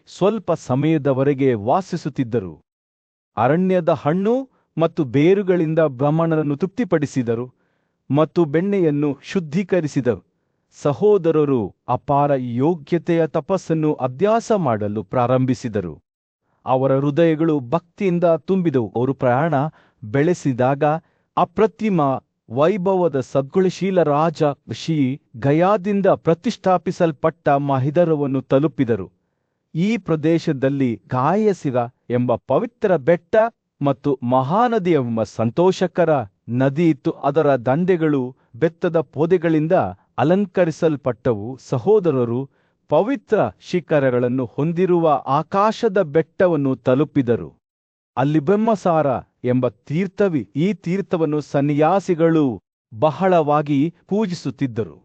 ಸ್ವಲ್ಪ ಸಮಯದವರೆಗೆ ವಾಸಿಸುತ್ತಿದ್ದರು. ಅರಣ್ಯದ ಹಣ್ಣು ಮತ್ತು ಬೇರುಗಳಿಂದ ಬ್ರಾಹ್ಮಣರನ್ನು ತೃಪ್ತಿಪಡಿಸಿದರು ಮತ್ತು ಬೆಣ್ಣೆಯನ್ನು ಶುದ್ಧೀಕರಿಸಿದರು. ಸಹೋದರರು ಅಪಾರ ಯೋಗ್ಯತೆಯ ತಪಸ್ಸನ್ನು ಅಭ್ಯಾಸ ಮಾಡಲು ಪ್ರಾರಂಭಿಸಿದರು. ಅವರ ಹೃದಯಗಳು ಭಕ್ತಿಯಿಂದ ತುಂಬಿದವು. ಅವರು ಪ್ರಯಾಣ ಬೆಳೆಸಿದಾಗ ಅಪ್ರತಿಮ ವೈಭವದ ಸದ್ಗುಣಶೀಲ ರಾಜ ಶ್ರೀ ಗಯಾದಿಂದ ಪ್ರತಿಷ್ಠಾಪಿಸಲ್ಪಟ್ಟ ಮಹಿದರವನ್ನು ತಲುಪಿದರು. ಈ ಪ್ರದೇಶದಲ್ಲಿ ಗಾಯಸಿರ ಎಂಬ ಪವಿತ್ರ ಬೆಟ್ಟ ಮತ್ತು ಮಹಾನದಿ ಎಂಬ ಸಂತೋಷಕರ ನದಿ ಇತ್ತು. ಅದರ ದಂಡೆಗಳು ಬೆತ್ತದ ಪೊದೆಗಳಿಂದ ಅಲಂಕರಿಸಲ್ಪಟ್ಟವು. ಸಹೋದರರು ಪವಿತ್ರ ಶಿಖರಗಳನ್ನು ಹೊಂದಿರುವ ಆಕಾಶದ ಬೆಟ್ಟವನ್ನು ತಲುಪಿದರು. ಅಲ್ಲಿ ಬ್ರಹ್ಮಸಾರ ಎಂಬ ತೀರ್ಥವಿ. ಈ ತೀರ್ಥವನ್ನು ಸನ್ಯಾಸಿಗಳು ಬಹಳವಾಗಿ ಪೂಜಿಸುತ್ತಿದ್ದರು,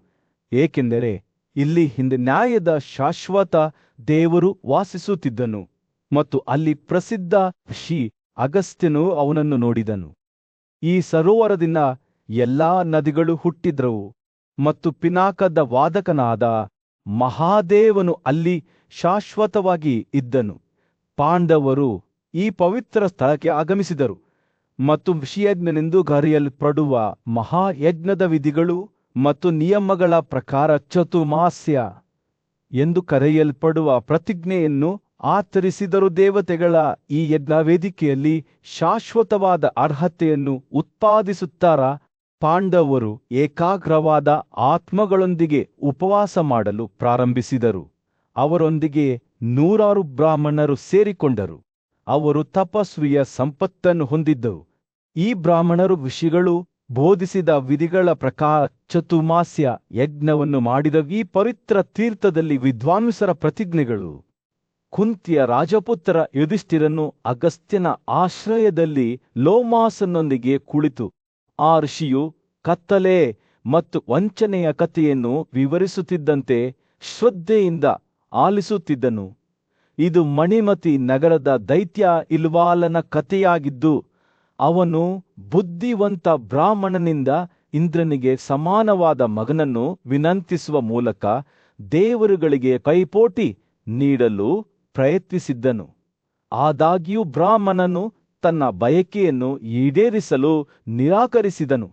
ಏಕೆಂದರೆ ಇಲ್ಲಿ ಹಿಂದೆ ನ್ಯಾಯದ ಶಾಶ್ವತ ದೇವರು ವಾಸಿಸುತ್ತಿದ್ದನು ಮತ್ತು ಅಲ್ಲಿ ಪ್ರಸಿದ್ಧ ಶ್ರೀ ಅಗಸ್ತ್ಯನು ಅವನನ್ನು ನೋಡಿದನು. ಈ ಸರೋವರದಿಂದ ಎಲ್ಲಾ ನದಿಗಳು ಹುಟ್ಟಿದ್ರವು ಮತ್ತು ಪಿನಾಕದ ವಾದಕನಾದ ಮಹಾದೇವನು ಅಲ್ಲಿ ಶಾಶ್ವತವಾಗಿ ಇದ್ದನು. ಪಾಂಡವರು ಈ ಪವಿತ್ರ ಸ್ಥಳಕ್ಕೆ ಆಗಮಿಸಿದರು ಮತ್ತು ಋಷಿಯಜ್ಞನೆಂದು ಕರೆಯಲ್ಪಡುವ ಮಹಾಯಜ್ಞದ ವಿಧಿಗಳು ಮತ್ತು ನಿಯಮಗಳ ಪ್ರಕಾರ ಚತುರ್ಮಾಸ್ಯ ಎಂದು ಕರೆಯಲ್ಪಡುವ ಪ್ರತಿಜ್ಞೆಯನ್ನು ಆಚರಿಸಿದರು. ದೇವತೆಗಳ ಈ ಯಜ್ಞ ವೇದಿಕೆಯಲ್ಲಿ ಶಾಶ್ವತವಾದ ಅರ್ಹತೆಯನ್ನು ಉತ್ಪಾದಿಸುತ್ತಾರ. ಪಾಂಡವರು ಏಕಾಗ್ರವಾದ ಆತ್ಮಗಳೊಂದಿಗೆ ಉಪವಾಸ ಮಾಡಲು ಪ್ರಾರಂಭಿಸಿದರು. ಅವರೊಂದಿಗೆ 100 ಬ್ರಾಹ್ಮಣರು ಸೇರಿಕೊಂಡರು. ಅವರು ತಪಸ್ವಿಯ ಸಂಪತ್ತನ್ನು ಹೊಂದಿದ್ದರು. ಈ ಬ್ರಾಹ್ಮಣರು ಋಷಿಗಳು ಬೋಧಿಸಿದ ವಿಧಿಗಳ ಪ್ರಕಾರ ಚತುರ್ಮಾಸ್ಯ ಯಜ್ಞವನ್ನು ಮಾಡಿದ ಈ ಪವಿತ್ರ ತೀರ್ಥದಲ್ಲಿ ವಿದ್ವಾಂಸರ ಪ್ರತಿಜ್ಞೆಗಳು. ಕುಂತಿಯ ರಾಜಪುತ್ರ ಯುಧಿಷ್ಠಿರನು ಅಗಸ್ತ್ಯನ ಆಶ್ರಯದಲ್ಲಿ ಲೋಮಾಸನೊಂದಿಗೆ ಕುಳಿತು ಆ ಋಷಿಯು ಕತ್ತಲೆ ಮತ್ತು ವಂಚನೆಯ ಕಥೆಯನ್ನು ವಿವರಿಸುತ್ತಿದ್ದಂತೆ ಶ್ರದ್ಧೆಯಿಂದ ಆಲಿಸುತ್ತಿದ್ದನು. ಇದು ಮಣಿಮತಿ ನಗರದ ದೈತ್ಯ ಇಲ್ವಾಲನ ಕಥೆಯಾಗಿದ್ದು, ಅವನು ಬುದ್ಧಿವಂತ ಬ್ರಾಹ್ಮಣನಿಂದ ಇಂದ್ರನಿಗೆ ಸಮಾನವಾದ ಮಗನನ್ನು ವಿನಂತಿಸುವ ಮೂಲಕ ದೇವರುಗಳಿಗೆ ಪೈಪೋಟಿ ನೀಡಲು ಪ್ರಯತ್ನಿಸಿದ್ದನು. ಆದಾಗ್ಯೂ ಬ್ರಾಹ್ಮಣನು ತನ್ನ ಬಯಕೆಯನ್ನು ಈಡೇರಿಸಲು ನಿರಾಕರಿಸಿದನು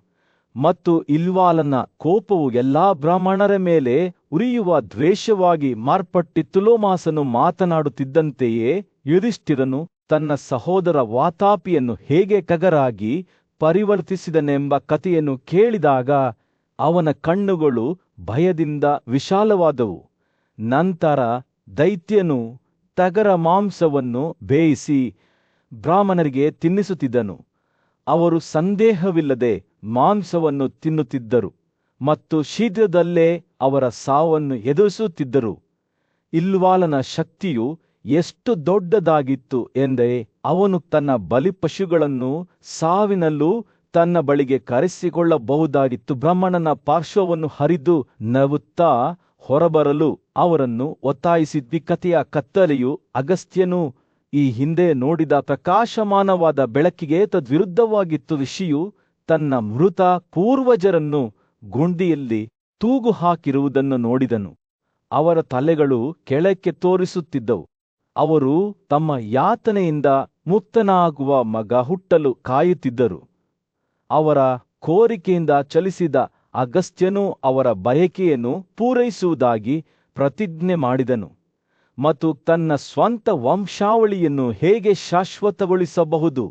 ಮತ್ತು ಇಲ್ವಾಲನ ಕೋಪವು ಎಲ್ಲಾ ಬ್ರಾಹ್ಮಣರ ಮೇಲೆ ಉರಿಯುವ ದ್ವೇಷವಾಗಿ ಮಾರ್ಪಟ್ಟಿತ್ತು. ಲೋಮಾಸನು ಮಾತನಾಡುತ್ತಿದ್ದಂತೆಯೇ ಯುಧಿಷ್ಠಿರನು ತನ್ನ ಸಹೋದರ ವಾತಾಪಿಯನ್ನು ಹೇಗೆ ಖಗರಾಗಿ ಪರಿವರ್ತಿಸಿದನೆಂಬ ಕಥೆಯನ್ನು ಕೇಳಿದಾಗ ಅವನ ಕಣ್ಣುಗಳು ಭಯದಿಂದ ವಿಶಾಲವಾದವು. ನಂತರ ದೈತ್ಯನು ಟಗರ ಮಾಂಸವನ್ನು ಬೇಯಿಸಿ ಬ್ರಾಹ್ಮಣರಿಗೆ ತಿನ್ನಿಸುತ್ತಿದ್ದನು. ಅವರು ಸಂದೇಹವಿಲ್ಲದೆ ಮಾಂಸವನ್ನು ತಿನ್ನುತ್ತಿದ್ದರು ಮತ್ತು ಶೀಘ್ರದಲ್ಲೇ ಅವರ ಸಾವನ್ನು ಎದುರಿಸುತ್ತಿದ್ದರು. ಇಲ್ವಾಲನ ಶಕ್ತಿಯು ಎಷ್ಟು ದೊಡ್ಡದಾಗಿತ್ತು ಎಂದರೆ ಅವನು ತನ್ನ ಬಲಿಪಶುಗಳನ್ನು ಸಾವಿನಲ್ಲೂ ತನ್ನ ಬಳಿಗೆ ಕರೆಸಿಕೊಳ್ಳಬಹುದಾಗಿತ್ತು. ಬ್ರಾಹ್ಮಣನ ಪಾರ್ಶ್ವವನ್ನು ಹರಿದು ನಗುತ್ತಾ ಹೊರಬರಲು ಅವರನ್ನು ಒತ್ತಾಯಿಸಿದ್ದ ಕಥೆಯ ಕತ್ತಲೆಯು ಅಗಸ್ತ್ಯನು ಈ ಹಿಂದೆ ನೋಡಿದ ಪ್ರಕಾಶಮಾನವಾದ ಬೆಳಕಿಗೆ ತದ್ವಿರುದ್ಧವಾಗಿತ್ತು. ಋಷಿಯು ತನ್ನ ಮೃತ ಪೂರ್ವಜರನ್ನು ಗುಂಡಿಯಲ್ಲಿ ತೂಗು ಹಾಕಿರುವುದನ್ನು ನೋಡಿದನು. ಅವರ ತಲೆಗಳು ಕೆಳಕ್ಕೆ ತೋರಿಸುತ್ತಿದ್ದವು. ಅವರು ತಮ್ಮ ಯಾತನೆಯಿಂದ ಮುಕ್ತನಾಗುವ ಮಗ ಹುಟ್ಟಲು ಕಾಯುತ್ತಿದ್ದರು. ಅವರ ಕೋರಿಕೆಯಿಂದ ಚಲಿಸಿದ ಅಗಸ್ತ್ಯನು ಅವರ ಬಯಕೆಯನ್ನು ಪೂರೈಸುವುದಾಗಿ ಪ್ರತಿಜ್ಞೆ ಮಾಡಿದನು ಮತ್ತು ತನ್ನ ಸ್ವಂತ ವಂಶಾವಳಿಯನ್ನು ಹೇಗೆ ಶಾಶ್ವತಗೊಳಿಸಬಹುದು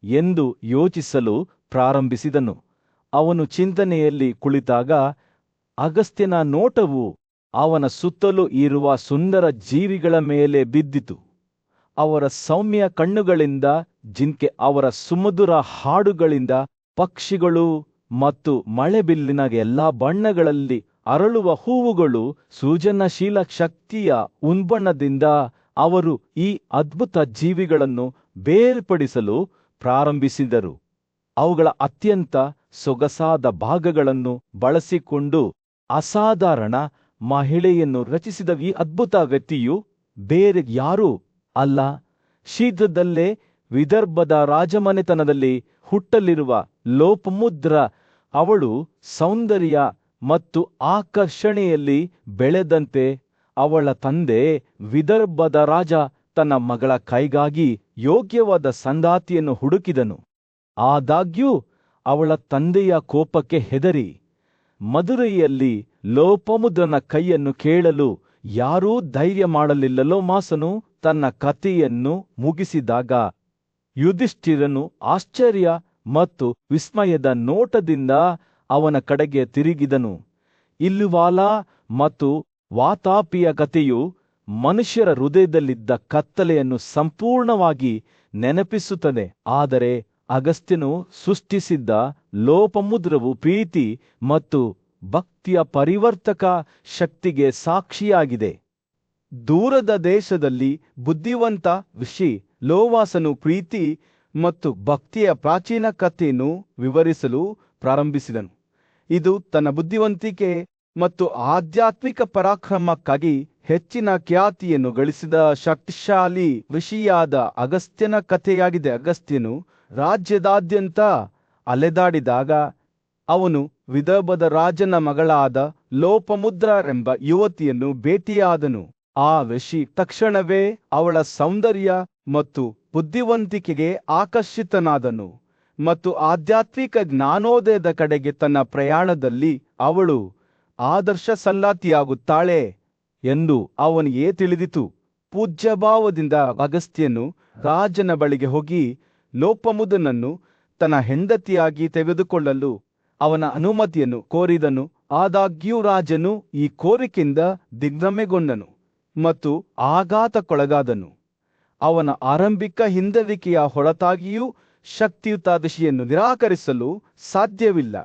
ಎಂದು ಯೋಚಿಸಲು ಪ್ರಾರಂಭಿಸಿದನು. ಅವನು ಚಿಂತನೆಯಲ್ಲಿ ಕುಳಿತಾಗ ಅಗಸ್ತ್ಯನ ನೋಟವು ಅವನ ಸುತ್ತಲೂ ಇರುವ ಸುಂದರ ಜೀವಿಗಳ ಮೇಲೆ ಬಿದ್ದಿತು. ಅವರ ಸೌಮ್ಯ ಕಣ್ಣುಗಳಿಂದ ಜಿಂಕೆ, ಅವರ ಸುಮಧುರ ಹಾಡುಗಳಿಂದ ಪಕ್ಷಿಗಳು ಮತ್ತು ಮಳೆಬಿಲ್ಲಿನ ಎಲ್ಲಾ ಬಣ್ಣಗಳಲ್ಲಿ ಅರಳುವ ಹೂವುಗಳು, ಸೃಜನಶೀಲ ಶಕ್ತಿಯ ಉನ್ಬಣದಿಂದ ಅವರು ಈ ಅದ್ಭುತ ಜೀವಿಗಳನ್ನು ಬೇರ್ಪಡಿಸಲು ಪ್ರಾರಂಭಿಸಿದರು. ಅವುಗಳ ಅತ್ಯಂತ ಸೊಗಸಾದ ಭಾಗಗಳನ್ನು ಬಳಸಿಕೊಂಡು ಅಸಾಧಾರಣ ಮಹಿಳೆಯನ್ನು ರಚಿಸಿದ ಈ ಅದ್ಭುತ ವ್ಯಕ್ತಿಯು ಬೇರೆ ಯಾರೂ ಅಲ್ಲ, ಶೀಘ್ರದಲ್ಲೇ ವಿದರ್ಭದ ರಾಜಮನೆತನದಲ್ಲಿ ಹುಟ್ಟಲಿರುವ ಲೋಪಮುದ್ರ. ಅವಳು ಸೌಂದರ್ಯ ಮತ್ತು ಆಕರ್ಷಣೆಯಲ್ಲಿ ಬೆಳೆದಂತೆ ಅವಳ ತಂದೆ ವಿದರ್ಭದ ರಾಜ ತನ್ನ ಮಗಳ ಕೈಗಾಗಿ ಯೋಗ್ಯವಾದ ಸಂಗಾತಿಯನ್ನು ಹುಡುಕಿದನು. ಆದಾಗ್ಯೂ ಅವಳ ತಂದೆಯ ಕೋಪಕ್ಕೆ ಹೆದರಿ ಮದುರೆಯಲ್ಲಿ ಲೋಪಮುದ್ರನ ಕೈಯನ್ನು ಕೇಳಲು ಯಾರೂ ಧೈರ್ಯ ಮಾಡಲಿಲ್ಲ. ಲೋಮಾಸನು ತನ್ನ ಕಥೆಯನ್ನು ಮುಗಿಸಿದಾಗ ಯುಧಿಷ್ಠಿರನು ಆಶ್ಚರ್ಯ ಮತ್ತು ವಿಸ್ಮಯದ ನೋಟದಿಂದ ಅವನ ಕಡೆಗೆ ತಿರುಗಿದನು. ಇಲ್ಲುವಾಲ ಮತ್ತು ವಾತಾಪಿಯ ಕಥೆಯು ಮನುಷ್ಯರ ಹೃದಯದಲ್ಲಿದ್ದ ಕತ್ತಲೆಯನ್ನು ಸಂಪೂರ್ಣವಾಗಿ ನೆನಪಿಸುತ್ತದೆ. ಆದರೆ ಅಗಸ್ತ್ಯನು ಸೃಷ್ಟಿಸಿದ್ದ ಲೋಪಮುದ್ರವು ಪ್ರೀತಿ ಮತ್ತು ಭಕ್ತಿಯ ಪರಿವರ್ತಕ ಶಕ್ತಿಗೆ ಸಾಕ್ಷಿಯಾಗಿದೆ. ದೂರದ ದೇಶದಲ್ಲಿ ಬುದ್ಧಿವಂತ ಋಷಿ ಲೋವಾಸನು ಪ್ರೀತಿ ಮತ್ತು ಭಕ್ತಿಯ ಪ್ರಾಚೀನ ಕಥೆಯನ್ನು ವಿವರಿಸಲು ಪ್ರಾರಂಭಿಸಿದನು. ಇದು ತನ್ನ ಬುದ್ಧಿವಂತಿಕೆ ಮತ್ತು ಆಧ್ಯಾತ್ಮಿಕ ಪರಾಕ್ರಮಕ್ಕಾಗಿ ಹೆಚ್ಚಿನ ಖ್ಯಾತಿಯನ್ನು ಗಳಿಸಿದ ಶಕ್ತಿಶಾಲಿ ಋಷಿಯಾದ ಅಗಸ್ತ್ಯನ ಕಥೆಯಾಗಿದೆ. ಅಗಸ್ತ್ಯನು ರಾಜ್ಯದಾದ್ಯಂತ ಅಲೆದಾಡಿದಾಗ ಅವನು ವಿದರ್ಭದ ರಾಜನ ಮಗಳಾದ ಲೋಪಮುದ್ರರೆಂಬ ಯುವತಿಯನ್ನು ಭೇಟಿಯಾದನು. ಆ ಋಷಿ ತಕ್ಷಣವೇ ಅವಳ ಸೌಂದರ್ಯ ಮತ್ತು ಬುದ್ಧಿವಂತಿಕೆಗೆ ಆಕರ್ಷಿತನಾದನು ಮತ್ತು ಆಧ್ಯಾತ್ಮಿಕ ಜ್ಞಾನೋದಯದ ಕಡೆಗೆ ತನ್ನ ಪ್ರಯಾಣದಲ್ಲಿ ಅವಳು ಆದರ್ಶ ಸಂಗಾತಿಯಾಗುತ್ತಾಳೆ ಎಂದು ಅವನಿಗೆ ತಿಳಿದಿತು. ಪೂಜ್ಯಭಾವದಿಂದ ಅಗಸ್ತ್ಯನು ರಾಜನ ಬಳಿಗೆ ಹೋಗಿ ಲೋಪಮುದ್ರನನ್ನು ತನ್ನ ಹೆಂಡತಿಯಾಗಿ ತೆಗೆದುಕೊಳ್ಳಲು ಅವನ ಅನುಮತಿಯನ್ನು ಕೋರಿದನು. ಆದಾಗ್ಯೂ ರಾಜನು ಈ ಕೋರಿಕೆಯಿಂದ ದಿಗ್ಭ್ರಮೆಗೊಂಡನು ಮತ್ತು ಆಘಾತಕ್ಕೊಳಗಾದನು. ಅವನ ಆರಂಭಿಕ ಹಿಂದರಿಕೆಯ ಹೊರತಾಗಿಯೂ ಶಕ್ತಿಯುತ ಋಷಿಯನ್ನು ನಿರಾಕರಿಸಲು ಸಾಧ್ಯವಿಲ್ಲ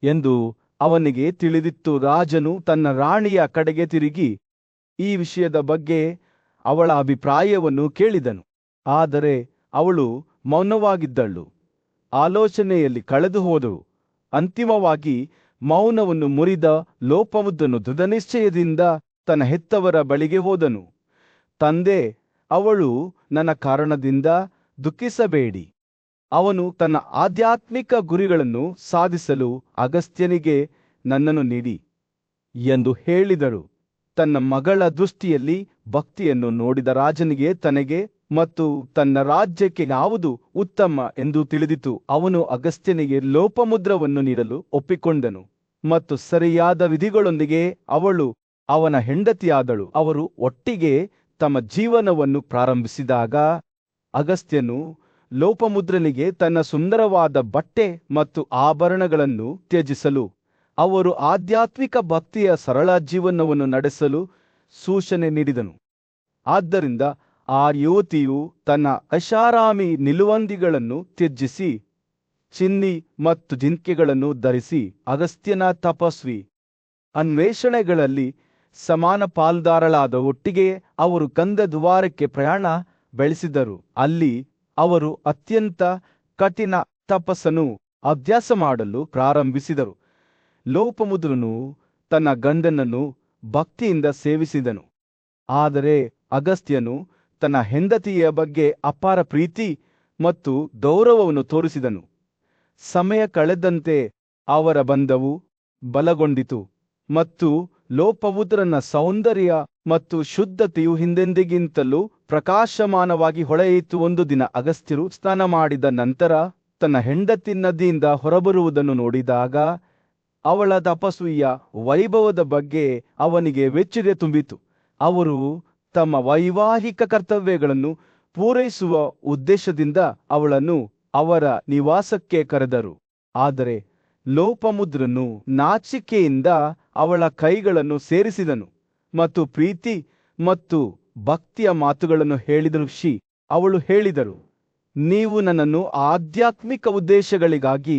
ಎಂದು ಅವನಿಗೆ ತಿಳಿದಿತ್ತು. ರಾಜನು ತನ್ನ ರಾಣಿಯ ಕಡೆಗೆ ತಿರುಗಿ ಈ ವಿಷಯದ ಬಗ್ಗೆ ಅವಳ ಅಭಿಪ್ರಾಯವನ್ನು ಕೇಳಿದನು. ಆದರೆ ಅವಳು ಮೌನವಾಗಿದ್ದಳು, ಆಲೋಚನೆಯಲ್ಲಿ ಕಳೆದು ಹೋದಳು. ಅಂತಿಮವಾಗಿ ಮೌನವನ್ನು ಮುರಿದ ಲೋಪಮುದ್ರನು ದೃಢನಿಶ್ಚಯದಿಂದ ತನ್ನ ಹೆತ್ತವರ ಬಳಿಗೆ ಹೋದನು. ತಂದೆ, ಅವಳು ನನ್ನ ಕಾರಣದಿಂದ ದುಃಖಿಸಬೇಡಿ. ಅವನು ತನ್ನ ಆಧ್ಯಾತ್ಮಿಕ ಗುರಿಗಳನ್ನು ಸಾಧಿಸಲು ಅಗಸ್ತ್ಯನಿಗೆ ನನ್ನನ್ನು ನೀಡಿ ಎಂದು ಹೇಳಿದರು. ತನ್ನ ಮಗಳ ದೃಷ್ಟಿಯಲ್ಲಿ ಭಕ್ತಿಯನ್ನು ನೋಡಿದ ರಾಜನಿಗೆ ತನಗೆ ಮತ್ತು ತನ್ನ ರಾಜ್ಯಕ್ಕೆ ಯಾವುದು ಉತ್ತಮ ಎಂದು ತಿಳಿದಿತು. ಅವನು ಅಗಸ್ತ್ಯನಿಗೆ ಲೋಪಮುದ್ರವನ್ನು ನೀಡಲು ಒಪ್ಪಿಕೊಂಡನು ಮತ್ತು ಸರಿಯಾದ ವಿಧಿಗಳೊಂದಿಗೆ ಅವಳು ಅವನ ಹೆಂಡತಿಯಾದಳು. ಅವರು ಒಟ್ಟಿಗೆ ತಮ್ಮ ಜೀವನವನ್ನು ಪ್ರಾರಂಭಿಸಿದಾಗ ಅಗಸ್ತ್ಯನು ಲೋಪಮುದ್ರನಿಗೆ ತನ್ನ ಸುಂದರವಾದ ಬಟ್ಟೆ ಮತ್ತು ಆಭರಣಗಳನ್ನು ತ್ಯಜಿಸಲು, ಅವರು ಆಧ್ಯಾತ್ಮಿಕ ಭಕ್ತಿಯ ಸರಳ ಜೀವನವನ್ನು ನಡೆಸಲು ಸೂಚನೆ ನೀಡಿದನು. ಆದ್ದರಿಂದ ಆ ಯುವತಿಯು ತನ್ನ ಐಷಾರಾಮಿ ನಿಲುವಂಗಿಗಳನ್ನು ತ್ಯಜಿಸಿ ಚಿನ್ನಿ ಮತ್ತು ಜಿಂಕೆಗಳನ್ನು ಧರಿಸಿ ಅಗಸ್ತ್ಯನ ತಪಸ್ವಿ ಅನ್ವೇಷಣೆಗಳಲ್ಲಿ ಸಮಾನ ಪಾಲ್ದಾರಳಾದ. ಒಟ್ಟಿಗೆ ಅವರು ಗಂಧದ್ವಾರಕ್ಕೆ ಪ್ರಯಾಣ ಬೆಳೆಸಿದರು. ಅಲ್ಲಿ ಅವರು ಅತ್ಯಂತ ಕಠಿಣ ತಪಸ್ಸನ್ನು ಅಭ್ಯಾಸ ಮಾಡಲು ಪ್ರಾರಂಭಿಸಿದರು. ಲೋಪಮುದ್ರನು ತನ್ನ ಗಂಡನನ್ನು ಭಕ್ತಿಯಿಂದ ಸೇವಿಸಿದನು, ಆದರೆ ಅಗಸ್ತ್ಯನು ತನ್ನ ಹೆಂಡತಿಯ ಬಗ್ಗೆ ಅಪಾರ ಪ್ರೀತಿ ಮತ್ತು ಗೌರವವನ್ನು ತೋರಿಸಿದನು. ಸಮಯ ಕಳೆದಂತೆ ಅವರ ಬಂಧವು ಬಲಗೊಂಡಿತು ಮತ್ತು ಲೋಪಮುದ್ರನ ಸೌಂದರ್ಯ ಮತ್ತು ಶುದ್ಧತೆಯು ಹಿಂದೆಂದಿಗಿಂತಲೂ ಪ್ರಕಾಶಮಾನವಾಗಿ ಹೊಳೆಯಿತು. ಒಂದು ದಿನ ಅಗಸ್ತ್ಯರು ಸ್ನಾನ ಮಾಡಿದ ನಂತರ ತನ್ನ ಹೆಂಡತಿ ನದಿಯಿಂದ ಹೊರಬರುವುದನ್ನು ನೋಡಿದಾಗ ಅವಳ ತಪಸ್ವಿಯ ವೈಭವದ ಬಗ್ಗೆ ಅವನಿಗೆ ಮೆಚ್ಚುಗೆ ತುಂಬಿತು. ಅವರು ತಮ್ಮ ವೈವಾಹಿಕ ಕರ್ತವ್ಯಗಳನ್ನು ಪೂರೈಸುವ ಉದ್ದೇಶದಿಂದ ಅವಳನ್ನು ಅವರ ನಿವಾಸಕ್ಕೆ ಕರೆದರು. ಆದರೆ ಲೋಪಮುದ್ರನು ನಾಚಿಕೆಯಿಂದ ಅವಳ ಕೈಗಳನ್ನು ಸೇರಿಸಿದನು ಮತ್ತು ಪ್ರೀತಿ ಮತ್ತು ಭಕ್ತಿಯ ಮಾತುಗಳನ್ನು ಹೇಳಿದರು. ಅವಳು ಹೇಳಿದರು, ನೀವು ನನ್ನನ್ನು ಆಧ್ಯಾತ್ಮಿಕ ಉದ್ದೇಶಗಳಿಗಾಗಿ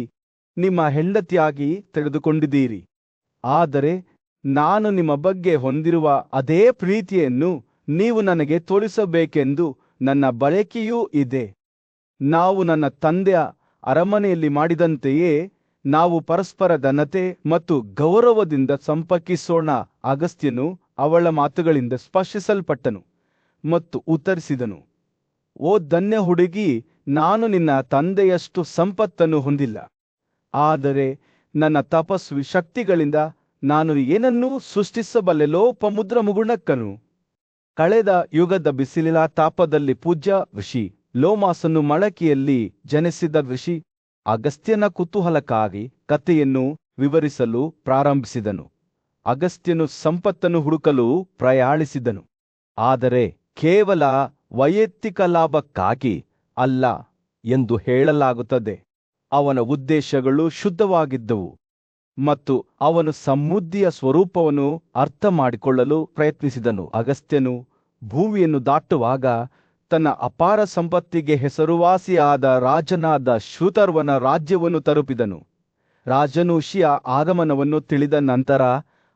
ನಿಮ್ಮ ಹೆಂಡತಿಯಾಗಿ ತೆಗೆದುಕೊಂಡಿದ್ದೀರಿ, ಆದರೆ ನಾನು ನಿಮ್ಮ ಬಗ್ಗೆ ಹೊಂದಿರುವ ಅದೇ ಪ್ರೀತಿಯನ್ನು ನೀವು ನನಗೆ ತೋರಿಸಬೇಕೆಂದು ನನ್ನ ಬಯಕೆಯೂ ಇದೆ. ನಾವು ನನ್ನ ತಂದೆಯ ಅರಮನೆಯಲ್ಲಿ ಮಾಡಿದಂತೆಯೇ ನಾವು ಪರಸ್ಪರ ಘನತೆ ಮತ್ತು ಗೌರವದಿಂದ ಸಂಪರ್ಕಿಸೋಣ. ಅಗಸ್ತ್ಯನು ಅವಳ ಮಾತುಗಳಿಂದ ಸ್ಪರ್ಶಿಸಲ್ಪಟ್ಟನು ಮತ್ತು ಉತ್ತರಿಸಿದನು, ಓ ಧನ್ಯ ಹುಡುಗಿ, ನಾನು ನಿನ್ನ ತಂದೆಯಷ್ಟು ಸಂಪತ್ತನ್ನು ಹೊಂದಿಲ್ಲ, ಆದರೆ ನನ್ನ ತಪಸ್ವಿ ಶಕ್ತಿಗಳಿಂದ ನಾನು ಏನನ್ನೂ ಸೃಷ್ಟಿಸಬಲ್ಲೆಲೋ ಸಮುದ್ರ ಮುಗುಣಕ್ಕನು. ಕಳೆದ ಯುಗದ ಬಿಸಿಲಿನ ತಾಪದಲ್ಲಿ ಪೂಜ್ಯ ಋಷಿ ಲೋಮಾಸನು ಮಳಕಿಯಲ್ಲಿ ಜನಿಸಿದ ಋಷಿ ಅಗಸ್ತ್ಯನ ಕುತೂಹಲಕ್ಕಾಗಿ ಕಥೆಯನ್ನು ವಿವರಿಸಲು ಪ್ರಾರಂಭಿಸಿದನು. ಅಗಸ್ತ್ಯನು ಸಂಪತ್ತನ್ನು ಹುಡುಕಲು ಪ್ರಯಾಣಿಸಿದನು, ಆದರೆ ಕೇವಲ ವೈಯಕ್ತಿಕ ಲಾಭಕ್ಕಾಗಿ ಅಲ್ಲ ಎಂದು ಹೇಳಲಾಗುತ್ತದೆ. ಅವನ ಉದ್ದೇಶಗಳು ಶುದ್ಧವಾಗಿದ್ದವು ಮತ್ತು ಅವನು ಸಮೃದ್ಧಿಯ ಸ್ವರೂಪವನ್ನು ಅರ್ಥ ಮಾಡಿಕೊಳ್ಳಲು ಪ್ರಯತ್ನಿಸಿದನು. ಅಗಸ್ತ್ಯನು ಭೂಮಿಯನ್ನು ದಾಟುವಾಗ ತನ್ನ ಅಪಾರ ಸಂಪತ್ತಿಗೆ ಹೆಸರುವಾಸಿಯಾದ ರಾಜನಾದ ಶ್ರುತರ್ವನ ರಾಜ್ಯವನ್ನು ತಲುಪಿದನು. ರಾಜನು ಋಷಿಯ ಆಗಮನವನ್ನು ತಿಳಿದ ನಂತರ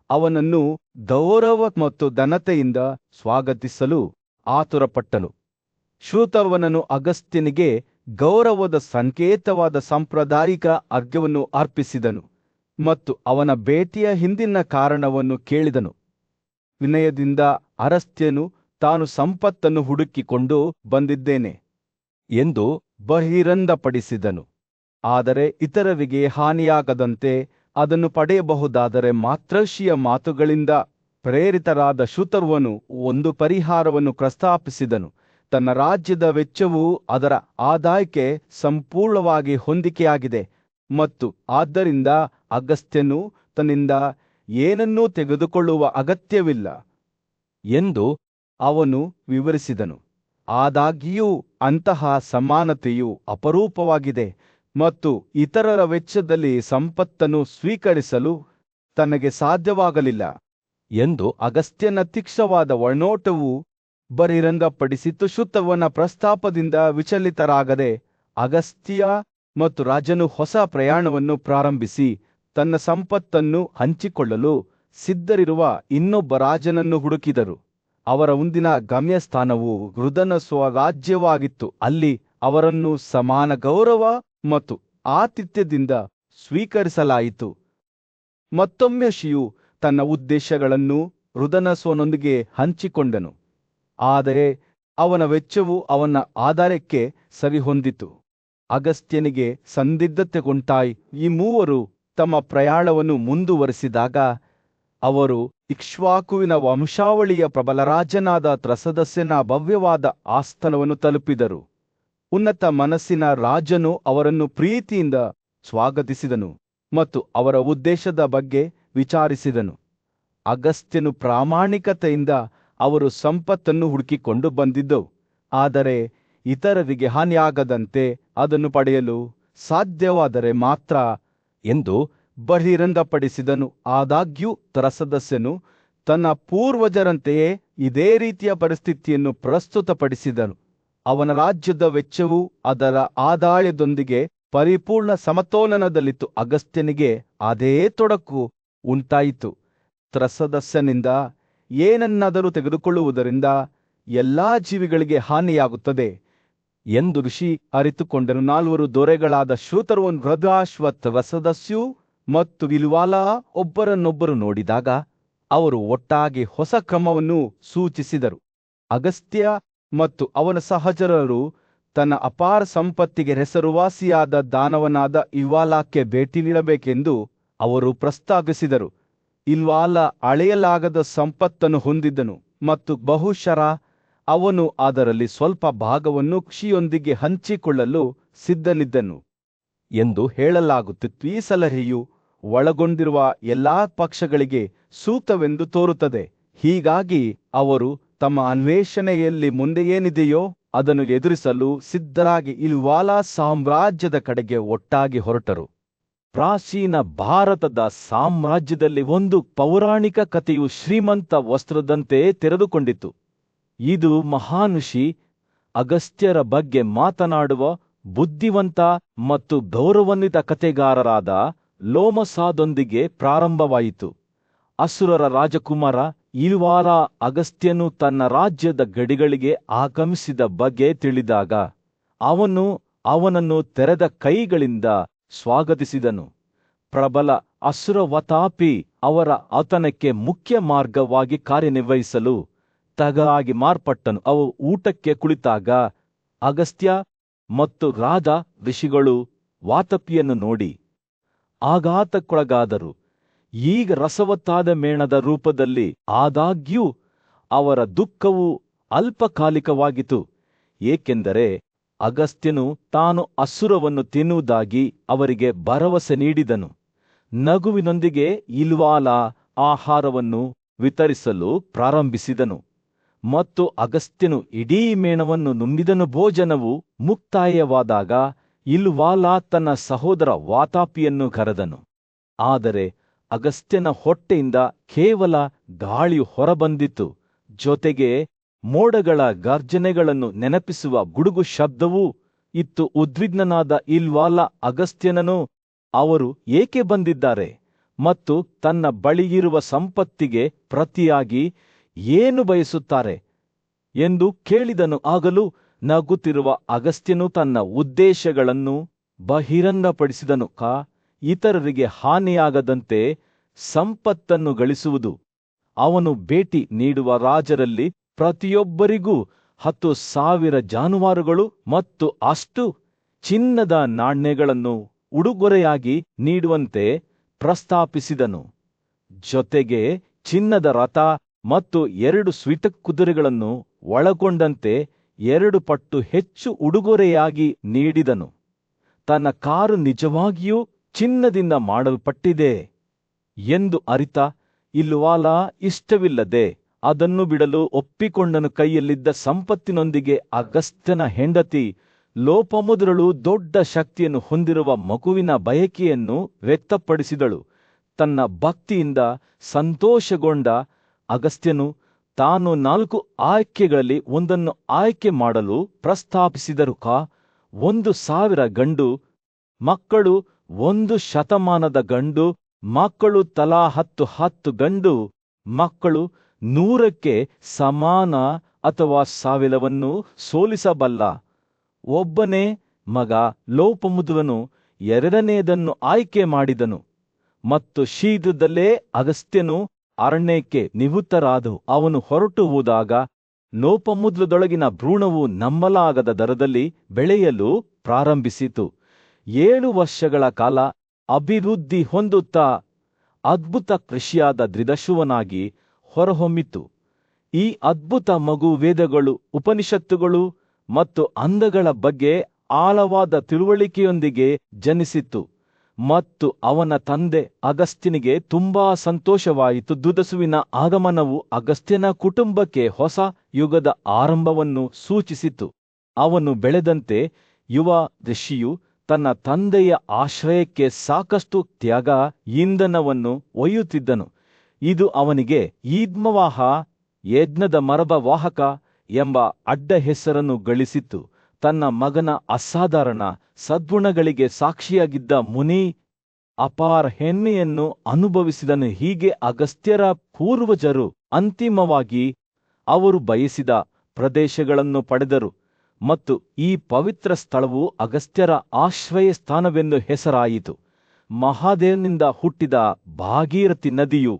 ಅವನನ್ನು ಗೌರವ ಮತ್ತು ಘನತೆಯಿಂದ ಸ್ವಾಗತಿಸಲು ಆತುರಪಟ್ಟನು. ಶ್ರುತರ್ವನನು ಅಗಸ್ತ್ಯನಿಗೆ ಗೌರವದ ಸಂಕೇತವಾದ ಸಾಂಪ್ರದಾಯಿಕ ಅರ್ಘ್ಯವನ್ನು ಅರ್ಪಿಸಿದನು ಮತ್ತು ಅವನ ಭೇಟಿಯ ಹಿಂದಿನ ಕಾರಣವನ್ನು ಕೇಳಿದನು. ವಿನಯದಿಂದ ಅಗಸ್ತ್ಯನು ತಾನು ಸಂಪತ್ತನ್ನು ಹುಡುಕಿಕೊಂಡು ಬಂದಿದ್ದೇನೆ ಎಂದು ಬಹಿರಂಗಪಡಿಸಿದನು. ಆದರೆ ಇತರರಿಗೆ ಹಾನಿಯಾಗದಂತೆ ಅದನ್ನು ಪಡೆಯಬಹುದಾದರೆ ಮಾತ್ರ ಋಷಿಯ ಮಾತುಗಳಿಂದ ಪ್ರೇರಿತರಾದ ಶ್ರುತರ್ವನು ಒಂದು ಪರಿಹಾರವನ್ನು ಪ್ರಸ್ತಾಪಿಸಿದನು. ತನ್ನ ರಾಜ್ಯದ ವೆಚ್ಚವು ಅದರ ಆದಾಯಕ್ಕೆ ಸಂಪೂರ್ಣವಾಗಿ ಹೊಂದಿಕೆಯಾಗಿದೆ ಮತ್ತು ಆದ್ದರಿಂದ ಅಗಸ್ತ್ಯನು ತನ್ನಿಂದ ಏನನ್ನೂ ತೆಗೆದುಕೊಳ್ಳುವ ಅಗತ್ಯವಿಲ್ಲ ಎಂದು ಅವನು ವಿವರಿಸಿದನು. ಆದಾಗ್ಯೂ ಅಂತಹ ಸಮಾನತೆಯು ಅಪರೂಪವಾಗಿದೆ ಮತ್ತು ಇತರರ ವೆಚ್ಚದಲ್ಲಿ ಸಂಪತ್ತನ್ನು ಸ್ವೀಕರಿಸಲು ತನಗೆ ಸಾಧ್ಯವಾಗಲಿಲ್ಲ ಎಂದು ಅಗಸ್ತ್ಯನ ತೀಕ್ಷ್ಣವಾದ ಒಳನೋಟವು ಬಹಿರಂಗಪಡಿಸಿತು. ಶ್ರುತರ್ವನ ಪ್ರಸ್ತಾಪದಿಂದ ವಿಚಲಿತರಾಗದೆ ಅಗಸ್ತ್ಯ ಮತ್ತು ರಾಜನು ಹೊಸ ಪ್ರಯಾಣವನ್ನು ಪ್ರಾರಂಭಿಸಿ ತನ್ನ ಸಂಪತ್ತನ್ನು ಹಂಚಿಕೊಳ್ಳಲು ಸಿದ್ಧರಿರುವ ಇನ್ನೊಬ್ಬ ರಾಜನನ್ನು ಹುಡುಕಿದರು. ಅವರ ಮುಂದಿನ ಗಮ್ಯಸ್ಥಾನವು ರುದನ ಸ್ವರಾಜ್ಯವಾಗಿತ್ತು. ಅಲ್ಲಿ ಅವರನ್ನು ಸಮಾನ ಗೌರವ ಮತ್ತು ಆತಿಥ್ಯದಿಂದ ಸ್ವೀಕರಿಸಲಾಯಿತು. ಮತ್ತೊಮ್ಮೆ ಋಷಿಯು ತನ್ನ ಉದ್ದೇಶಗಳನ್ನು ರುದನಸ್ವನೊಂದಿಗೆ ಹಂಚಿಕೊಂಡನು, ಆದರೆ ಅವನ ವೆಚ್ಚವು ಅವನ ಆದಾಯಕ್ಕೆ ಸರಿಹೊಂದಿತು. ಅಗಸ್ತ್ಯನಿಗೆ ಸಂದಿಗ್ಧತೆಗುಂಟಾಯಿ. ಈ ಮೂವರು ತಮ್ಮ ಪ್ರಯಾಣವನ್ನು ಮುಂದುವರಿಸಿದಾಗ ಅವರು ಇಕ್ಷ್ವಾಕುವಿನ ವಂಶಾವಳಿಯ ಪ್ರಬಲ ರಾಜನಾದ ತ್ರಸದಸ್ಯನ ಭವ್ಯವಾದ ಆಸ್ಥಾನವನ್ನು ತಲುಪಿದರು. ಉನ್ನತ ಮನಸ್ಸಿನ ರಾಜನು ಅವರನ್ನು ಪ್ರೀತಿಯಿಂದ ಸ್ವಾಗತಿಸಿದನು ಮತ್ತು ಅವರ ಉದ್ದೇಶದ ಬಗ್ಗೆ ವಿಚಾರಿಸಿದನು. ಅಗಸ್ತ್ಯನು ಪ್ರಾಮಾಣಿಕತೆಯಿಂದ ಅವರು ಸಂಪತ್ತನ್ನು ಹುಡುಕಿಕೊಂಡು ಬಂದಿದ್ದವು, ಆದರೆ ಇತರರಿಗೆ ಹಾನಿಯಾಗದಂತೆ ಅದನ್ನು ಪಡೆಯಲು ಸಾಧ್ಯವಾದರೆ ಮಾತ್ರ ಎಂದು ಬಹಿರಂಗಪಡಿಸಿದನು. ಆದಾಗ್ಯೂ ತ್ರಸದಸ್ಯನು ತನ್ನ ಪೂರ್ವಜರಂತೆಯೇ ಇದೇ ರೀತಿಯ ಪರಿಸ್ಥಿತಿಯನ್ನು ಪ್ರಸ್ತುತಪಡಿಸಿದನು. ಅವನ ರಾಜ್ಯದ ವೆಚ್ಚವು ಅದರ ಆದಾಯದೊಂದಿಗೆ ಪರಿಪೂರ್ಣ ಸಮತೋಲನದಲ್ಲಿತ್ತು. ಅಗಸ್ತ್ಯನಿಗೆ ಅದೇ ತೊಡಕು ಉಂಟಾಯಿತು. ತ್ರಸದಸ್ಯನಿಂದ ಏನನ್ನಾದರೂ ತೆಗೆದುಕೊಳ್ಳುವುದರಿಂದ ಎಲ್ಲಾ ಜೀವಿಗಳಿಗೆ ಹಾನಿಯಾಗುತ್ತದೆ ಎಂದು ಋಷಿ ಅರಿತುಕೊಂಡನು. ನಾಲ್ವರು ದೊರೆಗಳಾದ ಶ್ರುತರ್ವನ್, ಹೃದಾಶ್ವ, ತ್ರಸದಸ್ಯು ಮತ್ತು ವಿಲ್ವಾಲ ಒಬ್ಬರನ್ನೊಬ್ಬರು ನೋಡಿದಾಗ ಅವರು ಒಟ್ಟಾಗಿ ಹೊಸ ಕ್ರಮವನ್ನು ಸೂಚಿಸಿದರು. ಅಗಸ್ತ್ಯ ಮತ್ತು ಅವನ ಸಹಚರರು ತನ್ನ ಅಪಾರ ಸಂಪತ್ತಿಗೆ ಹೆಸರುವಾಸಿಯಾದ ದಾನವನಾದ ಇಲ್ವಾಲಕ್ಕೆ ಭೇಟಿ ನೀಡಬೇಕೆಂದು ಅವರು ಪ್ರಸ್ತಾಪಿಸಿದರು. ಇಲ್ವಾಲ ಅಳೆಯಲಾಗದ ಸಂಪತ್ತನ್ನು ಹೊಂದಿದ್ದನು ಮತ್ತು ಬಹುಶಃ ಅವನು ಅದರಲ್ಲಿ ಸ್ವಲ್ಪ ಭಾಗವನ್ನು ಋಷಿಯೊಂದಿಗೆ ಹಂಚಿಕೊಳ್ಳಲು ಸಿದ್ಧನಿದ್ದನು ಎಂದು ಹೇಳಲಾಗುತ್ತಿತ್ತು. ಈ ಸಲಹೆಯು ಒಳಗೊಂಡಿರುವ ಎಲ್ಲಾ ಪಕ್ಷಗಳಿಗೆ ಸೂಕ್ತವೆಂದು ತೋರುತ್ತದೆ. ಹೀಗಾಗಿ ಅವರು ತಮ್ಮ ಅನ್ವೇಷಣೆಯಲ್ಲಿ ಮುಂದೆ ಏನಿದೆಯೋ ಅದನ್ನು ಎದುರಿಸಲು ಸಿದ್ಧರಾಗಿ ಇಲ್ವಾಲ ಸಾಮ್ರಾಜ್ಯದ ಕಡೆಗೆ ಒಟ್ಟಾಗಿ ಹೊರಟರು. ಪ್ರಾಚೀನ ಭಾರತದ ಸಾಮ್ರಾಜ್ಯದಲ್ಲಿ ಒಂದು ಪೌರಾಣಿಕ ಕಥೆಯು ಶ್ರೀಮಂತ ವಸ್ತ್ರದಂತೆ ತೆರೆದುಕೊಂಡಿತು. ಇದು ಮಹಾನುಷಿ ಅಗಸ್ತ್ಯರ ಬಗ್ಗೆ ಮಾತನಾಡುವ ಬುದ್ಧಿವಂತ ಮತ್ತು ಗೌರವಾನ್ವಿತ ಕಥೆಗಾರರಾದ ಲೋಮಸಾದೊಂದಿಗೆ ಪ್ರಾರಂಭವಾಯಿತು. ಅಸುರರ ರಾಜಕುಮಾರ ಇಲ್ವಾಲ ಅಗಸ್ತ್ಯನು ತನ್ನ ರಾಜ್ಯದ ಗಡಿಗಳಿಗೆ ಆಗಮಿಸಿದ ಬಗ್ಗೆ ತಿಳಿದಾಗ ಅವನನ್ನು ತೆರೆದ ಕೈಗಳಿಂದ ಸ್ವಾಗತಿಸಿದನು. ಪ್ರಬಲ ಅಸುರವತಾಪಿ ಅವರ ಆತನಕ್ಕೆ ಮುಖ್ಯ ಮಾರ್ಗವಾಗಿ ಕಾರ್ಯನಿರ್ವಹಿಸಲು ತಗರಾಗಿ ಮಾರ್ಪಟ್ಟನು. ಅವು ಊಟಕ್ಕೆ ಕುಳಿತಾಗ ಅಗಸ್ತ್ಯ ಮತ್ತು ರಾಜ ಋಷಿಗಳು ವಾತಾಪಿಯನ್ನು ನೋಡಿ ಆಘಾತಕ್ಕೊಳಗಾದರು. ಈಗ ರಸವತ್ತಾದ ಮೇಣದ ರೂಪದಲ್ಲಿ ಆದಾಗ್ಯೂ ಅವರ ದುಃಖವು ಅಲ್ಪಕಾಲಿಕವಾಗಿತ್ತು, ಏಕೆಂದರೆ ಅಗಸ್ತ್ಯನು ತಾನು ಅಸುರವನ್ನು ತಿನ್ನುವುದಾಗಿ ಅವರಿಗೆ ಭರವಸೆ ನೀಡಿದನು. ನಗುವಿನೊಂದಿಗೆ ಇಲ್ವಾಲ ಆಹಾರವನ್ನು ವಿತರಿಸಲು ಪ್ರಾರಂಭಿಸಿದನು ಮತ್ತು ಅಗಸ್ತ್ಯನು ಇಡೀ ಮೇಣವನ್ನು ನುಂಗಿದನು. ಭೋಜನವು ಮುಕ್ತಾಯವಾದಾಗ ಇಲ್ವಾಲ ತನ್ನ ಸಹೋದರ ವಾತಾಪಿಯನ್ನು ಕರೆದನು. ಆದರೆ ಅಗಸ್ತ್ಯನ ಹೊಟ್ಟೆಯಿಂದ ಕೇವಲ ಗಾಳಿಯು ಹೊರಬಂದಿತು, ಜೊತೆಗೆ ಮೋಡಗಳ ಗರ್ಜನೆಗಳನ್ನು ನೆನಪಿಸುವ ಗುಡುಗು ಶಬ್ದವೂ ಇತ್ತು. ಉದ್ವಿಗ್ನನಾದ ಇಲ್ವಾಲ ಅಗಸ್ತ್ಯನನು, ಅವರು ಏಕೆ ಬಂದಿದ್ದಾರೆ ಮತ್ತು ತನ್ನ ಬಳಿಯಿರುವ ಸಂಪತ್ತಿಗೆ ಪ್ರತಿಯಾಗಿ ಏನು ಬಯಸುತ್ತಾರೆ ಎಂದು ಕೇಳಿದನು. ಆಗಲೂ ನಗುತ್ತಿರುವ ಅಗಸ್ತ್ಯನು ತನ್ನ ಉದ್ದೇಶಗಳನ್ನು ಬಹಿರಂಗಪಡಿಸಿದನು. ಇತರರಿಗೆ ಹಾನಿಯಾಗದಂತೆ ಸಂಪತ್ತನ್ನು ಗಳಿಸುವುದು. ಅವನು ಭೇಟಿ ನೀಡುವ ರಾಜರಲ್ಲಿ ಪ್ರತಿಯೊಬ್ಬರಿಗೂ 10,000 ಜಾನುವಾರುಗಳು ಮತ್ತು ಅಷ್ಟು ಚಿನ್ನದ ನಾಣ್ಯಗಳನ್ನು ಉಡುಗೊರೆಯಾಗಿ ನೀಡುವಂತೆ ಪ್ರಸ್ತಾಪಿಸಿದನು. ಜೊತೆಗೆ ಚಿನ್ನದ ರಥ ಮತ್ತು 2 ಸ್ವಿಟಕ್ ಕುದುರೆಗಳನ್ನು ಒಳಗೊಂಡಂತೆ 2 ಪಟ್ಟು ಹೆಚ್ಚು ಉಡುಗೊರೆಯಾಗಿ ನೀಡಿದನು. ತನ್ನ ಕಾರು ನಿಜವಾಗಿಯೂ ಚಿನ್ನದಿಂದ ಮಾಡಲ್ಪಟ್ಟಿದೆ ಎಂದು ಅರಿತ ಇಲ್ವಾಲ ಇಷ್ಟವಿಲ್ಲದೆ ಅದನ್ನು ಬಿಡಲು ಒಪ್ಪಿಕೊಂಡನು. ಕೈಯಲ್ಲಿದ್ದ ಸಂಪತ್ತಿನೊಂದಿಗೆ ಅಗಸ್ತ್ಯನ ಹೆಂಡತಿ ಲೋಪಮುದ್ರಳು ದೊಡ್ಡ ಶಕ್ತಿಯನ್ನು ಹೊಂದಿರುವ ಮಗುವಿನ ಬಯಕೆಯನ್ನು ವ್ಯಕ್ತಪಡಿಸಿದಳು. ತನ್ನ ಭಕ್ತಿಯಿಂದ ಸಂತೋಷಗೊಂಡ ಅಗಸ್ತ್ಯನು ತಾನು 4 ಆಯ್ಕೆಗಳಲ್ಲಿ ಒಂದನ್ನು ಆಯ್ಕೆ ಮಾಡಲು ಪ್ರಸ್ತಾಪಿಸಿದರು. 1,000 ಗಂಡು ಮಕ್ಕಳು, 1 ಶತಮಾನದ ಗಂಡು ಮಕ್ಕಳು, ತಲಾ 10 ಗಂಡು ಮಕ್ಕಳು, 100ಕ್ಕೆ ಸಮಾನ ಅಥವಾ ಸಾವಿರವನ್ನು ಸೋಲಿಸಬಲ್ಲ ಒಬ್ಬನೇ ಮಗ. ಲೋಪಮುದ್ರನು 2ನೇದನ್ನು ಆಯ್ಕೆ ಮಾಡಿದನು ಮತ್ತು ಶೀಘ್ರದಲ್ಲೇ ಅಗಸ್ತ್ಯನು ಅರಣ್ಯಕ್ಕೆ ನಿವೃತ್ತರಾದವು. ಅವನು ಹೊರಟು ಹೋದಾಗ ಲೋಪಮುದ್ರದೊಳಗಿನ ಭ್ರೂಣವು ನಂಬಲಾಗದ ದರದಲ್ಲಿ ಬೆಳೆಯಲು ಪ್ರಾರಂಭಿಸಿತು. 7 ವರ್ಷಗಳ ಕಾಲ ಅಭಿವೃದ್ಧಿ ಹೊಂದುತ್ತಾ ಅದ್ಭುತ ಕೃಷಿಯಾದ ದ್ವಿದಶುವನಾಗಿ ಹೊರಹೊಮ್ಮಿತು. ಈ ಅದ್ಭುತ ಮಗು ವೇದಗಳು, ಉಪನಿಷತ್ತುಗಳು ಮತ್ತು ಅಂದಗಳ ಬಗ್ಗೆ ಆಳವಾದ ತಿಳುವಳಿಕೆಯೊಂದಿಗೆ ಜನಿಸಿತು ಮತ್ತು ಅವನ ತಂದೆ ಅಗಸ್ತ್ಯನಿಗೆ ತುಂಬಾ ಸಂತೋಷವಾಯಿತು. ದ್ವಿದಶುವಿನ ಆಗಮನವು ಅಗಸ್ತ್ಯನ ಕುಟುಂಬಕ್ಕೆ ಹೊಸ ಯುಗದ ಆರಂಭವನ್ನು ಸೂಚಿಸಿತು. ಅವನು ಬೆಳೆದಂತೆ ಯುವ ಋಷಿಯು ತನ್ನ ತಂದೆಯ ಆಶ್ರಯಕ್ಕೆ ಸಾಕಷ್ಟು ತ್ಯಾಗ ಇಂಧನವನ್ನು ಒಯ್ಯುತ್ತಿದ್ದನು. ಇದು ಅವನಿಗೆ ಈದ್ಮವಾಹ, ಯಜ್ಞದ ಮರಬ ವಾಹಕ ಎಂಬ ಅಡ್ಡ ಹೆಸರನ್ನು ಗಳಿಸಿತು. ತನ್ನ ಮಗನ ಅಸಾಧಾರಣ ಸದ್ಗುಣಗಳಿಗೆ ಸಾಕ್ಷಿಯಾಗಿದ್ದ ಮುನಿ ಅಪಾರ ಹೆಮ್ಮೆಯನ್ನು ಅನುಭವಿಸಿದನು. ಹೀಗೆ ಅಗಸ್ತ್ಯರ ಪೂರ್ವಜರು ಅಂತಿಮವಾಗಿ ಅವರು ಬಯಸಿದ ಪ್ರದೇಶಗಳನ್ನು ಪಡೆದರು ಮತ್ತು ಈ ಪವಿತ್ರ ಸ್ಥಳವು ಅಗಸ್ತ್ಯರ ಆಶ್ರಯ ಸ್ಥಾನವೆಂದು ಹೆಸರಾಯಿತು. ಮಹಾದೇವನಿಂದ ಹುಟ್ಟಿದ ಭಾಗೀರಥಿ ನದಿಯು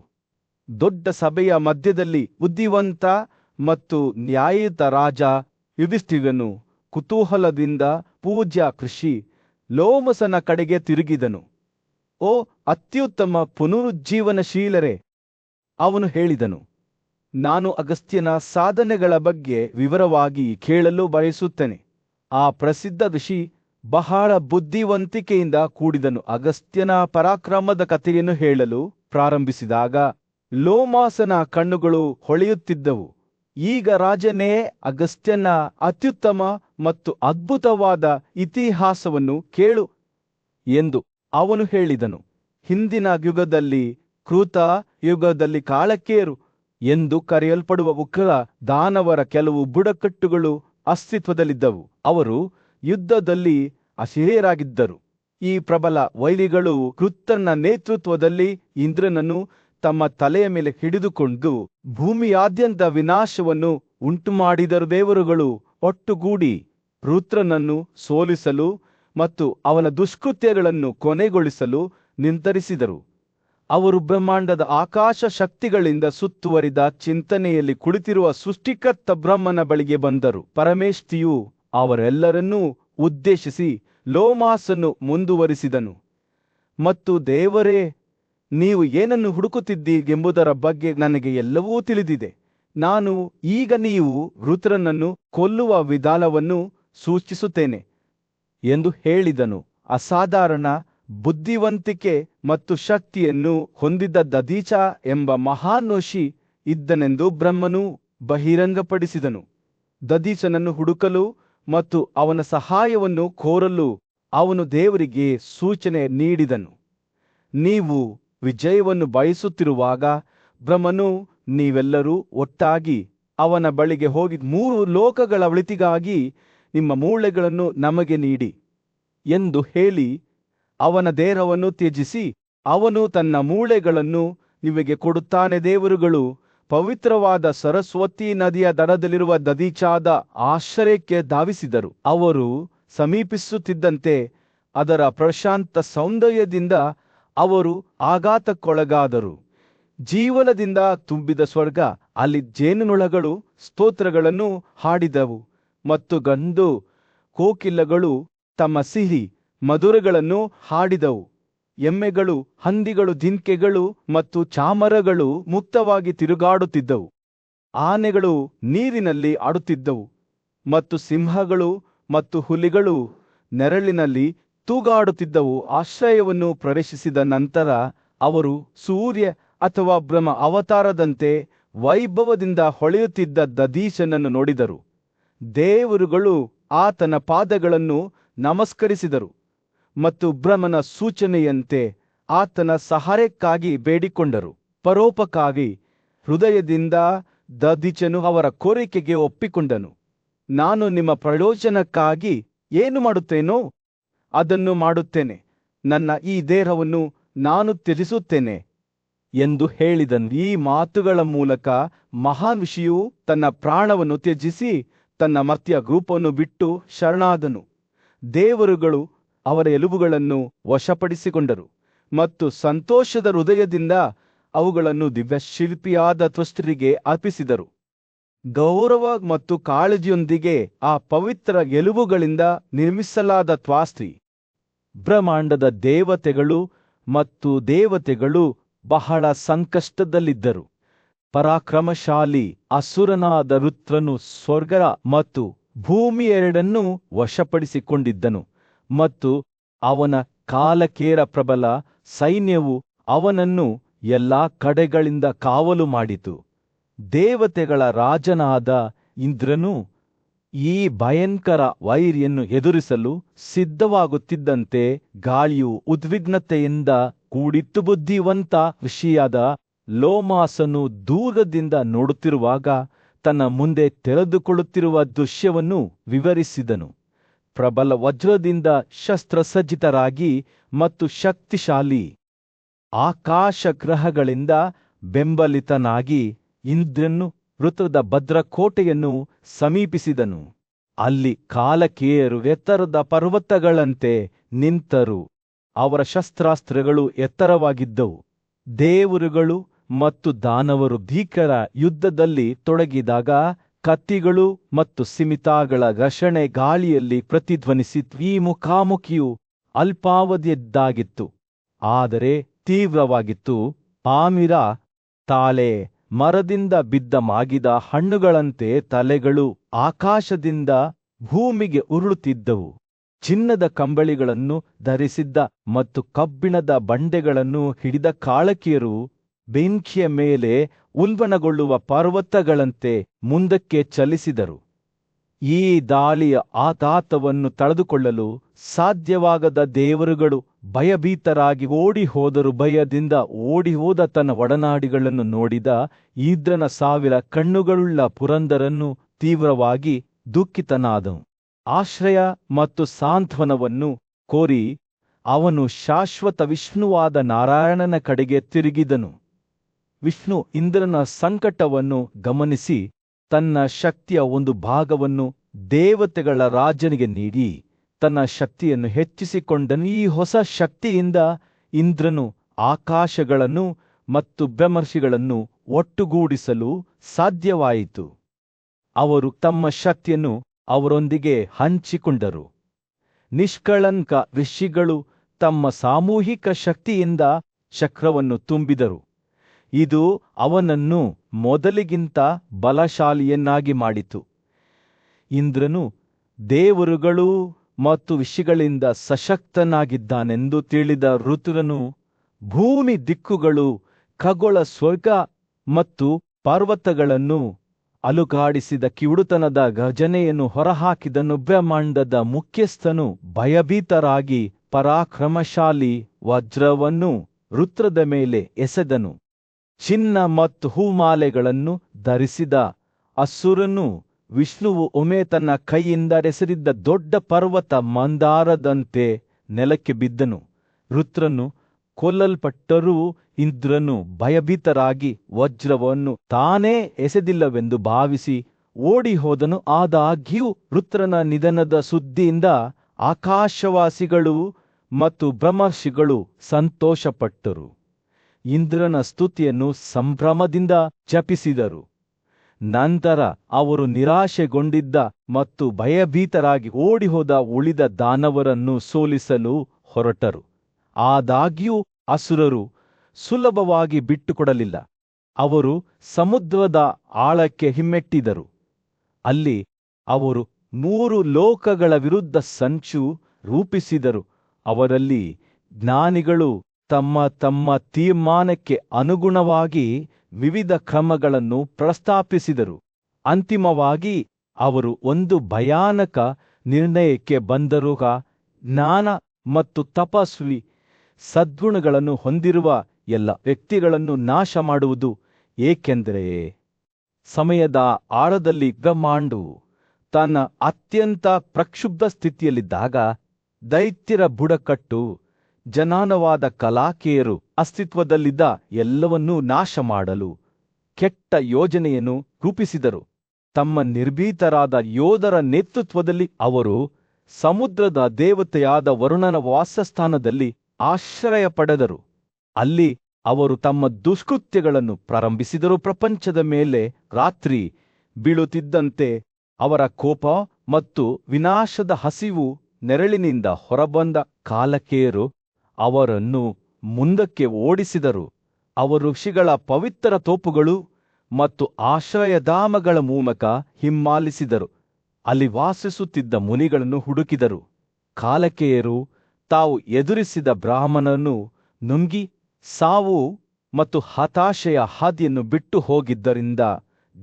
ದೊಡ್ಡ ಸಭೆಯ ಮಧ್ಯದಲ್ಲಿ ಬುದ್ಧಿವಂತ ಮತ್ತು ನ್ಯಾಯಯುತ ರಾಜ ಯುಧಿಷ್ಠಿರನು ಕುತೂಹಲದಿಂದ ಪೂಜ್ಯ ಕೃಷಿ ಲೋಮಸನ ಕಡೆಗೆ ತಿರುಗಿದನು. ಓ ಅತ್ಯುತ್ತಮ ಪುನರುಜ್ಜೀವನಶೀಲರೇ, ಅವನು ಹೇಳಿದನು, ನಾನು ಅಗಸ್ತ್ಯನ ಸಾಧನೆಗಳ ಬಗ್ಗೆ ವಿವರವಾಗಿ ಕೇಳಲು ಬಯಸುತ್ತೇನೆ. ಆ ಪ್ರಸಿದ್ಧ ಋಷಿ ಬಹಳ ಬುದ್ಧಿವಂತಿಕೆಯಿಂದ ಕೂಡಿದನು. ಅಗಸ್ತ್ಯನ ಪರಾಕ್ರಮದ ಕಥೆಯನ್ನು ಹೇಳಲು ಪ್ರಾರಂಭಿಸಿದಾಗ ಲೋಮಾಸನ ಕಣ್ಣುಗಳು ಹೊಳೆಯುತ್ತಿದ್ದವು. ಈಗ ರಾಜನೇ, ಅಗಸ್ತ್ಯನ ಅತ್ಯುತ್ತಮ ಮತ್ತು ಅದ್ಭುತವಾದ ಇತಿಹಾಸವನ್ನು ಕೇಳು ಎಂದು ಅವನು ಹೇಳಿದನು. ಹಿಂದಿನ ಯುಗದಲ್ಲಿ, ಕೃತ ಯುಗದಲ್ಲಿ ಕಾಳಕೇರು ಎಂದು ಕರೆಯಲ್ಪಡುವ ಉಗ್ರ ದಾನವರ ಕೆಲವು ಬುಡಕಟ್ಟುಗಳು ಅಸ್ತಿತ್ವದಲ್ಲಿದ್ದವು. ಅವರು ಯುದ್ಧದಲ್ಲಿ ಅಶೇಯರಾಗಿದ್ದರು. ಈ ಪ್ರಬಲ ವೈರಿಗಳು ಕೃತನ ನೇತೃತ್ವದಲ್ಲಿ ಇಂದ್ರನನ್ನು ತಮ್ಮ ತಲೆಯ ಮೇಲೆ ಹಿಡಿದುಕೊಂಡು ಭೂಮಿಯಾದ್ಯಂತ ವಿನಾಶವನ್ನು ಉಂಟುಮಾಡಿದರು. ದೇವರುಗಳು ಒಟ್ಟುಗೂಡಿ ವೃತ್ರನನ್ನು ಸೋಲಿಸಲು ಮತ್ತು ಅವನ ದುಷ್ಕೃತ್ಯಗಳನ್ನು ಕೊನೆಗೊಳಿಸಲು ನಿರ್ಧರಿಸಿದರು. ಅವರು ಬ್ರಹ್ಮಾಂಡದ ಆಕಾಶ ಶಕ್ತಿಗಳಿಂದ ಸುತ್ತುವರಿದ ಚಿಂತನೆಯಲ್ಲಿ ಕುಳಿತಿರುವ ಸೃಷ್ಟಿಕರ್ತ ಬ್ರಹ್ಮನ ಬಳಿಗೆ ಬಂದರು. ಪರಮೇಷ್ಠಿಯು ಅವರೆಲ್ಲರನ್ನೂ ಉದ್ದೇಶಿಸಿ ಲೋಮಾಸನ್ನು ಮುಂದುವರಿಸಿದನು ಮತ್ತು ದೇವರೇ, ನೀವು ಏನನ್ನು ಹುಡುಕುತ್ತಿದ್ದೀರೆಂಬುದರ ಬಗ್ಗೆ ನನಗೆ ಎಲ್ಲವೂ ತಿಳಿದಿದೆ. ನಾನು ಈಗ ನೀವು ವೃತ್ರನನ್ನು ಕೊಲ್ಲುವ ವಿಧಾನವನ್ನು ಸೂಚಿಸುತ್ತೇನೆ ಎಂದು ಹೇಳಿದನು. ಅಸಾಧಾರಣ ಬುದ್ಧಿವಂತಿಕೆ ಮತ್ತು ಶಕ್ತಿಯನ್ನು ಹೊಂದಿದ್ದ ದದೀಚ ಎಂಬ ಮಹಾನೋಷಿ ಇದ್ದನೆಂದು ಬ್ರಹ್ಮನು ಬಹಿರಂಗಪಡಿಸಿದನು. ದದೀಚನನ್ನು ಹುಡುಕಲು ಮತ್ತು ಅವನ ಸಹಾಯವನ್ನು ಕೋರಲು ಅವನು ದೇವರಿಗೆ ಸೂಚನೆ ನೀಡಿದನು. ನೀವು ವಿಜಯವನ್ನು ಬಯಸುತ್ತಿರುವಾಗ ಬ್ರಹ್ಮನು ನೀವೆಲ್ಲರೂ ಒಟ್ಟಾಗಿ ಅವನ ಬಳಿಗೆ ಹೋಗಿ 3 ಲೋಕಗಳ ಒಳಿತಿಗಾಗಿ ನಿಮ್ಮ ಮೂಳೆಗಳನ್ನು ನಮಗೆ ನೀಡಿ ಎಂದು ಹೇಳಿ ಅವನ ದೇಹವನ್ನು ತ್ಯಜಿಸಿ ಅವನು ತನ್ನ ಮೂಳೆಗಳನ್ನು ನಿಮಗೆ ಕೊಡುತ್ತಾನೆ. ದೇವರುಗಳು ಪವಿತ್ರವಾದ ಸರಸ್ವತಿ ನದಿಯ ದಡದಲ್ಲಿರುವ ದದೀಚಾದ ಆಶ್ರಯಕ್ಕೆ ಧಾವಿಸಿದರು. ಅವರು ಸಮೀಪಿಸುತ್ತಿದ್ದಂತೆ ಅದರ ಪ್ರಶಾಂತ ಸೌಂದರ್ಯದಿಂದ ಅವರು ಆಘಾತಕ್ಕೊಳಗಾದರು. ಜೀವನದಿಂದ ತುಂಬಿದ ಸ್ವರ್ಗ, ಅಲ್ಲಿ ಜೇನುನೊಣಗಳು ಸ್ತೋತ್ರಗಳನ್ನು ಹಾಡಿದವು ಮತ್ತು ಗಂಡು ಕೋಕಿಲಗಳು ತಮ್ಮ ಸಿಹಿ ಮಧುರಗಳನ್ನು ಹಾಡಿದವು. ಎಮ್ಮೆಗಳು, ಹಂದಿಗಳು, ಜಿಂಕೆಗಳು ಮತ್ತು ಚಾಮರಗಳು ಮುಕ್ತವಾಗಿ ತಿರುಗಾಡುತ್ತಿದ್ದವು. ಆನೆಗಳು ನೀರಿನಲ್ಲಿ ಆಡುತ್ತಿದ್ದವು ಮತ್ತು ಸಿಂಹಗಳು ಮತ್ತು ಹುಲಿಗಳು ನೆರಳಿನಲ್ಲಿ ತೂಗಾಡುತ್ತಿದ್ದವು. ಆಶ್ರಯವನ್ನು ಪ್ರವೇಶಿಸಿದ ನಂತರ ಅವರು ಸೂರ್ಯ ಅಥವಾ ಬ್ರಹ್ಮ ಅವತಾರದಂತೆ ವೈಭವದಿಂದ ಹೊಳೆಯುತ್ತಿದ್ದ ದದೀಚನನ್ನು ನೋಡಿದರು. ದೇವರುಗಳು ಆತನ ಪಾದಗಳನ್ನು ನಮಸ್ಕರಿಸಿದರು ಮತ್ತು ಬ್ರಹ್ಮನ ಸೂಚನೆಯಂತೆ ಆತನ ಸಹಾಯಕ್ಕಾಗಿ ಬೇಡಿಕೊಂಡರು. ಪರೋಪಕಾರಿ ಹೃದಯದಿಂದ ದದೀಚನು ಅವರ ಕೋರಿಕೆಗೆ ಒಪ್ಪಿಕೊಂಡನು. ನಾನು ನಿಮ್ಮ ಪ್ರಯೋಜನಕ್ಕಾಗಿ ಏನು ಮಾಡುತ್ತೇನೋ ಅದನ್ನು ಮಾಡುತ್ತೇನೆ. ನನ್ನ ಈ ದೇಹವನ್ನು ನಾನು ತ್ಯಜಿಸುತ್ತೇನೆ ಎಂದು ಹೇಳಿದನು. ಈ ಮಾತುಗಳ ಮೂಲಕ ಮಹಾನ್ ಋಷಿಯು ತನ್ನ ಪ್ರಾಣವನ್ನು ತ್ಯಜಿಸಿ ತನ್ನ ಮರ್ತ್ಯ ರೂಪವನ್ನು ಬಿಟ್ಟು ಶರಣಾದನು. ದೇವರುಗಳು ಅವರ ಎಲುಬುಗಳನ್ನು ವಶಪಡಿಸಿಕೊಂಡರು ಮತ್ತು ಸಂತೋಷದ ಹೃದಯದಿಂದ ಅವುಗಳನ್ನು ದಿವ್ಯಶಿಲ್ಪಿಯಾದ ತ್ವಷ್ಟರಿಗೆ ಅರ್ಪಿಸಿದರು. ಗೌರವ ಮತ್ತು ಕಾಳಜಿಯೊಂದಿಗೆ ಆ ಪವಿತ್ರ ಎಲುಬುಗಳಿಂದ ನಿರ್ಮಿಸಲಾದ ತ್ವಾಸ್ತಿ ಬ್ರಹ್ಮಾಂಡದ ದೇವತೆಗಳು ಮತ್ತು ದೇವತೆಗಳು ಬಹಳ ಸಂಕಷ್ಟದಲ್ಲಿದ್ದರು. ಪರಾಕ್ರಮಶಾಲಿ ಅಸುರನಾದ ರುದ್ರನು ಸ್ವರ್ಗ ಮತ್ತು ಭೂಮಿ ಎರಡನ್ನೂ ವಶಪಡಿಸಿಕೊಂಡಿದ್ದನು ಮತ್ತು ಅವನ ಕಾಲಕೇರ ಪ್ರಬಲ ಸೈನ್ಯವು ಅವನನ್ನು ಎಲ್ಲಾ ಕಡೆಗಳಿಂದ ಕಾವಲು ಮಾಡಿತು. ದೇವತೆಗಳ ರಾಜನಾದ ಇಂದ್ರನು ಈ ಭಯಂಕರ ವೈರಿಯನ್ನು ಎದುರಿಸಲು ಸಿದ್ಧವಾಗುತ್ತಿದ್ದಂತೆ ಗಾಳಿಯು ಉದ್ವಿಗ್ನತೆಯಿಂದ ಕೂಡಿತ್ತು. ಬುದ್ಧಿವಂತ ಋಷಿಯಾದ ಲೋಮಾಸನು ದೂರದಿಂದ ನೋಡುತ್ತಿರುವಾಗ ತನ್ನ ಮುಂದೆ ತೆರೆದುಕೊಳ್ಳುತ್ತಿರುವ ದೃಶ್ಯವನ್ನು ವಿವರಿಸಿದನು. ಪ್ರಬಲ ವಜ್ರದಿಂದ ಶಸ್ತ್ರಸಜ್ಜಿತರಾಗಿ ಮತ್ತು ಶಕ್ತಿಶಾಲಿ ಆಕಾಶ ಗ್ರಹಗಳಿಂದ ಬೆಂಬಲಿತನಾಗಿ ಇಂದ್ರನು ಋತುದ ಭದ್ರಕೋಟೆಯನ್ನು ಸಮೀಪಿಸಿದನು. ಅಲ್ಲಿ ಕಾಲಕೇಯರು ಎತ್ತರದ ಪರ್ವತಗಳಂತೆ ನಿಂತರು. ಅವರ ಶಸ್ತ್ರಾಸ್ತ್ರಗಳು ಎತ್ತರವಾಗಿದ್ದವು. ದೇವರುಗಳು ಮತ್ತು ದಾನವರು ಭೀಕರ ಯುದ್ಧದಲ್ಲಿ ತೊಡಗಿದಾಗ ಕತ್ತಿಗಳು ಮತ್ತು ಸಿಮಿತಾಗಳ ಘರ್ಷಣೆ ಗಾಳಿಯಲ್ಲಿ ಪ್ರತಿಧ್ವನಿಸಿತು. ಈ ಮುಖಾಮುಖಿಯು ಅಲ್ಪಾವಧಿಯದ್ದಾಗಿತ್ತು, ಆದರೆ ತೀವ್ರವಾಗಿತ್ತು. ಪಾಮಿರ ತಾಳೆ ಮರದಿಂದ ಬಿದ್ದ ಮಾಗಿದ ಹಣ್ಣುಗಳಂತೆ ತಲೆಗಳು ಆಕಾಶದಿಂದ ಭೂಮಿಗೆ ಉರುಳುತ್ತಿದ್ದವು. ಚಿನ್ನದ ಕಂಬಳಿಗಳನ್ನು ಧರಿಸಿದ್ದ ಮತ್ತು ಕಬ್ಬಿಣದ ಬಂಡೆಗಳನ್ನು ಹಿಡಿದ ಕಾಳಕಿಯರು ಬೆಂಕಿಯ ಮೇಲೆ ಉಲ್ಬಣಗೊಳ್ಳುವ ಪರ್ವತಗಳಂತೆ ಮುಂದಕ್ಕೆ ಚಲಿಸಿದರು. ಈ ದಾಳಿಯ ಆಘಾತವನ್ನು ತಡೆದುಕೊಳ್ಳಲು ಸಾಧ್ಯವಾಗದ ದೇವರುಗಳು ಭಯಭೀತರಾಗಿ ಓಡಿ ಹೋದರು. ಭಯದಿಂದ ಓಡಿಹೋದ ತನ್ನ ಒಡನಾಡಿಗಳನ್ನು ನೋಡಿದ ಇಂದ್ರನ 1000 ಕಣ್ಣುಗಳುಳ್ಳ ಪುರಂದರನು ತೀವ್ರವಾಗಿ ದುಃಖಿತನಾದನು. ಆಶ್ರಯ ಮತ್ತು ಸಾಂತ್ವನವನ್ನು ಕೋರಿ ಅವನು ಶಾಶ್ವತ ವಿಷ್ಣುವಾದ ನಾರಾಯಣನ ಕಡೆಗೆ ತಿರುಗಿದನು. ವಿಷ್ಣು ಇಂದ್ರನ ಸಂಕಟವನ್ನು ಗಮನಿಸಿ ತನ್ನ ಶಕ್ತಿಯ ಒಂದು ಭಾಗವನ್ನು ದೇವತೆಗಳ ರಾಜನಿಗೆ ನೀಡಿ ತನ್ನ ಶಕ್ತಿಯನ್ನು ಹೆಚ್ಚಿಸಿಕೊಂಡನು. ಈ ಹೊಸ ಶಕ್ತಿಯಿಂದ ಇಂದ್ರನು ಆಕಾಶಗಳನ್ನು ಮತ್ತು ಬ್ರಹ್ಮರ್ಷಿಗಳನ್ನು ಒಟ್ಟುಗೂಡಿಸಲು ಸಾಧ್ಯವಾಯಿತು. ಅವರು ತಮ್ಮ ಶಕ್ತಿಯನ್ನು ಅವರೊಂದಿಗೆ ಹಂಚಿಕೊಂಡರು. ನಿಷ್ಕಳಂಕ ಋಷಿಗಳು ತಮ್ಮ ಸಾಮೂಹಿಕ ಶಕ್ತಿಯಿಂದ ಚಕ್ರವನ್ನು ತುಂಬಿದರು. ಇದು ಅವನನ್ನು ಮೊದಲಿಗಿಂತ ಬಲಶಾಲಿಯನ್ನಾಗಿ ಮಾಡಿತು. ಇಂದ್ರನು ದೇವರುಗಳು ಮತ್ತು ವಿಷಯಗಳಿಂದ ಸಶಕ್ತನಾಗಿದ್ದಾನೆಂದು ತಿಳಿದ ಋತುರನು ಭೂಮಿ ದಿಕ್ಕುಗಳು, ಖಗೋಳ ಸ್ವರ್ಗ ಮತ್ತು ಪರ್ವತಗಳನ್ನು ಅಲುಗಾಡಿಸಿದ ಕಿವುಡುತನದ ಗರ್ಜನೆಯನ್ನು ಹೊರಹಾಕಿದನು. ಬ್ರಹ್ಮಾಂಡದ ಮುಖ್ಯಸ್ಥನು ಭಯಭೀತರಾಗಿ ಪರಾಕ್ರಮಶಾಲಿ ವಜ್ರವನ್ನು ಋತ್ರದ ಮೇಲೆ ಎಸೆದನು. ಚಿನ್ನ ಮತ್ತು ಹೂಮಾಲೆಗಳನ್ನು ಧರಿಸಿದ ಅಸುರನು ವಿಷ್ಣುವು ಒಮ್ಮೆ ತನ್ನ ಕೈಯಿಂದ ಎಸೆದಿದ್ದ ದೊಡ್ಡ ಪರ್ವತ ಮಂದಾರದಂತೆ ನೆಲಕ್ಕೆ ಬಿದ್ದನು. ಋತ್ರನು ಕೊಲ್ಲಲ್ಪಟ್ಟರೂ ಇಂದ್ರನು ಭಯಭೀತರಾಗಿ ವಜ್ರವನ್ನು ತಾನೇ ಎಸೆದಿಲ್ಲವೆಂದು ಭಾವಿಸಿ ಓಡಿ ಹೋದನು. ಆದಾಗ್ಯೂ ಋತ್ರನ ನಿಧನದ ಸುದ್ದಿಯಿಂದ ಆಕಾಶವಾಸಿಗಳು ಮತ್ತು ಬ್ರಹ್ಮರ್ಷಿಗಳು ಸಂತೋಷಪಟ್ಟರು. ಇಂದ್ರನ ಸ್ತುತಿಯನ್ನು ಸಂಭ್ರಮದಿಂದ ಜಪಿಸಿದರು. ನಂತರ ಅವರು ನಿರಾಶೆಗೊಂಡಿದ್ದ ಮತ್ತು ಭಯಭೀತರಾಗಿ ಓಡಿಹೋದ ಉಳಿದ ದಾನವರನ್ನು ಸೋಲಿಸಲು ಹೊರಟರು. ಆದಾಗ್ಯೂ ಅಸುರರು ಸುಲಭವಾಗಿ ಬಿಟ್ಟುಕೊಡಲಿಲ್ಲ. ಅವರು ಸಮುದ್ರದ ಆಳಕ್ಕೆ ಹಿಮ್ಮೆಟ್ಟಿದರು. ಅಲ್ಲಿ ಅವರು 3 ಲೋಕಗಳ ವಿರುದ್ಧ ಸಂಚು ರೂಪಿಸಿದರು. ಅವರಲ್ಲಿ ಜ್ಞಾನಿಗಳು ತಮ್ಮ ತಮ್ಮ ತೀರ್ಮಾನಕ್ಕೆ ಅನುಗುಣವಾಗಿ ವಿವಿಧ ಕ್ರಮಗಳನ್ನು ಪ್ರಸ್ತಾಪಿಸಿದರು. ಅಂತಿಮವಾಗಿ ಅವರು ಒಂದು ಭಯಾನಕ ನಿರ್ಣಯಕ್ಕೆ ಬಂದರು. ಜ್ಞಾನ ಮತ್ತು ತಪಸ್ವಿ ಸದ್ಗುಣಗಳನ್ನು ಹೊಂದಿರುವ ಎಲ್ಲ ವ್ಯಕ್ತಿಗಳನ್ನು ನಾಶ ಮಾಡುವುದು. ಏಕೆಂದರೆ ಸಮಯದ ಆಳದಲ್ಲಿ ಬ್ರಹ್ಮಾಂಡವು ತನ್ನ ಅತ್ಯಂತ ಪ್ರಕ್ಷುಬ್ಧ ಸ್ಥಿತಿಯಲ್ಲಿದ್ದಾಗ ದೈತ್ಯರ ಬುಡಕಟ್ಟು ಜನಾನವಾದ ಕಲಾಕೇಯರು ಅಸ್ತಿತ್ವದಲ್ಲಿದ್ದ ಎಲ್ಲವನ್ನೂ ನಾಶ ಮಾಡಲು ಕೆಟ್ಟ ಯೋಜನೆಯನ್ನು ರೂಪಿಸಿದರು. ತಮ್ಮ ನಿರ್ಭೀತರಾದ ಯೋಧರ ನೇತೃತ್ವದಲ್ಲಿ ಅವರು ಸಮುದ್ರದ ದೇವತೆಯಾದ ವರುಣನ ವಾಸಸ್ಥಾನದಲ್ಲಿ ಆಶ್ರಯ ಪಡೆದರು. ಅಲ್ಲಿ ಅವರು ತಮ್ಮ ದುಷ್ಕೃತ್ಯಗಳನ್ನು ಪ್ರಾರಂಭಿಸಿದರು. ಪ್ರಪಂಚದ ಮೇಲೆ ರಾತ್ರಿ ಬೀಳುತ್ತಿದ್ದಂತೆ ಅವರ ಕೋಪ ಮತ್ತು ವಿನಾಶದ ಹಸಿವು ನೆರಳಿನಿಂದ ಹೊರಬಂದ ಕಾಲಕೇಯರು ಅವರನ್ನು ಮುಂದಕ್ಕೆ ಓಡಿಸಿದರು. ಅವರು ಋಷಿಗಳ ಪವಿತ್ರ ತೋಪುಗಳು ಮತ್ತು ಆಶ್ರಯಧಾಮಗಳ ಮೂಲಕ ಹಿಮ್ಮಾಲಿಸಿದರು. ಅಲ್ಲಿ ವಾಸಿಸುತ್ತಿದ್ದ ಮುನಿಗಳನ್ನು ಹುಡುಕಿದರು. ಕಾಲಕೇಯರು ತಾವು ಎದುರಿಸಿದ ಬ್ರಾಹ್ಮಣನನ್ನು ನುಂಗಿ ಸಾವು ಮತ್ತು ಹತಾಶೆಯ ಹಾದಿಯನ್ನು ಬಿಟ್ಟು ಹೋಗಿದ್ದರಿಂದ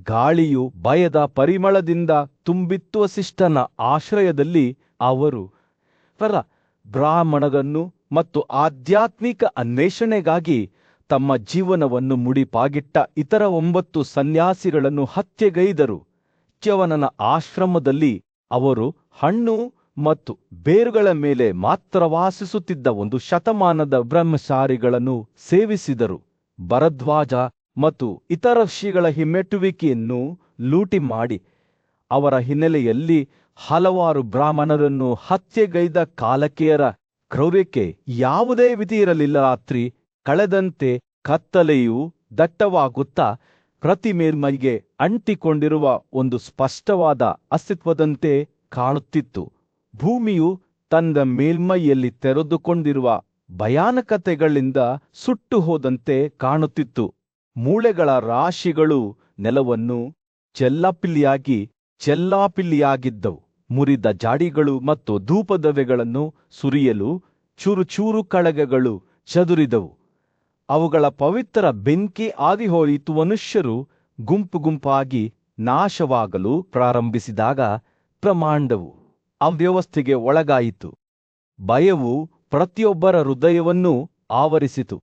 ಗಾಳಿಯು ಭಯದ ಪರಿಮಳದಿಂದ ತುಂಬಿತ್ತು. ವಸಿಷ್ಠನ ಆಶ್ರಯದಲ್ಲಿ ಅವರು ಬ್ರಾಹ್ಮಣರನ್ನು ಮತ್ತು ಆಧ್ಯಾತ್ಮಿಕ ಅನ್ವೇಷಣೆಗಾಗಿ ತಮ್ಮ ಜೀವನವನ್ನು ಮುಡಿಪಾಗಿಟ್ಟ ಇತರ 9 ಸನ್ಯಾಸಿಗಳನ್ನು ಹತ್ಯೆಗೈದರು. ಚ್ಯವನನ ಆಶ್ರಮದಲ್ಲಿ ಅವರು ಹಣ್ಣು ಮತ್ತು ಬೇರುಗಳ ಮೇಲೆ ಮಾತ್ರ ವಾಸಿಸುತ್ತಿದ್ದ 1 ಶತಮಾನದ ಬ್ರಹ್ಮಚಾರಿಗಳನ್ನು ಸೇವಿಸಿದರು. ಭರದ್ವಾಜ ಮತ್ತು ಇತರ ಋಷಿಗಳ ಹಿಮ್ಮೆಟ್ಟುವಿಕೆಯನ್ನು ಲೂಟಿ ಮಾಡಿ ಅವರ ಹಿನ್ನೆಲೆಯಲ್ಲಿ ಹಲವಾರು ಬ್ರಾಹ್ಮಣರನ್ನು ಹತ್ಯೆಗೈದ ಕಾಲಕೇಯರ ಕ್ರೌರ್ಯಕ್ಕೆ ಯಾವುದೇ ವಿಧಿ ಇರಲಿಲ್ಲ. ರಾತ್ರಿ ಕಳೆದಂತೆ ಕತ್ತಲೆಯು ದಟ್ಟವಾಗುತ್ತಾ ಪ್ರತಿ ಮೇಲ್ಮೈಗೆ ಅಂಟಿಕೊಂಡಿರುವ ಒಂದು ಸ್ಪಷ್ಟವಾದ ಅಸ್ತಿತ್ವದಂತೆ ಕಾಣುತ್ತಿತ್ತು. ಭೂಮಿಯು ತನ್ನ ಮೇಲ್ಮೈಯಲ್ಲಿ ತೆರೆದುಕೊಂಡಿರುವ ಭಯಾನಕತೆಗಳಿಂದ ಸುಟ್ಟು ಹೋದಂತೆ ಕಾಣುತ್ತಿತ್ತು. ಮೂಳೆಗಳ ರಾಶಿಗಳು ನೆಲವನ್ನು ಚೆಲ್ಲಾಪಿಲ್ಲಿಯಾಗಿದ್ದವು. ಮುರಿದ ಜಾಡಿಗಳು ಮತ್ತು ಧೂಪದ್ರವ್ಯಗಳನ್ನು ಸುರಿಯಲು ಚೂರು ಕಳಗಗಳು ಚದುರಿದವು. ಅವುಗಳ ಪವಿತ್ರ ಬೆಂಕಿ ಆದಿಹೋಯಿತು. ಮನುಷ್ಯರು ಗುಂಪಾಗಿ ನಾಶವಾಗಲು ಪ್ರಾರಂಭಿಸಿದಾಗ ಬ್ರಹ್ಮಾಂಡವು ಅವ್ಯವಸ್ಥೆಗೆ ಒಳಗಾಯಿತು. ಭಯವು ಪ್ರತಿಯೊಬ್ಬರ ಹೃದಯವನ್ನು ಆವರಿಸಿತು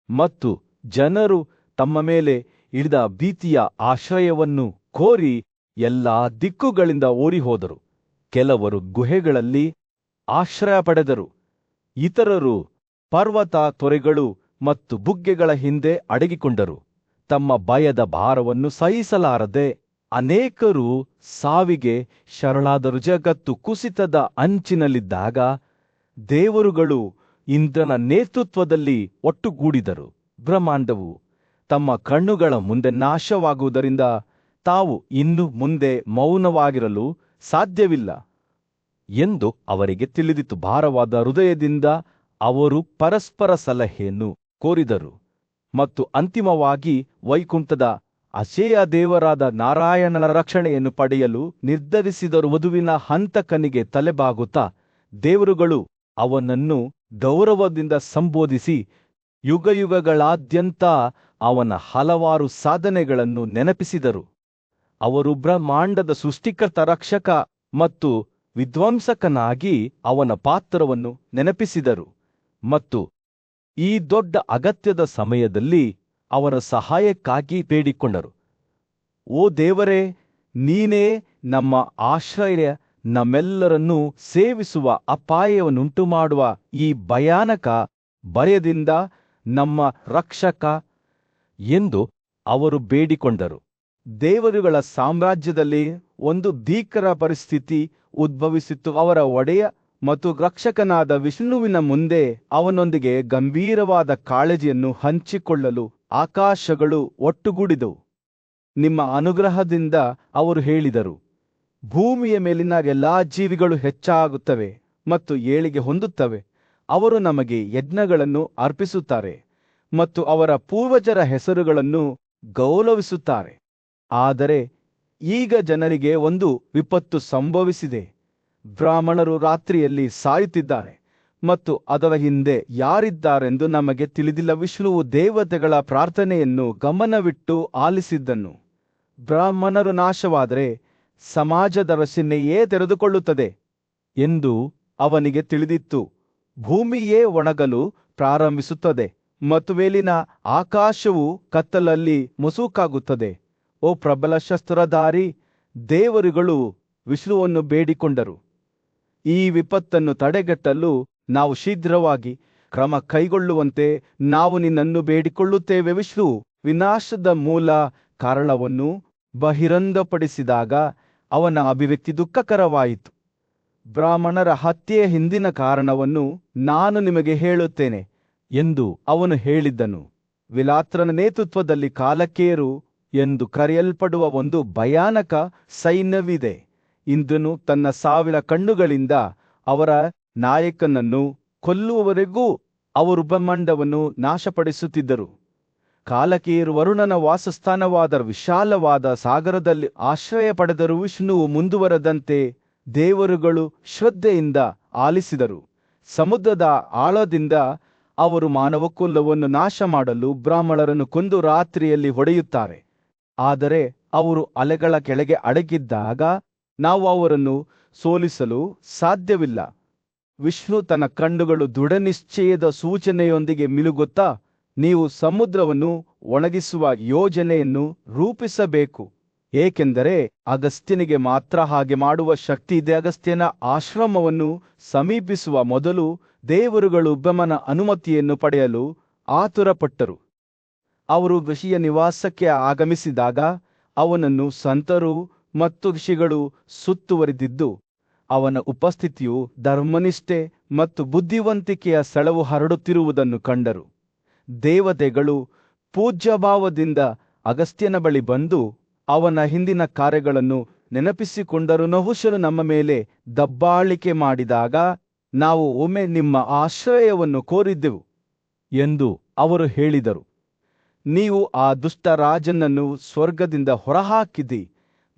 ಮತ್ತು ಜನರು ತಮ್ಮ ಮೇಲೆ ಇಳಿದ ಭೀತಿಯ ಆಶ್ರಯವನ್ನು ಕೋರಿ ಎಲ್ಲಾ ದಿಕ್ಕುಗಳಿಂದ ಓಡಿಹೋದರು. ಕೆಲವರು ಗುಹೆಗಳಲ್ಲಿ ಆಶ್ರಯ ಪಡೆದರು. ಇತರರು ಪರ್ವತ ತೊರೆಗಳು ಮತ್ತು ಬುಗ್ಗೆಗಳ ಹಿಂದೆ ಅಡಗಿಕೊಂಡರು. ತಮ್ಮ ಭಯದ ಭಾರವನ್ನು ಸಹಿಸಲಾರದೆ ಅನೇಕರು ಸಾವಿಗೆ ಶರಣಾದರು. ಜಗತ್ತು ಕುಸಿತದ ಅಂಚಿನಲ್ಲಿದ್ದಾಗ ದೇವರುಗಳು ಇಂದ್ರನ ನೇತೃತ್ವದಲ್ಲಿ ಒಟ್ಟುಗೂಡಿದರು. ಬ್ರಹ್ಮಾಂಡವು ತಮ್ಮ ಕಣ್ಣುಗಳ ಮುಂದೆ ನಾಶವಾಗುವುದರಿಂದ ತಾವು ಇನ್ನು ಮುಂದೆ ಮೌನವಾಗಿರಲು ಸಾಧ್ಯವಿಲ್ಲ ಎಂದು ಅವರಿಗೆ ತಿಳಿದಿತು. ಭಾರವಾದ ಹೃದಯದಿಂದ ಅವರು ಪರಸ್ಪರ ಸಲಹೆಯನ್ನು ಕೋರಿದರು ಮತ್ತು ಅಂತಿಮವಾಗಿ ವೈಕುಂಠದ ಅಸೇಯ ದೇವರಾದ ನಾರಾಯಣನ ರಕ್ಷಣೆಯನ್ನು ಪಡೆಯಲು ನಿರ್ಧರಿಸಿದರು. ವಧುವಿನ ಹಂತಕನಿಗೆ ತಲೆಬಾಗುತ್ತಾ ದೇವರುಗಳು ಅವನನ್ನು ಗೌರವದಿಂದ ಸಂಬೋಧಿಸಿ ಯುಗಯುಗಗಳಾದ್ಯಂತ ಅವನ ಹಲವಾರು ಸಾಧನೆಗಳನ್ನು ನೆನಪಿಸಿದರು. ಅವರು ಬ್ರಹ್ಮಾಂಡದ ಸೃಷ್ಟಿಕರ್ತ, ರಕ್ಷಕ ಮತ್ತು ವಿಧ್ವಂಸಕನಾಗಿ ಅವನ ಪಾತ್ರವನ್ನು ನೆನಪಿಸಿದರು ಮತ್ತು ಈ ದೊಡ್ಡ ಅಗತ್ಯದ ಸಮಯದಲ್ಲಿ ಅವನ ಸಹಾಯಕ್ಕಾಗಿ ಬೇಡಿಕೊಂಡರು. ಓ ದೇವರೇ, ನೀನೇ ನಮ್ಮ ಆಶ್ರಯ, ನಮ್ಮೆಲ್ಲರನ್ನೂ ಸೇವಿಸುವ ಅಪಾಯವನ್ನುಂಟುಮಾಡುವ ಈ ಭಯಾನಕ ಭಯದಿಂದ ನಮ್ಮ ರಕ್ಷಕ ಎಂದು ಅವರು ಬೇಡಿಕೊಂಡರು. ದೇವರುಗಳ ಸಾಮ್ರಾಜ್ಯದಲ್ಲಿ ಒಂದು ಭೀಕರ ಪರಿಸ್ಥಿತಿ ಉದ್ಭವಿಸಿತ್ತು. ಅವರ ಒಡೆಯ ಮತ್ತು ರಕ್ಷಕನಾದ ವಿಷ್ಣುವಿನ ಮುಂದೆ ಅವನೊಂದಿಗೆ ಗಂಭೀರವಾದ ಕಾಳಜಿಯನ್ನು ಹಂಚಿಕೊಳ್ಳಲು ಆಕಾಶಗಳು ಒಟ್ಟುಗೂಡಿದವು. ನಿಮ್ಮ ಅನುಗ್ರಹದಿಂದ ಅವರು ಹೇಳಿದರು, ಭೂಮಿಯ ಮೇಲಿನ ಎಲ್ಲಾ ಜೀವಿಗಳು ಹೆಚ್ಚಾಗುತ್ತವೆ ಮತ್ತು ಏಳಿಗೆ ಹೊಂದುತ್ತವೆ. ಅವರು ನಮಗೆ ಯಜ್ಞಗಳನ್ನು ಅರ್ಪಿಸುತ್ತಾರೆ ಮತ್ತು ಅವರ ಪೂರ್ವಜರ ಹೆಸರುಗಳನ್ನು ಗೌರವಿಸುತ್ತಾರೆ. ಆದರೆ ಈಗ ಜನರಿಗೆ ಒಂದು ವಿಪತ್ತು ಸಂಭವಿಸಿದೆ. ಬ್ರಾಹ್ಮಣರು ರಾತ್ರಿಯಲ್ಲಿ ಸಾಯುತ್ತಿದ್ದಾರೆ ಮತ್ತು ಅದರ ಹಿಂದೆ ಯಾರಿದ್ದಾರೆಂದು ನಮಗೆ ತಿಳಿದಿಲ್ಲ. ವಿಷ್ಣುವು ದೇವತೆಗಳ ಪ್ರಾರ್ಥನೆಯನ್ನು ಗಮನವಿಟ್ಟು ಆಲಿಸಿದ್ದನು. ಬ್ರಾಹ್ಮಣರು ನಾಶವಾದರೆ ಸಮಾಜದ ರಚನೆಯೇ ತೆರೆದುಕೊಳ್ಳುತ್ತದೆ ಎಂದು ಅವನಿಗೆ ತಿಳಿದಿತ್ತು. ಭೂಮಿಯೇ ಒಣಗಲು ಪ್ರಾರಂಭಿಸುತ್ತದೆ ಮತ್ತು ಮೇಲಿನ ಆಕಾಶವು ಕತ್ತಲಲ್ಲಿ ಮುಸುಕಾಗುತ್ತದೆ. ಓ ಪ್ರಬಲ ಶಸ್ತ್ರಧಾರಿ, ದೇವರುಗಳು ವಿಷ್ಣುವನ್ನು ಬೇಡಿಕೊಂಡರು. ಈ ವಿಪತ್ತನ್ನು ತಡೆಗಟ್ಟಲು ನಾವು ಶೀಘ್ರವಾಗಿ ಕ್ರಮ ಕೈಗೊಳ್ಳುವಂತೆ ನಾವು ನಿನ್ನನ್ನು ಬೇಡಿಕೊಳ್ಳುತ್ತೇವೆ. ವಿಷ್ಣು ವಿನಾಶದ ಮೂಲ ಕಾರಣವನ್ನು ಬಹಿರಂಗಪಡಿಸಿದಾಗ ಅವನ ಅಭಿವ್ಯಕ್ತಿ ದುಃಖಕರವಾಯಿತು. ಬ್ರಾಹ್ಮಣರ ಹತ್ಯೆಯ ಹಿಂದಿನ ಕಾರಣವನ್ನು ನಾನು ನಿಮಗೆ ಹೇಳುತ್ತೇನೆ ಎಂದು ಅವನು ಹೇಳಿದ್ದನು. ವಿಲಾತ್ರನ ನೇತೃತ್ವದಲ್ಲಿ ಕಾಲಕೇರು ಎಂದು ಕರೆಯಲ್ಪಡುವ ಒಂದು ಭಯಾನಕ ಸೈನ್ಯವಿದೆ. ಇಂದ್ರನು ತನ್ನ 1000 ಕಣ್ಣುಗಳಿಂದ ಅವರ ನಾಯಕನನ್ನು ಕೊಲ್ಲುವವರೆಗೂ ಅವರು ಬ್ರಹ್ಮಾಂಡವನ್ನು ನಾಶಪಡಿಸುತ್ತಿದ್ದರು. ಕಾಲಕೇರು ವರುಣನ ವಾಸಸ್ಥಾನವಾದ ವಿಶಾಲವಾದ ಸಾಗರದಲ್ಲಿ ಆಶ್ರಯ ಪಡೆದರು. ವಿಷ್ಣುವು ಮುಂದುವರೆದಂತೆ ದೇವರುಗಳು ಶ್ರದ್ಧೆಯಿಂದ ಆಲಿಸಿದರು. ಸಮುದ್ರದ ಆಳದಿಂದ ಅವರು ಮಾನವಕುಲವನ್ನು ನಾಶ ಮಾಡಲು ಬ್ರಾಹ್ಮಣರನ್ನು ಕೊಂದು ರಾತ್ರಿಯಲ್ಲಿ ಹೊಡೆಯುತ್ತಾರೆ. ಆದರೆ ಅವರು ಅಲೆಗಳ ಕೆಳಗೆ ಅಡಗಿದ್ದಾಗ ನಾವು ಅವರನ್ನು ಸೋಲಿಸಲು ಸಾಧ್ಯವಿಲ್ಲ. ವಿಷ್ಣು ತನ್ನ ಕಣ್ಣುಗಳು ದೃಢನಿಶ್ಚಯದ ಸೂಚನೆಯೊಂದಿಗೆ ಮಿಲುಗುತ್ತಾ, ನೀವು ಸಮುದ್ರವನ್ನು ಒಣಗಿಸುವ ಯೋಜನೆಯನ್ನು ರೂಪಿಸಬೇಕು, ಏಕೆಂದರೆ ಅಗಸ್ತ್ಯನಿಗೆ ಮಾತ್ರ ಹಾಗೆ ಮಾಡುವ ಶಕ್ತಿ ಇದೆ. ಅಗಸ್ತ್ಯನ ಆಶ್ರಮವನ್ನು ಸಮೀಪಿಸುವ ಮೊದಲು ದೇವರುಗಳು ಬ್ರಹ್ಮನ ಅನುಮತಿಯನ್ನು ಪಡೆಯಲು ಆತುರಪಟ್ಟರು. ಅವರು ಋಷಿಯ ನಿವಾಸಕ್ಕೆ ಆಗಮಿಸಿದಾಗ ಅವನನ್ನು ಸಂತರು ಮತ್ತು ಋಷಿಗಳು ಸುತ್ತುವರಿದಿದ್ದು, ಅವನ ಉಪಸ್ಥಿತಿಯು ಧರ್ಮನಿಷ್ಠೆ ಮತ್ತು ಬುದ್ಧಿವಂತಿಕೆಯ ಸೆಳವು ಹರಡುತ್ತಿರುವುದನ್ನು ಕಂಡರು. ದೇವತೆಗಳು ಪೂಜ್ಯಭಾವದಿಂದ ಅಗಸ್ತ್ಯನ ಬಳಿ ಬಂದು ಅವನ ಹಿಂದಿನ ಕಾರ್ಯಗಳನ್ನು ನೆನಪಿಸಿಕೊಂಡರು. ನಹುಷನು ನಮ್ಮ ಮೇಲೆ ದಬ್ಬಾಳಿಕೆ ಮಾಡಿದಾಗ ನಾವು ಒಮ್ಮೆ ನಿಮ್ಮ ಆಶ್ರಯವನ್ನು ಕೋರಿದ್ದೆವು ಎಂದು ಅವರು ಹೇಳಿದರು. ನೀವು ಆ ದುಷ್ಟ ರಾಜನನ್ನು ಸ್ವರ್ಗದಿಂದ ಹೊರಹಾಕಿದಿ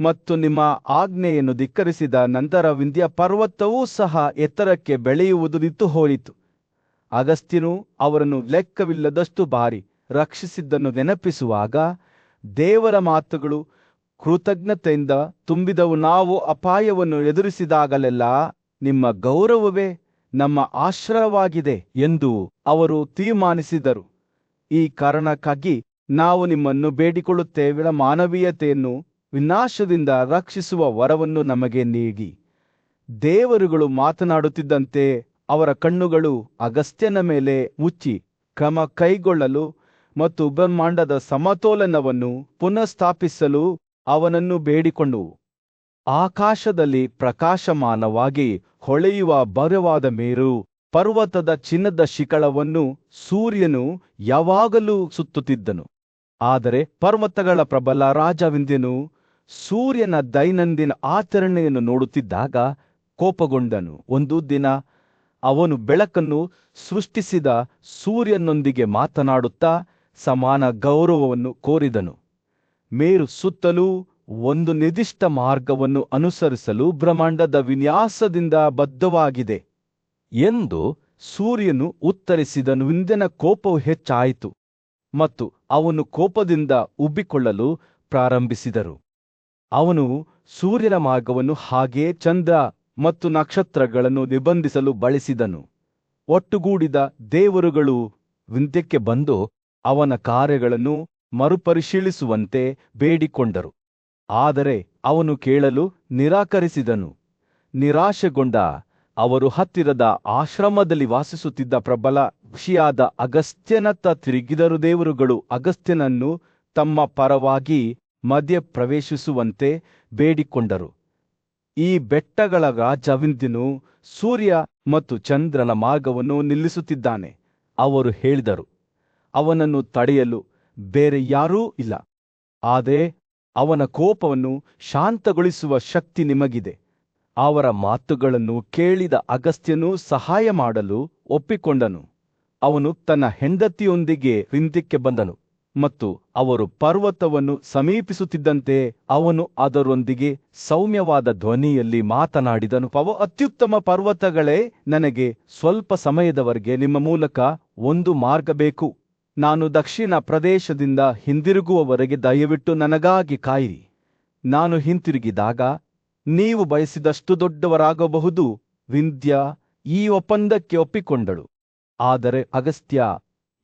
ಮತ್ತು ನಿಮ್ಮ ಆಜ್ಞೆಯನ್ನು ಧಿಕ್ಕರಿಸಿದ ನಂತರ ವಿಂಧ್ಯ ಪರ್ವತವೂ ಸಹ ಎತ್ತರಕ್ಕೆ ಬೆಳೆಯುವುದು ನಿಂತು ಹೋಯಿತು. ಅಗಸ್ತ್ಯನು ಅವರನ್ನು ಲೆಕ್ಕವಿಲ್ಲದಷ್ಟು ಬಾರಿ ರಕ್ಷಿಸಿದ್ದನ್ನು ನೆನಪಿಸುವಾಗ ದೇವರ ಮಾತುಗಳು ಕೃತಜ್ಞತೆಯಿಂದ ತುಂಬಿದವು. ನಾವು ಅಪಾಯವನ್ನು ಎದುರಿಸಿದಾಗಲೆಲ್ಲ ನಿಮ್ಮ ಗೌರವವೇ ನಮ್ಮ ಆಶ್ರಯವಾಗಿದೆ ಎಂದು ಅವರು ತೀರ್ಮಾನಿಸಿದರು. ಈ ಕಾರಣಕ್ಕಾಗಿ ನಾವು ನಿಮ್ಮನ್ನು ಬೇಡಿಕೊಳ್ಳುತ್ತೇವೆ, ಮಾನವೀಯತೆಯನ್ನು ವಿನಾಶದಿಂದ ರಕ್ಷಿಸುವ ವರವನ್ನು ನಮಗೆ ನೀಡಿ. ದೇವರುಗಳು ಮಾತನಾಡುತ್ತಿದ್ದಂತೆ ಅವರ ಕಣ್ಣುಗಳು ಅಗಸ್ತ್ಯನ ಮೇಲೆ ಮುಚ್ಚಿ ಕ್ರಮ ಕೈಗೊಳ್ಳಲು ಮತ್ತು ಬ್ರಹ್ಮಾಂಡದ ಸಮತೋಲನವನ್ನು ಪುನಃಸ್ಥಾಪಿಸಲು ಅವನನ್ನು ಬೇಡಿಕೊಂಡವು. ಆಕಾಶದಲ್ಲಿ ಪ್ರಕಾಶಮಾನವಾಗಿ ಹೊಳೆಯುವ ಭವ್ಯವಾದ ಮೇರು ಪರ್ವತದ ಚಿನ್ನದ ಶಿಖರವನ್ನು ಸೂರ್ಯನು ಯಾವಾಗಲೂ ಸುತ್ತುತ್ತಿದ್ದನು. ಆದರೆ ಪರ್ವತಗಳ ಪ್ರಬಲ ರಾಜ ವಿಂಧ್ಯನು ಸೂರ್ಯನ ದೈನಂದಿನ ಆಚರಣೆಯನ್ನು ನೋಡುತ್ತಿದ್ದಾಗ ಕೋಪಗೊಂಡನು. ಒಂದು ದಿನ ಅವನು ಬೆಳಕನ್ನು ಸೃಷ್ಟಿಸಿದ ಸೂರ್ಯನೊಂದಿಗೆ ಮಾತನಾಡುತ್ತಾ ಸಮಾನ ಗೌರವವನ್ನು ಕೋರಿದನು. ಮೇರು ಸುತ್ತಲೂ ಒಂದು ನಿರ್ದಿಷ್ಟ ಮಾರ್ಗವನ್ನು ಅನುಸರಿಸಲು ಬ್ರಹ್ಮಾಂಡದ ವಿನ್ಯಾಸದಿಂದ ಬದ್ಧವಾಗಿದೆ ಎಂದು ಸೂರ್ಯನು ಉತ್ತರಿಸಿದನು. ಇಂದಿನ ಕೋಪವು ಹೆಚ್ಚಾಯಿತು ಮತ್ತು ಅವನು ಕೋಪದಿಂದ ಉಬ್ಬಿಕೊಳ್ಳಲು ಪ್ರಾರಂಭಿಸಿದರು. ಅವನು ಸೂರ್ಯನ ಮಾರ್ಗವನ್ನು ಹಾಗೆಯೇ ಚಂದ್ರ ಮತ್ತು ನಕ್ಷತ್ರಗಳನ್ನು ನಿಬಂಧಿಸಲು ಬಳಸಿದನು. ಒಟ್ಟುಗೂಡಿದ ದೇವರುಗಳು ವಿಂಧ್ಯಕ್ಕೆ ಬಂದು ಅವನ ಕಾರ್ಯಗಳನ್ನು ಮರುಪರಿಶೀಲಿಸುವಂತೆ ಬೇಡಿಕೊಂಡರು. ಆದರೆ ಅವನು ಕೇಳಲು ನಿರಾಕರಿಸಿದನು. ನಿರಾಶೆಗೊಂಡ ಅವರು ಹತ್ತಿರದ ಆಶ್ರಮದಲ್ಲಿ ವಾಸಿಸುತ್ತಿದ್ದ ಪ್ರಬಲ ಋಷಿಯಾದ ಅಗಸ್ತ್ಯನತ್ತ ತಿರುಗಿದರು. ದೇವರುಗಳು ಅಗಸ್ತ್ಯನನ್ನು ತಮ್ಮ ಪರವಾಗಿ ಮಧ್ಯಪ್ರವೇಶಿಸುವಂತೆ ಬೇಡಿಕೊಂಡರು. ಈ ಬೆಟ್ಟಗಳ ರಾಜವಿಂದ್ಯನು ಸೂರ್ಯ ಮತ್ತು ಚಂದ್ರನ ಮಾರ್ಗವನ್ನು ನಿಲ್ಲಿಸುತ್ತಿದ್ದಾನೆ. ಅವರು ಹೇಳಿದರು, ಅವನನ್ನು ತಡೆಯಲು ಬೇರೆ ಯಾರೂ ಇಲ್ಲ. ಆದರೆ ಅವನ ಕೋಪವನ್ನು ಶಾಂತಗೊಳಿಸುವ ಶಕ್ತಿ ನಿಮಗಿದೆ. ಅವರ ಮಾತುಗಳನ್ನು ಕೇಳಿದ ಅಗಸ್ತ್ಯನು ಸಹಾಯ ಮಾಡಲು ಒಪ್ಪಿಕೊಂಡನು. ಅವನು ತನ್ನ ಹೆಂಡತಿಯೊಂದಿಗೆ ವಿಂಧ್ಯಕ್ಕೆ ಬಂದನು ಮತ್ತು ಅವರು ಪರ್ವತವನ್ನು ಸಮೀಪಿಸುತ್ತಿದ್ದಂತೆ ಅವನು ಅದರೊಂದಿಗೆ ಸೌಮ್ಯವಾದ ಧ್ವನಿಯಲ್ಲಿ ಮಾತನಾಡಿದನು. ಅತ್ಯುತ್ತಮ ಪರ್ವತಗಳೇ, ನನಗೆ ಸ್ವಲ್ಪ ಸಮಯದವರೆಗೆ ನಿಮ್ಮ ಮೂಲಕ ಒಂದು ಮಾರ್ಗ ಬೇಕು. ನಾನು ದಕ್ಷಿಣ ಪ್ರದೇಶದಿಂದ ಹಿಂದಿರುಗುವವರೆಗೆ ದಯವಿಟ್ಟು ನನಗಾಗಿ ಕಾಯಿರಿ. ನಾನು ಹಿಂತಿರುಗಿದಾಗ ನೀವು ಬಯಸಿದಷ್ಟು ದೊಡ್ಡವರಾಗಬಹುದು. ವಿಂಧ್ಯ ಈ ಒಪ್ಪಂದಕ್ಕೆ ಒಪ್ಪಿಕೊಂಡಳು. ಆದರೆ ಅಗಸ್ತ್ಯ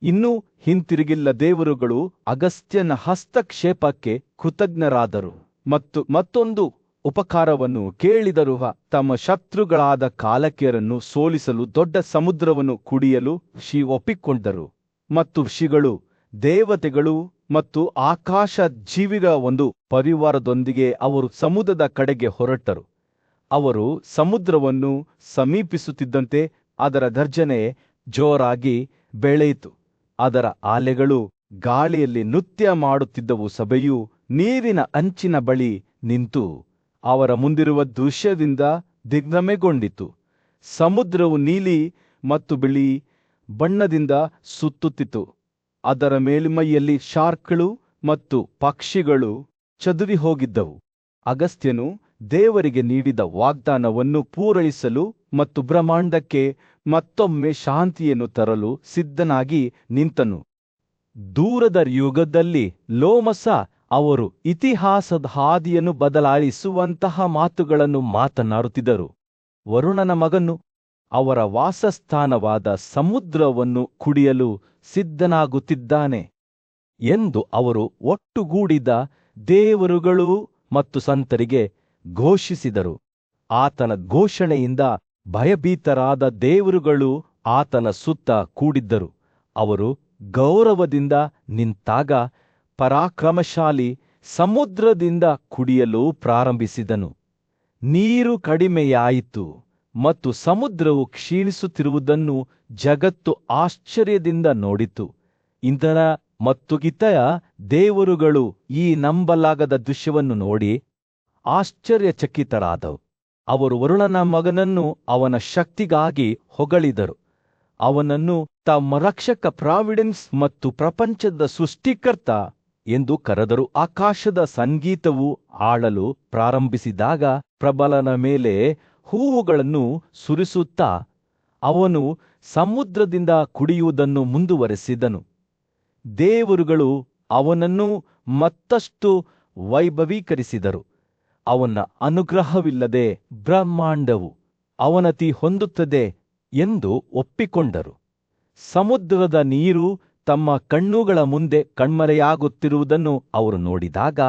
ಇನ್ನೂ ಹಿಂತಿರುಗಿಲ್ಲ. ದೇವರುಗಳು ಅಗಸ್ತ್ಯನ ಹಸ್ತಕ್ಷೇಪಕ್ಕೆ ಕೃತಜ್ಞರಾದರು ಮತ್ತು ಮತ್ತೊಂದು ಉಪಕಾರವನ್ನು ಕೇಳಿದರು. ತಮ್ಮ ಶತ್ರುಗಳಾದ ಕಾಲಕಿಯರನ್ನು ಸೋಲಿಸಲು ದೊಡ್ಡ ಸಮುದ್ರವನ್ನು ಕುಡಿಯಲು ಋಷಿ ಒಪ್ಪಿಕೊಂಡರು. ಮತ್ತು ಋಷಿಗಳು, ದೇವತೆಗಳು ಮತ್ತು ಆಕಾಶ ಜೀವಿಗಳ ಒಂದು ಪರಿವಾರದೊಂದಿಗೆ ಅವರು ಸಮುದ್ರದ ಕಡೆಗೆ ಹೊರಟರು. ಅವರು ಸಮುದ್ರವನ್ನು ಸಮೀಪಿಸುತ್ತಿದ್ದಂತೆ ಅದರ ಗರ್ಜನೆ ಜೋರಾಗಿ ಬೆಳೆಯಿತು. ಅದರ ಅಲೆಗಳು ಗಾಳಿಯಲ್ಲಿ ನೃತ್ಯ ಮಾಡುತ್ತಿದ್ದವು. ಸಭೆಯು ನೀರಿನ ಅಂಚಿನ ಬಳಿ ನಿಂತು ಅವರ ಮುಂದಿರುವ ದೃಶ್ಯದಿಂದ ದಿಗ್ಭ್ರಮೆಗೊಂಡಿತು. ಸಮುದ್ರವು ನೀಲಿ ಮತ್ತು ಬಿಳಿ ಬಣ್ಣದಿಂದ ಸುತ್ತುತ್ತಿತ್ತು. ಅದರ ಮೇಲ್ಮೈಯಲ್ಲಿ ಶಾರ್ಕ್ಗಳು ಮತ್ತು ಪಕ್ಷಿಗಳು ಚದುರಿ ಹೋಗಿದ್ದವು. ಅಗಸ್ತ್ಯನು ದೇವರಿಗೆ ನೀಡಿದ ವಾಗ್ದಾನವನ್ನು ಪೂರೈಸಲು ಮತ್ತು ಬ್ರಹ್ಮಾಂಡಕ್ಕೆ ಮತ್ತೊಮ್ಮೆ ಶಾಂತಿಯನ್ನು ತರಲು ಸಿದ್ಧನಾಗಿ ನಿಂತನು. ದೂರದ ಯುಗದಲ್ಲಿ ಲೋಮಸ ಅವರು ಇತಿಹಾಸದ ಹಾದಿಯನ್ನು ಬದಲಾಯಿಸುವಂತಹ ಮಾತುಗಳನ್ನು ಮಾತನಾಡುತ್ತಿದ್ದರು. ವರುಣನ ಮಗನು ಅವರ ವಾಸಸ್ಥಾನವಾದ ಸಮುದ್ರವನ್ನು ಕುಡಿಯಲು ಸಿದ್ಧನಾಗುತ್ತಿದ್ದಾನೆ ಎಂದು ಅವರು ಒಟ್ಟುಗೂಡಿದ ದೇವರುಗಳು ಮತ್ತು ಸಂತರಿಗೆ ಘೋಷಿಸಿದರು. ಆತನ ಘೋಷಣೆಯಿಂದ ಭಯಭೀತರಾದ ದೇವರುಗಳು ಆತನ ಸುತ್ತ ಕೂಡಿದ್ದರು. ಅವರು ಗೌರವದಿಂದ ನಿಂತಾಗ ಪರಾಕ್ರಮಶಾಲಿ ಸಮುದ್ರದಿಂದ ಕುಡಿಯಲು ಪ್ರಾರಂಭಿಸಿದನು. ನೀರು ಕಡಿಮೆಯಾಯಿತು ಮತ್ತು ಸಮುದ್ರವು ಕ್ಷೀಣಿಸುತ್ತಿರುವುದನ್ನು ಜಗತ್ತು ಆಶ್ಚರ್ಯದಿಂದ ನೋಡಿತು. ಇಂದ್ರ ಮತ್ತು ಗಿತಯ ದೇವರುಗಳು ಈ ನಂಬಲಾಗದ ದೃಶ್ಯವನ್ನು ನೋಡಿ ಆಶ್ಚರ್ಯಚಕಿತರಾದವು. ಅವರು ವರುಣನ ಮಗನನ್ನು ಅವನ ಶಕ್ತಿಗಾಗಿ ಹೊಗಳಿದರು. ಅವನನ್ನು ತಮ್ಮ ರಕ್ಷಕ, ಪ್ರಾವಿಡೆನ್ಸ್ ಮತ್ತು ಪ್ರಪಂಚದ ಸೃಷ್ಟಿಕರ್ತ ಎಂದು ಕರೆದರು. ಆಕಾಶದ ಸಂಗೀತವು ಆಳಲು ಪ್ರಾರಂಭಿಸಿದಾಗ ಪ್ರಬಲನ ಮೇಲೆ ಹೂವುಗಳನ್ನು ಸುರಿಸುತ್ತಾ ಅವನು ಸಮುದ್ರದಿಂದ ಕುಡಿಯುವುದನ್ನು ಮುಂದುವರೆಸಿದನು. ದೇವರುಗಳು ಅವನನ್ನು ಮತ್ತಷ್ಟು ವೈಭವೀಕರಿಸಿದರು. ಅವನ ಅನುಗ್ರಹವಿಲ್ಲದೆ ಬ್ರಹ್ಮಾಂಡವು ಅವನತಿ ಹೊಂದುತ್ತದೆ ಎಂದು ಒಪ್ಪಿಕೊಂಡರು. ಸಮುದ್ರದ ನೀರು ತಮ್ಮ ಕಣ್ಣುಗಳ ಮುಂದೆ ಕಣ್ಮರೆಯಾಗುತ್ತಿರುವುದನ್ನು ಅವರು ನೋಡಿದಾಗ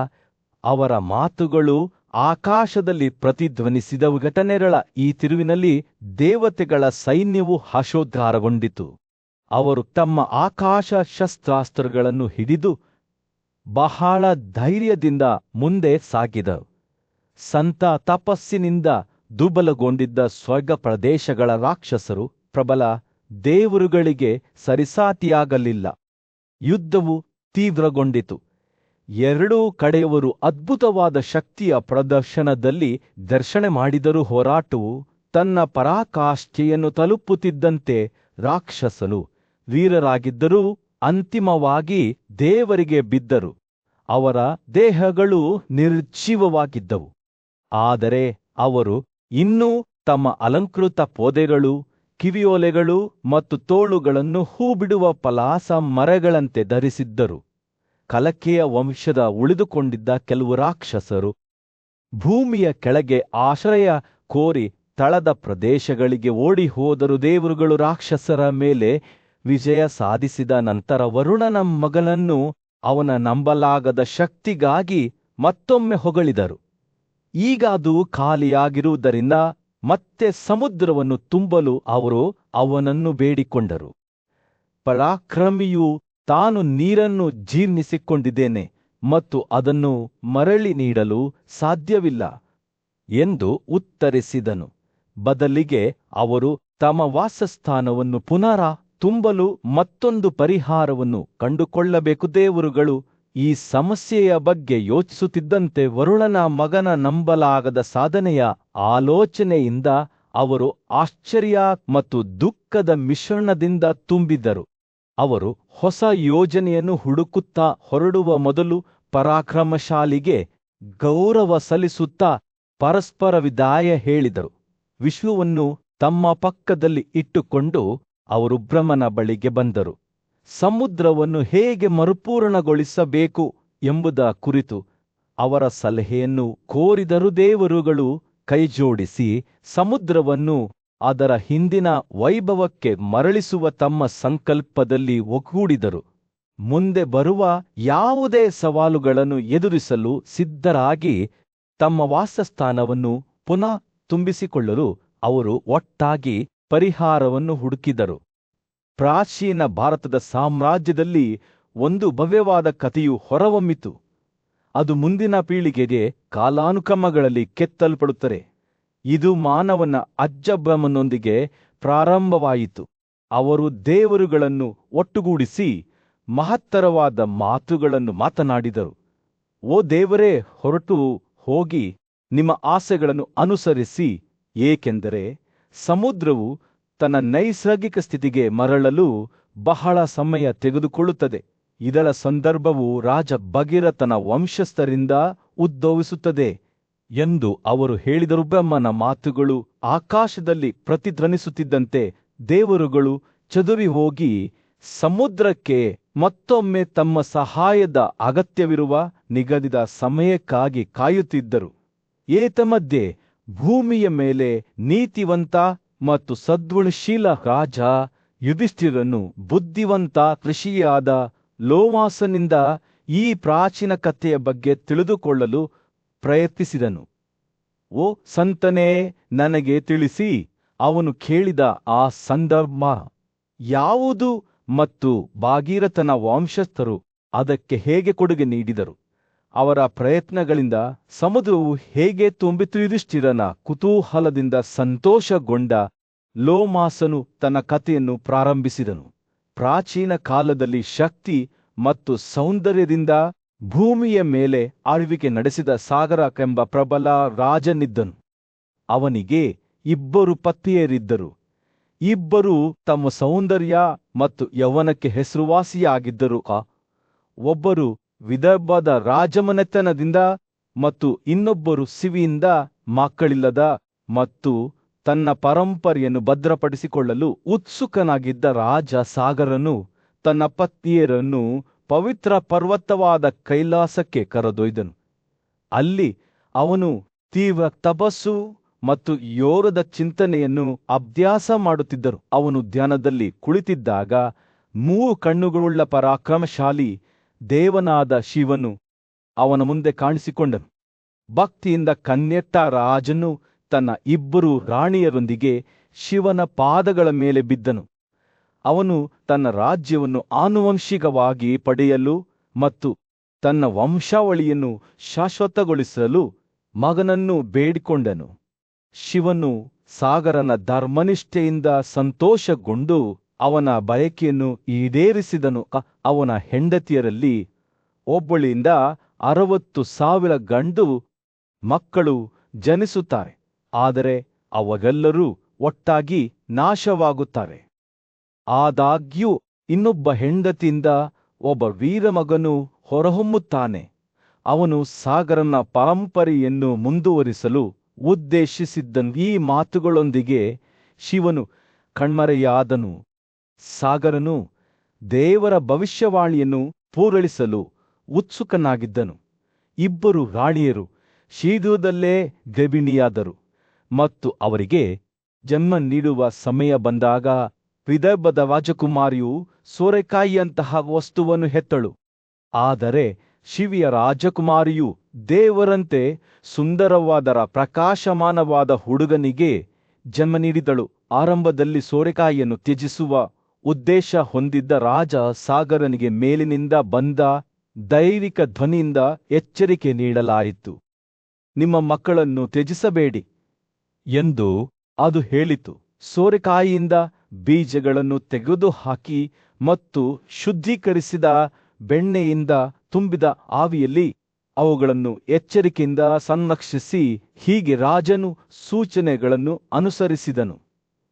ಅವರ ಮಾತುಗಳು ಆಕಾಶದಲ್ಲಿ ಪ್ರತಿಧ್ವನಿಸಿದವು. ಘಟನೆಗಳ ಈ ತಿರುವಿನಲ್ಲಿ ದೇವತೆಗಳ ಸೈನ್ಯವು ಹರ್ಷೋದ್ಗಾರಗೊಂಡಿತು. ಅವರು ತಮ್ಮ ಆಕಾಶ ಶಸ್ತ್ರಾಸ್ತ್ರಗಳನ್ನು ಹಿಡಿದು ಬಹಳ ಧೈರ್ಯದಿಂದ ಮುಂದೆ ಸಾಗಿದರು. ಸಂತ ತಪಸ್ಸಿನಿಂದ ದುರ್ಬಲಗೊಂಡಿದ್ದ ಸ್ವರ್ಗ ಪ್ರದೇಶಗಳ ರಾಕ್ಷಸರು ಪ್ರಬಲ ದೇವರುಗಳಿಗೆ ಸರಿಸಾಟಿಯಾಗಲಿಲ್ಲ. ಯುದ್ಧವು ತೀವ್ರಗೊಂಡಿತು. ಎರಡೂ ಕಡೆಯವರು ಅದ್ಭುತವಾದ ಶಕ್ತಿಯ ಪ್ರದರ್ಶನದಲ್ಲಿ ದರ್ಶನ ಮಾಡಿದರೂ ಹೋರಾಟವು ತನ್ನ ಪರಾಕಾಷ್ಠೆಯನ್ನು ತಲುಪುತ್ತಿದ್ದಂತೆ ರಾಕ್ಷಸರು ವೀರರಾಗಿದ್ದರೂ ಅಂತಿಮವಾಗಿ ದೇವರಿಗೆ ಬಿದ್ದರು. ಅವರ ದೇಹಗಳು ನಿರ್ಜೀವವಾಗಿದ್ದವು. ಆದರೆ ಅವರು ಇನ್ನೂ ತಮ್ಮ ಅಲಂಕೃತ ಪೊದೆಗಳು, ಕಿವಿಯೋಲೆಗಳು ಮತ್ತು ತೋಳುಗಳನ್ನು ಹೂ ಬಿಡುವ ಪಲಾಸ ಮರಗಳಂತೆ ಧರಿಸಿದ್ದರು. ಕಲಕೆಯ ವಂಶದ ಉಳಿದುಕೊಂಡಿದ್ದ ಕೆಲವು ರಾಕ್ಷಸರು ಭೂಮಿಯ ಕೆಳಗೆ ಆಶ್ರಯ ಕೋರಿ ತಳದ ಪ್ರದೇಶಗಳಿಗೆ ಓಡಿ ಹೋದರು. ದೇವರುಗಳು ರಾಕ್ಷಸರ ಮೇಲೆ ವಿಜಯ ಸಾಧಿಸಿದ ನಂತರ ವರುಣನ ಮಗನನ್ನು ಅವನ ನಂಬಲಾಗದ ಶಕ್ತಿಗಾಗಿ ಮತ್ತೊಮ್ಮೆ ಹೊಗಳಿದರು. ಈಗ ಅದು ಖಾಲಿಯಾಗಿರುವುದರಿಂದ ಮತ್ತೆ ಸಮುದ್ರವನ್ನು ತುಂಬಲು ಅವರು ಅವನನ್ನು ಬೇಡಿಕೊಂಡರು. ಪರಾಕ್ರಮಿಯು ತಾನು ನೀರನ್ನು ಜೀರ್ಣಿಸಿಕೊಂಡಿದ್ದೇನೆ ಮತ್ತು ಅದನ್ನು ಮರಳಿ ನೀಡಲು ಸಾಧ್ಯವಿಲ್ಲ ಎಂದು ಉತ್ತರಿಸಿದನು. ಬದಲಿಗೆ ಅವರು ತಮ್ಮ ವಾಸಸ್ಥಾನವನ್ನು ಪುನಃ ತುಂಬಲು ಮತ್ತೊಂದು ಪರಿಹಾರವನ್ನು ಕಂಡುಕೊಳ್ಳಬೇಕು. ದೇವರುಗಳು ಈ ಸಮಸ್ಯೆಯ ಬಗ್ಗೆ ಯೋಚಿಸುತ್ತಿದ್ದಂತೆ ವರುಣನ ಮಗನ ನಂಬಲಾಗದ ಸಾಧನೆಯ ಆಲೋಚನೆಯಿಂದ ಅವರು ಆಶ್ಚರ್ಯ ಮತ್ತು ದುಃಖದ ಮಿಶ್ರಣದಿಂದ ತುಂಬಿದ್ದರು. ಅವರು ಹೊಸ ಯೋಜನೆಯನ್ನು ಹುಡುಕುತ್ತಾ ಹೊರಡುವ ಮೊದಲು ಪರಾಕ್ರಮಶಾಲಿಗೆ ಗೌರವ ಸಲ್ಲಿಸುತ್ತಾ ಪರಸ್ಪರ ವಿದಾಯ ಹೇಳಿದರು. ವಿಶ್ವವನ್ನು ತಮ್ಮ ಪಕ್ಕದಲ್ಲಿ ಇಟ್ಟುಕೊಂಡು ಅವರು ಬ್ರಹ್ಮನ ಬಳಿಗೆ ಬಂದರು. ಸಮುದ್ರವನ್ನು ಹೇಗೆ ಮರುಪೂರಣಗೊಳಿಸಬೇಕು ಎಂಬುದ ಕುರಿತು ಅವರ ಸಲಹೆಯನ್ನು ಕೋರಿದರು. ದೇವರುಗಳು ಕೈಜೋಡಿಸಿ ಸಮುದ್ರವನ್ನು ಅದರ ಹಿಂದಿನ ವೈಭವಕ್ಕೆ ಮರಳಿಸುವ ತಮ್ಮ ಸಂಕಲ್ಪದಲ್ಲಿ ಒಗ್ಗೂಡಿದರು. ಮುಂದೆ ಬರುವ ಯಾವುದೇ ಸವಾಲುಗಳನ್ನು ಎದುರಿಸಲು ಸಿದ್ಧರಾಗಿ ತಮ್ಮ ವಾಸಸ್ಥಾನವನ್ನು ಪುನಃ ತುಂಬಿಸಿಕೊಳ್ಳಲು ಅವರು ಒಟ್ಟಾಗಿ ಪರಿಹಾರವನ್ನು ಹುಡುಕಿದರು. ಪ್ರಾಚೀನ ಭಾರತದ ಸಾಮ್ರಾಜ್ಯದಲ್ಲಿ ಒಂದು ಭವ್ಯವಾದ ಕಥೆಯು ಹೊರಹೊಮ್ಮಿತು. ಅದು ಮುಂದಿನ ಪೀಳಿಗೆಗೆ ಕಾಲಾನುಕ್ರಮಗಳಲ್ಲಿ ಕೆತ್ತಲ್ಪಡುತ್ತದೆ. ಇದು ಮಾನವನ ಅಜ್ಜ ಬ್ರಹ್ಮನೊಂದಿಗೆ ಪ್ರಾರಂಭವಾಯಿತು. ಅವರು ದೇವರುಗಳನ್ನು ಒಟ್ಟುಗೂಡಿಸಿ ಮಹತ್ತರವಾದ ಮಾತುಗಳನ್ನು ಮಾತನಾಡಿದರು. ಓ ದೇವರೇ, ಹೊರಟು ಹೋಗಿ ನಿಮ್ಮ ಆಸೆಗಳನ್ನು ಅನುಸರಿಸಿ, ಏಕೆಂದರೆ ಸಮುದ್ರವು ತನ್ನ ನೈಸರ್ಗಿಕ ಸ್ಥಿತಿಗೆ ಮರಳಲು ಬಹಳ ಸಮಯ ತೆಗೆದುಕೊಳ್ಳುತ್ತದೆ. ಇದರ ಸಂದರ್ಭವು ರಾಜ ಭಗೀರಥನ ವಂಶಸ್ಥರಿಂದ ಉದ್ಭವಿಸುತ್ತದೆ ಎಂದು ಅವರು ಹೇಳಿದರು. ಬ್ರಹ್ಮನ ಮಾತುಗಳು ಆಕಾಶದಲ್ಲಿ ಪ್ರತಿಧ್ವನಿಸುತ್ತಿದ್ದಂತೆ ದೇವರುಗಳು ಚದುರಿ ಹೋಗಿ ಸಮುದ್ರಕ್ಕೆ ಮತ್ತೊಮ್ಮೆ ತಮ್ಮ ಸಹಾಯದ ಅಗತ್ಯವಿರುವ ನಿಗದಿತ ಸಮಯಕ್ಕಾಗಿ ಕಾಯುತ್ತಿದ್ದರು. ಏತಮಧ್ಯೆ ಭೂಮಿಯ ಮೇಲೆ ನೀತಿವಂತ ಮತ್ತು ಸದ್ಗುಣಶೀಲ ರಾಜ ಯುಧಿಷ್ಠಿರನು ಬುದ್ಧಿವಂತ ಋಷಿಯಾದ ಲೋಮಾಸನಿಂದ ಈ ಪ್ರಾಚೀನ ಕಥೆಯ ಬಗ್ಗೆ ತಿಳಿದುಕೊಳ್ಳಲು ಪ್ರಯತ್ನಿಸಿದನು. ಓ ಸಂತನೇ, ನನಗೆ ತಿಳಿಸಿ, ಅವನು ಕೇಳಿದ ಆ ಸಂದರ್ಭ ಯಾವುದು ಮತ್ತು ಭಾಗೀರಥನ ವಂಶಸ್ಥರು ಅದಕ್ಕೆ ಹೇಗೆ ಕೊಡುಗೆ ನೀಡಿದರು? ಅವರ ಪ್ರಯತ್ನಗಳಿಂದ ಸಮುದ್ರವು ಹೇಗೆ ತುಂಬಿತು? ಯುಧಿಷ್ಠಿರನ ಕುತೂಹಲದಿಂದ ಸಂತೋಷಗೊಂಡ ಲೋಮಾಸನು ತನ್ನ ಕಥೆಯನ್ನು ಪ್ರಾರಂಭಿಸಿದನು. ಪ್ರಾಚೀನ ಕಾಲದಲ್ಲಿ ಶಕ್ತಿ ಮತ್ತು ಸೌಂದರ್ಯದಿಂದ ಭೂಮಿಯ ಮೇಲೆ ಆಳ್ವಿಕೆ ನಡೆಸಿದ ಸಾಗರಕೆಂಬ ಪ್ರಬಲ ರಾಜನಿದ್ದನು. ಅವನಿಗೆ 2 ಪತ್ನಿಯರಿದ್ದರು. ಇಬ್ಬರು ತಮ್ಮ ಸೌಂದರ್ಯ ಮತ್ತು ಯೌವನಕ್ಕೆ ಹೆಸರುವಾಸಿಯಾಗಿದ್ದರು. ಒಬ್ಬರು ವಿದರ್ಭದ ರಾಜಮನೆತನದಿಂದ ಮತ್ತು ಇನ್ನೊಬ್ಬರು ಸಿವಿಯಿಂದ ಮಕ್ಕಳಿಲ್ಲದ ಮತ್ತು ತನ್ನ ಪರಂಪರೆಯನ್ನು ಭದ್ರಪಡಿಸಿಕೊಳ್ಳಲು ಉತ್ಸುಕನಾಗಿದ್ದ ರಾಜ ಸಾಗರನು ತನ್ನ ಪತ್ನಿಯರನ್ನು ಪವಿತ್ರ ಪರ್ವತವಾದ ಕೈಲಾಸಕ್ಕೆ ಕರೆದೊಯ್ದನು. ಅಲ್ಲಿ ಅವನು ತೀವ್ರ ತಪಸ್ಸು ಮತ್ತು ಯೋಗದ ಚಿಂತನೆಯನ್ನು ಅಭ್ಯಾಸ ಮಾಡುತ್ತಿದ್ದರು. ಅವನು ಧ್ಯಾನದಲ್ಲಿ ಕುಳಿತಿದ್ದಾಗ 3 ಕಣ್ಣುಗಳುಳ್ಳ ಪರಾಕ್ರಮಶಾಲಿ ದೇವನಾದ ಶಿವನು ಅವನ ಮುಂದೆ ಕಾಣಿಸಿಕೊಂಡನು. ಭಕ್ತಿಯಿಂದ ಕಣ್ಣೆಟ್ಟ ರಾಜನು ತನ್ನ 2 ರಾಣಿಯರೊಂದಿಗೆ ಶಿವನ ಪಾದಗಳ ಮೇಲೆ ಬಿದ್ದನು. ಅವನು ತನ್ನ ರಾಜ್ಯವನ್ನು ಆನುವಂಶಿಕವಾಗಿ ಪಡೆಯಲು ಮತ್ತು ತನ್ನ ವಂಶಾವಳಿಯನ್ನು ಶಾಶ್ವತಗೊಳಿಸಲು ಮಗನನ್ನು ಬೇಡಿಕೊಂಡನು. ಶಿವನು ಸಾಗರನ ಧರ್ಮನಿಷ್ಠೆಯಿಂದ ಸಂತೋಷಗೊಂಡು ಅವನ ಬಯಕೆಯನ್ನು ಈಡೇರಿಸಿದನು. ಅವನ ಹೆಂಡತಿಯರಲ್ಲಿ ಒಬ್ಬಳಿಂದ 60,000 ಗಂಡು ಮಕ್ಕಳು ಜನಿಸುತ್ತಾರೆ. ಆದರೆ ಅವೆಲ್ಲರೂ ಒಟ್ಟಾಗಿ ನಾಶವಾಗುತ್ತಾರೆ. ಆದಾಗ್ಯೂ ಇನ್ನೊಬ್ಬ ಹೆಂಡತಿಯಿಂದ ಒಬ್ಬ ವೀರಮಗನು ಹೊರಹೊಮ್ಮುತ್ತಾನೆ. ಅವನು ಸಾಗರನ ಪರಂಪರೆಯನ್ನು ಮುಂದುವರಿಸಲು ಉದ್ದೇಶಿಸಿದ್ದನು. ಈ ಮಾತುಗಳೊಂದಿಗೆ ಶಿವನು ಕಣ್ಮರೆಯಾದನು. ಸಾಗರನು ದೇವರ ಭವಿಷ್ಯವಾಣಿಯನ್ನು ಪೂರೈಸಲು ಉತ್ಸುಕನಾಗಿದ್ದನು. ಇಬ್ಬರು ರಾಣಿಯರು ಶೀಘ್ರದಲ್ಲೇ ಗರ್ಭಿಣಿಯಾದರು ಮತ್ತು ಅವರಿಗೆ ಜನ್ಮ ನೀಡುವ ಸಮಯ ಬಂದಾಗ ವಿದರ್ಭದ ರಾಜಕುಮಾರಿಯು ಸೋರೆಕಾಯಿಯಂತಹ ವಸ್ತುವನ್ನು ಹೆತ್ತಳು. ಆದರೆ ಶಿವಿಯ ರಾಜಕುಮಾರಿಯು ದೇವರಂತೆ ಸುಂದರವಾದ ಪ್ರಕಾಶಮಾನವಾದ ಹುಡುಗನಿಗೆ ಜನ್ಮ ನೀಡಿದಳು. ಆರಂಭದಲ್ಲಿ ಸೋರೆಕಾಯಿಯನ್ನು ತ್ಯಜಿಸುವ ಉದ್ದೇಶ ಹೊಂದಿದ್ದ ರಾಜ ಸಾಗರನಿಗೆ ಮೇಲಿನಿಂದ ಬಂದ ದೈವಿಕ ಧ್ವನಿಯಿಂದ ಎಚ್ಚರಿಕೆ ನೀಡಲಾಯಿತು. ನಿಮ್ಮ ಮಕ್ಕಳನ್ನು ತ್ಯಜಿಸಬೇಡಿ ಎಂದು ಅದು ಹೇಳಿತು. ಸೋರೆಕಾಯಿಯಿಂದ ಬೀಜಗಳನ್ನು ತೆಗೆದುಹಾಕಿ ಮತ್ತು ಶುದ್ಧೀಕರಿಸಿದ ಬೆಣ್ಣೆಯಿಂದ ತುಂಬಿದ ಆವಿಯಲ್ಲಿ ಅವುಗಳನ್ನು ಎಚ್ಚರಿಕೆಯಿಂದ ಸಂರಕ್ಷಿಸಿ, ಹೀಗೆ ರಾಜನು ಸೂಚನೆಗಳನ್ನು ಅನುಸರಿಸಿದನು.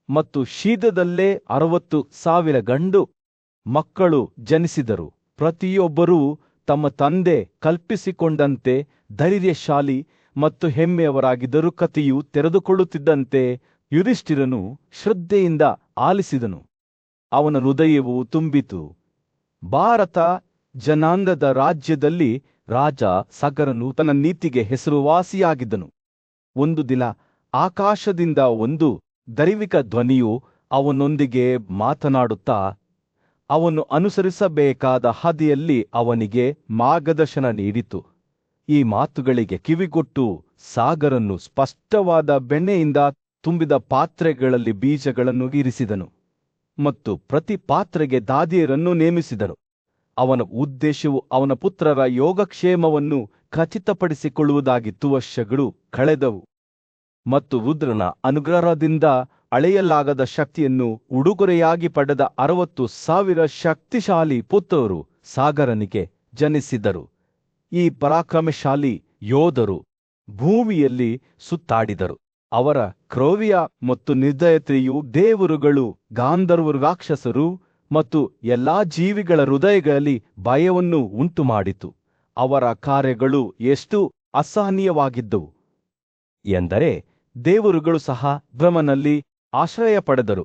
ಮತ್ತು ಶೀಘ್ರದಲ್ಲೇ 60,000 ಗಂಡು ಮಕ್ಕಳು ಜನಿಸಿದರು. ಪ್ರತಿಯೊಬ್ಬರೂ ತಮ್ಮ ತಂದೆ ಕಲ್ಪಿಸಿಕೊಂಡಂತೆ ಧೈರ್ಯಶಾಲಿ ಮತ್ತು ಹೆಮ್ಮೆಯವರಾಗಿದ್ದರು. ಕಥೆಯು ತೆರೆದುಕೊಳ್ಳುತ್ತಿದ್ದಂತೆ ಯುಧಿಷ್ಠಿರನು ಶ್ರದ್ಧೆಯಿಂದ ಆಲಿಸಿದನು. ಅವನ ಹೃದಯವು ತುಂಬಿತು. ಭಾರತ ಜನಾಂಗದ ರಾಜ್ಯದಲ್ಲಿ ರಾಜ ಸಾಗರನು ತನ್ನ ನೀತಿಗೆ ಹೆಸರುವಾಸಿಯಾಗಿದ್ದನು. ಒಂದು ದಿನ ಆಕಾಶದಿಂದ ಒಂದು ದೈವಿಕ ಧ್ವನಿಯು ಅವನೊಂದಿಗೆ ಮಾತನಾಡುತ್ತಾ ಅವನು ಅನುಸರಿಸಬೇಕಾದ ಹಾದಿಯಲ್ಲಿ ಅವನಿಗೆ ಮಾರ್ಗದರ್ಶನ ನೀಡಿತು. ಈ ಮಾತುಗಳಿಗೆ ಕಿವಿಗೊಟ್ಟು ಸಾಗರನು ಸ್ಪಷ್ಟವಾದ ಬೆಣ್ಣೆಯಿಂದ ತುಂಬಿದ ಪಾತ್ರೆಗಳಲ್ಲಿ ಬೀಜಗಳನ್ನು ಇರಿಸಿದನು ಮತ್ತು ಪ್ರತಿ ಪಾತ್ರೆಗೆ ದಾದಿಯರನ್ನು ನೇಮಿಸಿದನು. ಅವನ ಉದ್ದೇಶವು ಅವನ ಪುತ್ರರ ಯೋಗಕ್ಷೇಮವನ್ನು ಖಚಿತಪಡಿಸಿಕೊಳ್ಳುವುದಾಗಿತ್ತು. ವರ್ಷಗಳು ಕಳೆದವು ಮತ್ತು ರುದ್ರನ ಅನುಗ್ರಹದಿಂದ ಅಳೆಯಲಾಗದ ಶಕ್ತಿಯನ್ನು ಉಡುಗೊರೆಯಾಗಿ ಪಡೆದ 60,000 ಶಕ್ತಿಶಾಲಿ ಪುತ್ರರು ಸಾಗರನಿಗೆ ಜನಿಸಿದರು. ಈ ಪರಾಕ್ರಮಶಾಲಿ ಯೋಧರು ಭೂಮಿಯಲ್ಲಿ ಸುತ್ತಾಡಿದರು. ಅವರ ಕ್ರೌರ್ಯ ಮತ್ತು ನಿರ್ದಯತೆಯು ದೇವರುಗಳು, ಗಾಂಧರ್ವರು, ರಾಕ್ಷಸರು ಮತ್ತು ಎಲ್ಲಾ ಜೀವಿಗಳ ಹೃದಯಗಳಲ್ಲಿ ಭಯವನ್ನು ಉಂಟುಮಾಡಿತು. ಅವರ ಕಾರ್ಯಗಳು ಎಷ್ಟು ಅಸಹನೀಯವಾಗಿದ್ದವು ಎಂದರೆ ದೇವರುಗಳು ಸಹ ಬ್ರಹ್ಮನಲ್ಲಿ ಆಶ್ರಯ ಪಡೆದರು.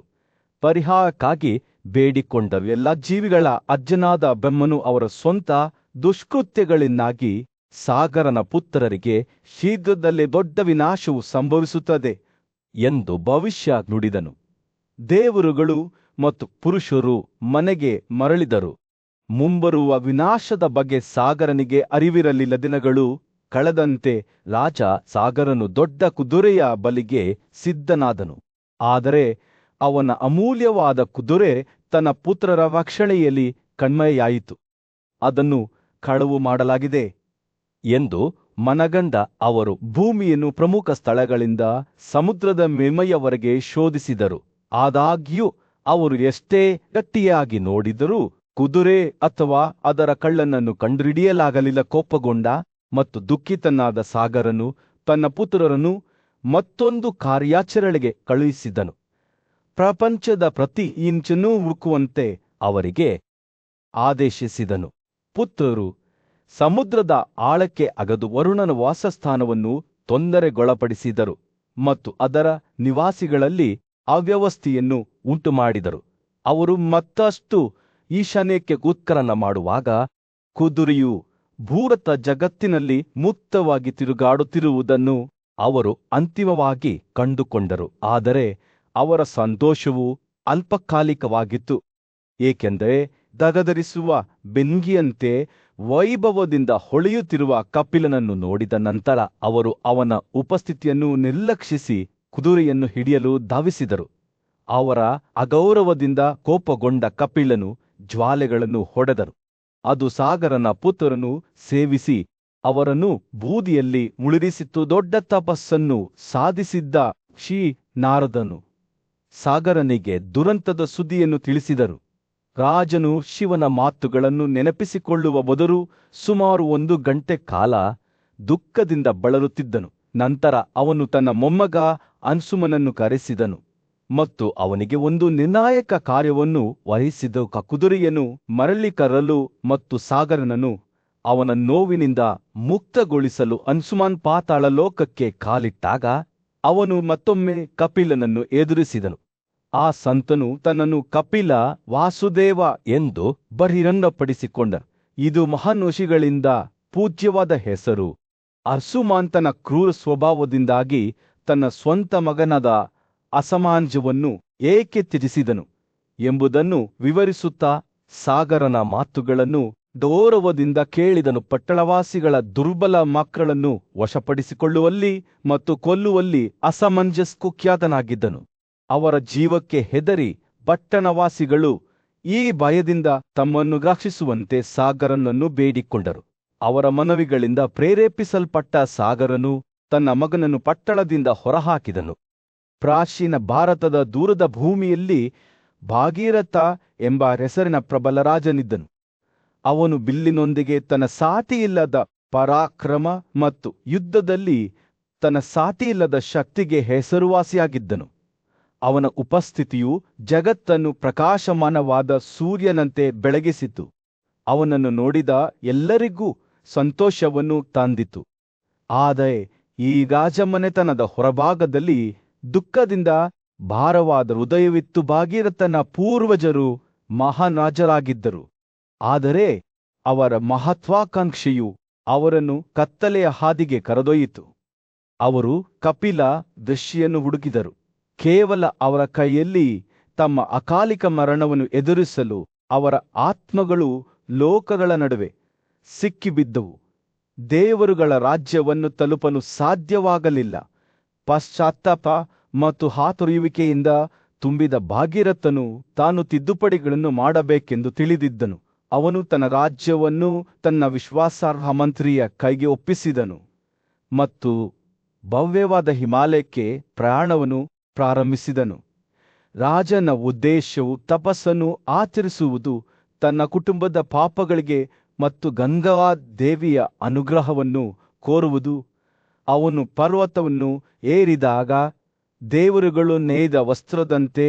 ಪರಿಹಾರಕ್ಕಾಗಿ ಬೇಡಿಕೊಂಡ ಎಲ್ಲ ಜೀವಿಗಳ ಅಜ್ಜನಾದ ಬ್ರಹ್ಮನು ಅವರ ಸ್ವಂತ ದುಷ್ಕೃತ್ಯಗಳಿಂದಾಗಿ ಸಾಗರನ ಪುತ್ರರಿಗೆ ಶೀಘ್ರದಲ್ಲೇ ದೊಡ್ಡ ವಿನಾಶವು ಸಂಭವಿಸುತ್ತದೆ ಎಂದು ಭವಿಷ್ಯ ನುಡಿದನು. ದೇವರುಗಳು ಮತ್ತು ಪುರುಷರು ಮನೆಗೆ ಮರಳಿದರು. ಮುಂಬರುವ ವಿನಾಶದ ಬಗ್ಗೆ ಸಾಗರನಿಗೆ ಅರಿವಿರಲಿಲ್ಲ. ದಿನಗಳು ಕಳೆದಂತೆ ರಾಜ ಸಾಗರನು ದೊಡ್ಡ ಕುದುರೆಯ ಬಲಿಗೆ ಸಿದ್ಧನಾದನು. ಆದರೆ ಅವನ ಅಮೂಲ್ಯವಾದ ಕುದುರೆ ತನ್ನ ಪುತ್ರರ ರಕ್ಷಣೆಯಲ್ಲಿ ಕಣ್ಮರೆಯಾಯಿತು. ಅದನ್ನು ಕಳವು ಮಾಡಲಾಗಿದೆ ಎಂದು ಮನಗಂಡ ಅವರು ಭೂಮಿಯನ್ನು ಪ್ರಮುಖ ಸ್ಥಳಗಳಿಂದ ಸಮುದ್ರದ ಮೇಲ್ಮೈಯವರೆಗೆ ಶೋಧಿಸಿದರು. ಆದಾಗ್ಯೂ ಅವರು ಎಷ್ಟೇ ಗಟ್ಟಿಯಾಗಿ ನೋಡಿದರೂ ಕುದುರೆ ಅಥವಾ ಅದರ ಕಳ್ಳನನ್ನು ಕಂಡುಹಿಡಿಯಲಾಗಲಿಲ್ಲ. ಕೋಪಗೊಂಡ ಮತ್ತು ದುಃಖಿತನಾದ ಸಾಗರನು ತನ್ನ ಪುತ್ರರನ್ನು ಮತ್ತೊಂದು ಕಾರ್ಯಾಚರಣೆಗೆ ಕಳುಹಿಸಿದನು. ಪ್ರಪಂಚದ ಪ್ರತಿ ಇಂಚನ್ನೂ ಹುಡುಕುವಂತೆ ಅವರಿಗೆ ಆದೇಶಿಸಿದನು. ಪುತ್ರರು ಸಮುದ್ರದ ಆಳಕ್ಕೆ ಅಗದು ವರುಣನ ವಾಸಸ್ಥಾನವನ್ನು ತೊಂದರೆಗೊಳಪಡಿಸಿದರು ಮತ್ತು ಅದರ ನಿವಾಸಿಗಳಲ್ಲಿ ಅವ್ಯವಸ್ಥೆಯನ್ನು ಉಂಟುಮಾಡಿದರು. ಅವರು ಮತ್ತಷ್ಟು ಈಶಾನ್ಯಕ್ಕೆ ಉತ್ಖನನ ಮಾಡುವಾಗ ಕುದುರೆಯು ಭೂರತ ಜಗತ್ತಿನಲ್ಲಿ ಮುಕ್ತವಾಗಿ ತಿರುಗಾಡುತ್ತಿರುವುದನ್ನು ಅವರು ಅಂತಿಮವಾಗಿ ಕಂಡುಕೊಂಡರು. ಆದರೆ ಅವರ ಸಂತೋಷವು ಅಲ್ಪಕಾಲಿಕವಾಗಿತ್ತು, ಏಕೆಂದರೆ ದಗದರಿಸುವ ಬೆಂಕಿಯಂತೆ ವೈಭವದಿಂದ ಹೊಳೆಯುತ್ತಿರುವ ಕಪಿಲನನ್ನು ನೋಡಿದ ನಂತರ ಅವರು ಅವನ ಉಪಸ್ಥಿತಿಯನ್ನು ನಿರ್ಲಕ್ಷಿಸಿ ಕುದುರೆಯನ್ನು ಹಿಡಿಯಲು ಧಾವಿಸಿದರು. ಅವರ ಅಗೌರವದಿಂದ ಕೋಪಗೊಂಡ ಕಪಿಲನು ಜ್ವಾಲೆಗಳನ್ನು ಹೊಡೆದನು. ಅದು ಸಾಗರನ ಪುತ್ರರನ್ನು ಸೇವಿಸಿ ಅವರನ್ನು ಬೂದಿಯಲ್ಲಿ ಮುಳುಗಿಸಿತು. ದೊಡ್ಡ ತಪಸ್ಸನ್ನು ಸಾಧಿಸಿದ್ದ ಶ್ರೀ ನಾರದನು ಸಾಗರನಿಗೆ ದುರಂತದ ಸುದ್ದಿಯನ್ನು ತಿಳಿಸಿದರು. ರಾಜನು ಶಿವನ ಮಾತುಗಳನ್ನು ನೆನಪಿಸಿಕೊಳ್ಳುವ ಮೊದಲು ಸುಮಾರು 1 ಗಂಟೆ ಕಾಲ ದುಃಖದಿಂದ ಬಳಲುತ್ತಿದ್ದನು. ನಂತರ ಅವನು ತನ್ನ ಮೊಮ್ಮಗ ಅನ್ಸುಮನನ್ನು ಕರೆಸಿದನು ಮತ್ತು ಅವನಿಗೆ ಒಂದು ನಿರ್ಣಾಯಕ ಕಾರ್ಯವನ್ನು ವಹಿಸಿದ ಕುದುರೆಯನ್ನು ಮರಳಿ ಕರಲು ಮತ್ತು ಸಾಗರನನ್ನು ಅವನ ನೋವಿನಿಂದ ಮುಕ್ತಗೊಳಿಸಲು ಅನ್ಸುಮಾನ್ ಪಾತಾಳ ಲೋಕಕ್ಕೆ ಕಾಲಿಟ್ಟಾಗ ಅವನು ಮತ್ತೊಮ್ಮೆ ಕಪಿಲನನ್ನು ಎದುರಿಸಿದನು. ಆ ಸಂತನು ತನ್ನನ್ನು ಕಪಿಲ ವಾಸುದೇವ ಎಂದು ಬಹಿರಂಗಪಡಿಸಿಕೊಂಡ. ಇದು ಮಹಾನುಷಿಗಳಿಂದ ಪೂಜ್ಯವಾದ ಹೆಸರು. ಅನ್ಸುಮಾನ್ ತನ್ನ ಕ್ರೂರ ಸ್ವಭಾವದಿಂದಾಗಿ ತನ್ನ ಸ್ವಂತ ಮಗನಾದ ಅಸಮಾಂಜವನ್ನು ಏಕೆ ತ್ಯಜಿಸಿದನು ಎಂಬುದನ್ನು ವಿವರಿಸುತ್ತಾ ಸಾಗರನ ಮಾತುಗಳನ್ನು ಗೌರವದಿಂದ ಕೇಳಿದನು. ಪಟ್ಟಣವಾಸಿಗಳ ದುರ್ಬಲ ಮಕ್ಕಳನ್ನು ವಶಪಡಿಸಿಕೊಳ್ಳುವಲ್ಲಿ ಮತ್ತು ಕೊಲ್ಲುವಲ್ಲಿ ಅಸಮಂಜಸ್ ಕುಖ್ಯಾತನಾಗಿದ್ದನು. ಅವರ ಜೀವಕ್ಕೆ ಹೆದರಿ ಪಟ್ಟಣವಾಸಿಗಳು ಈ ಭಯದಿಂದ ತಮ್ಮನ್ನು ರಕ್ಷಿಸುವಂತೆ ಸಾಗರನನ್ನು ಬೇಡಿಕೊಂಡರು. ಅವರ ಮನವಿಗಳಿಂದ ಪ್ರೇರೇಪಿಸಲ್ಪಟ್ಟ ಸಾಗರನು ತನ್ನ ಮಗನನ್ನು ಪಟ್ಟಣದಿಂದ ಹೊರಹಾಕಿದನು. ಪ್ರಾಚೀನ ಭಾರತದ ದೂರದ ಭೂಮಿಯಲ್ಲಿ ಭಾಗೀರಥ ಎಂಬ ಹೆಸರಿನ ಪ್ರಬಲ ರಾಜನಿದ್ದನು. ಅವನು ಬಿಲ್ಲಿನೊಂದಿಗೆ ತನ್ನ ಸಾಟಿಯಿಲ್ಲದ ಪರಾಕ್ರಮ ಮತ್ತು ಯುದ್ಧದಲ್ಲಿ ತನ್ನ ಸಾಟಿಯಿಲ್ಲದ ಶಕ್ತಿಗೆ ಹೆಸರುವಾಸಿಯಾಗಿದ್ದನು. ಅವನ ಉಪಸ್ಥಿತಿಯು ಜಗತ್ತನ್ನು ಪ್ರಕಾಶಮಾನವಾದ ಸೂರ್ಯನಂತೆ ಬೆಳಗಿಸಿತು. ಅವನನ್ನು ನೋಡಿದ ಎಲ್ಲರಿಗೂ ಸಂತೋಷವನ್ನು ತಂದಿತು. ಆದರೆ ಈ ರಾಜಮನೆತನದ ಹೊರಭಾಗದಲ್ಲಿ ದುಃಖದಿಂದ ಭಾರವಾದ ಹೃದಯವಿತ್ತು. ಭಾಗೀರಥನ ಪೂರ್ವಜರು ಮಹಾನ್ ರಾಜರಾಗಿದ್ದರು, ಆದರೆ ಅವರ ಮಹತ್ವಾಕಾಂಕ್ಷೆಯು ಅವರನ್ನು ಕತ್ತಲೆಯ ಹಾದಿಗೆ ಕರೆದೊಯ್ಯಿತು. ಅವರು ಕಪಿಲ ಋಷಿಯನ್ನು ಹುಡುಕಿದರು. ಕೇವಲ ಅವರ ಕೈಯಲ್ಲಿ ತಮ್ಮ ಅಕಾಲಿಕ ಮರಣವನ್ನು ಎದುರಿಸಲು ಅವರ ಆತ್ಮಗಳು ಲೋಕಗಳ ನಡುವೆ ಸಿಕ್ಕಿಬಿದ್ದವು. ದೇವರುಗಳ ರಾಜ್ಯವನ್ನು ತಲುಪಲು ಸಾಧ್ಯವಾಗಲಿಲ್ಲ. ಪಶ್ಚಾತ್ತಾಪ ಮತ್ತು ಹಾತೊರೆಯುವಿಕೆಯಿಂದ ತುಂಬಿದ ಭಾಗೀರಥನು ತಾನು ತಿದ್ದುಪಡಿಗಳನ್ನು ಮಾಡಬೇಕೆಂದು ತಿಳಿದಿದ್ದನು. ಅವನು ತನ್ನ ರಾಜ್ಯವನ್ನು ತನ್ನ ವಿಶ್ವಾಸಾರ್ಹ ಮಂತ್ರಿಯ ಕೈಗೆ ಒಪ್ಪಿಸಿದನು ಮತ್ತು ಭವ್ಯವಾದ ಹಿಮಾಲಯಕ್ಕೆ ಪ್ರಯಾಣವನ್ನು ಪ್ರಾರಂಭಿಸಿದನು. ರಾಜನ ಉದ್ದೇಶವು ತಪಸ್ಸನ್ನು ಆಚರಿಸುವುದು, ತನ್ನ ಕುಟುಂಬದ ಪಾಪಗಳಿಗೆ ಮತ್ತು ಗಂಗಾ ದೇವಿಯ ಅನುಗ್ರಹವನ್ನು ಕೋರುವುದು. ಅವನು ಪರ್ವತವನ್ನು ಏರಿದಾಗ ದೇವರುಗಳು ನೇಯ್ದ ವಸ್ತ್ರದಂತೆ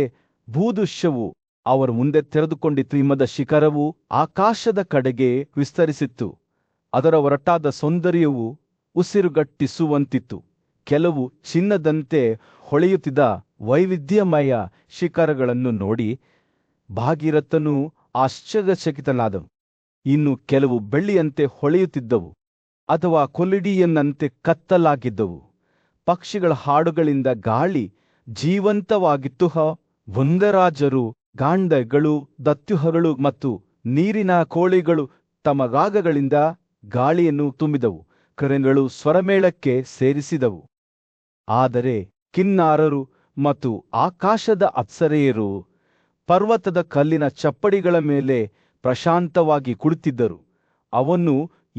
ಭೂದೃಶ್ಯವು ಅವರ ಮುಂದೆ ತೆರೆದುಕೊಂಡಿತು. ಹಿಮದ ಶಿಖರವು ಆಕಾಶದ ಕಡೆಗೆ ವಿಸ್ತರಿಸಿತ್ತು. ಅದರ ಒರಟಾದ ಸೌಂದರ್ಯವು ಉಸಿರುಗಟ್ಟಿಸುವಂತಿತ್ತು. ಕೆಲವು ಚಿನ್ನದಂತೆ ಹೊಳೆಯುತ್ತಿದ್ದ ವೈವಿಧ್ಯಮಯ ಶಿಖರಗಳನ್ನು ನೋಡಿ ಭಾಗೀರಥನು ಆಶ್ಚರ್ಯಚಕಿತನಾದನು. ಇನ್ನು ಕೆಲವು ಬೆಳ್ಳಿಯಂತೆ ಹೊಳೆಯುತ್ತಿದ್ದವು ಅಥವಾ ಕೊಲಿಡಿಯನ್ನಂತೆ ಕತ್ತಲಾಗಿದ್ದವು. ಪಕ್ಷಿಗಳ ಹಾಡುಗಳಿಂದ ಗಾಳಿ ಜೀವಂತವಾಗಿತ್ತು. ವಂದರಾಜರು, ಗಾಂಡಗಳು, ದತ್ಯುಹಗಳು ಮತ್ತು ನೀರಿನ ಕೋಳಿಗಳು ತಮ್ಮ ರಾಗಗಳಿಂದ ಗಾಳಿಯನ್ನು ತುಂಬಿದವು. ಕರೆಗಳು ಸ್ವರಮೇಳಕ್ಕೆ ಸೇರಿಸಿದವು. ಆದರೆ ಕಿನ್ನಾರರು ಮತ್ತು ಆಕಾಶದ ಅಪ್ಸರೆಯರು ಪರ್ವತದ ಕಲ್ಲಿನ ಚಪ್ಪಡಿಗಳ ಮೇಲೆ ಪ್ರಶಾಂತವಾಗಿ ಕುಳಿತಿದ್ದರು. ಅವನು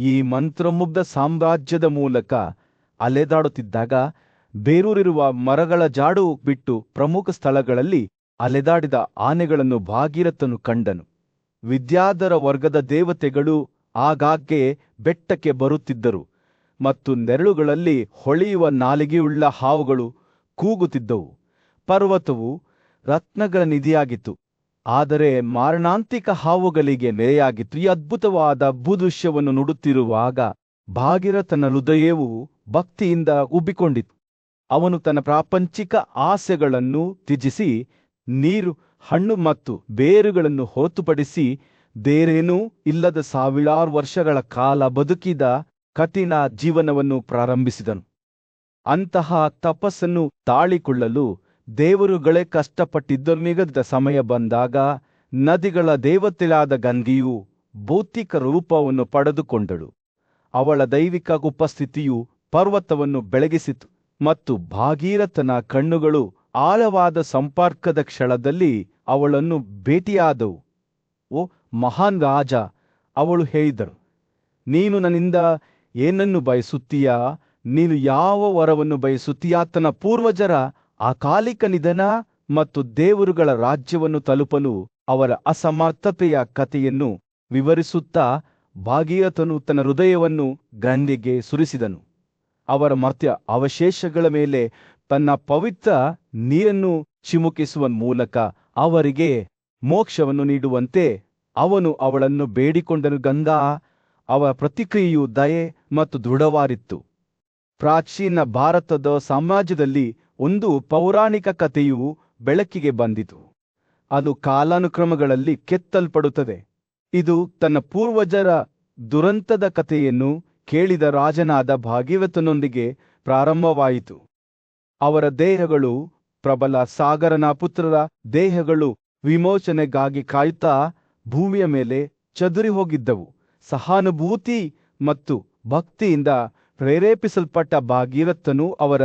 ಈ ಮಂತ್ರಮುಗ್ಧ ಸಾಮ್ರಾಜ್ಯದ ಮೂಲಕ ಅಲೆದಾಡುತ್ತಿದ್ದಾಗ ಬೇರೂರಿರುವ ಮರಗಳ ಜಾಡು ಬಿಟ್ಟು ಪ್ರಮುಖ ಸ್ಥಳಗಳಲ್ಲಿ ಅಲೆದಾಡಿದ ಆನೆಗಳನ್ನು ಭಾಗೀರಥನು ಕಂಡನು. ವಿದ್ಯಾಧರ ವರ್ಗದ ದೇವತೆಗಳು ಆಗಾಗ್ಗೆ ಬೆಟ್ಟಕ್ಕೆ ಬರುತ್ತಿದ್ದರು ಮತ್ತು ನೆರಳುಗಳಲ್ಲಿ ಹೊಳೆಯುವ ನಾಲಿಗೆಯುಳ್ಳ ಹಾವುಗಳು ಕೂಗುತ್ತಿದ್ದವು. ಪರ್ವತವು ರತ್ನಗಳ ನಿಧಿಯಾಗಿತ್ತು, ಆದರೆ ಮಾರಣಾಂತಿಕ ಹಾವುಗಳಿಗೆ ನೆರೆಯಾಗಿತ್ತು. ಈ ಅದ್ಭುತವಾದ ಭೂದೃಶ್ಯವನ್ನು ನೋಡುತ್ತಿರುವಾಗ ಭಾಗೀರಥನ ಹೃದಯವು ಭಕ್ತಿಯಿಂದ ಉಬ್ಬಿಕೊಂಡಿತು. ಅವನು ತನ್ನ ಪ್ರಾಪಂಚಿಕ ಆಸೆಗಳನ್ನು ತ್ಯಜಿಸಿ ನೀರು, ಹಣ್ಣು ಮತ್ತು ಬೇರುಗಳನ್ನು ಹೊರತುಪಡಿಸಿ ಬೇರೇನೂ ಇಲ್ಲದ ಸಾವಿರಾರು ವರ್ಷಗಳ ಕಾಲ ಬದುಕಿದ ಕಠಿಣ ಜೀವನವನ್ನು ಪ್ರಾರಂಭಿಸಿದನು. ಅಂತಹ ತಪಸ್ಸನ್ನು ತಾಳಿಕೊಳ್ಳಲು ದೇವರುಗಳೇ ಕಷ್ಟಪಟ್ಟಿದ್ದರು. ನಿಗದಿತ ಸಮಯ ಬಂದಾಗ ನದಿಗಳ ದೇವತೆಯಾದ ಗಂಗೆಯು ಭೌತಿಕ ರೂಪವನ್ನು ಪಡೆದುಕೊಂಡಳು. ಅವಳ ದೈವಿಕ ಉಪಸ್ಥಿತಿಯು ಪರ್ವತವನ್ನು ಬೆಳಗಿಸಿತು ಮತ್ತು ಭಾಗೀರಥನ ಕಣ್ಣುಗಳು ಆಳವಾದ ಸಂಪರ್ಕದ ಕ್ಷಣದಲ್ಲಿ ಅವಳನ್ನು ಭೇಟಿಯಾದವು. ಓ ಮಹಾನ್ ರಾಜ, ಅವಳು ಹೇಳಿದಳು, ನೀನು ನನ್ನಿಂದ ಏನನ್ನು ಬಯಸುತ್ತೀಯಾ? ನೀನು ಯಾವ ವರವನ್ನು ಬಯಸುತ್ತೀಯಾ? ತನ್ನ ಪೂರ್ವಜರ ಅಕಾಲಿಕ ನಿಧನ ಮತ್ತು ದೇವರುಗಳ ರಾಜ್ಯವನ್ನು ತಲುಪಲು ಅವರ ಅಸಮರ್ಥತೆಯ ಕಥೆಯನ್ನು ವಿವರಿಸುತ್ತಾ ಭಾಗೀರಥನು ತನ್ನ ಹೃದಯವನ್ನು ಗಂಗೆಗೆ ಸುರಿಸಿದನು. ಅವರ ಮರ್ತ್ಯ ಅವಶೇಷಗಳ ಮೇಲೆ ತನ್ನ ಪವಿತ್ರ ನೀರನ್ನು ಚಿಮುಕಿಸುವ ಮೂಲಕ ಅವರಿಗೆ ಮೋಕ್ಷವನ್ನು ನೀಡುವಂತೆ ಅವನು ಅವಳನ್ನು ಬೇಡಿಕೊಂಡನು. ಗಂಗಾ ಅವರ ಪ್ರತಿಕ್ರಿಯೆಯು ದಯೆ ಮತ್ತು ದೃಢವಾಗಿತ್ತು. ಪ್ರಾಚೀನ ಭಾರತದ ಸಮಾಜದಲ್ಲಿ ಒಂದು ಪೌರಾಣಿಕ ಕಥೆಯು ಬೆಳಕಿಗೆ ಬಂದಿತು. ಅದು ಕಾಲಾನುಕ್ರಮಗಳಲ್ಲಿ ಕೆತ್ತಲ್ಪಡುತ್ತದೆ. ಇದು ತನ್ನ ಪೂರ್ವಜರ ದುರಂತದ ಕಥೆಯನ್ನು ಕೇಳಿದ ರಾಜನಾದ ಭಾಗೀರಥನೊಂದಿಗೆ ಪ್ರಾರಂಭವಾಯಿತು. ಅವರ ದೇಹಗಳು, ಪ್ರಬಲ ಸಾಗರನ ಪುತ್ರರ ದೇಹಗಳು, ವಿಮೋಚನೆಗಾಗಿ ಕಾಯುತ್ತಾ ಭೂಮಿಯ ಮೇಲೆ ಚದುರಿ ಹೋಗಿದ್ದವು. ಸಹಾನುಭೂತಿ ಮತ್ತು ಭಕ್ತಿಯಿಂದ ಪ್ರೇರೇಪಿಸಲ್ಪಟ್ಟ ಭಾಗೀರಥನು ಅವರ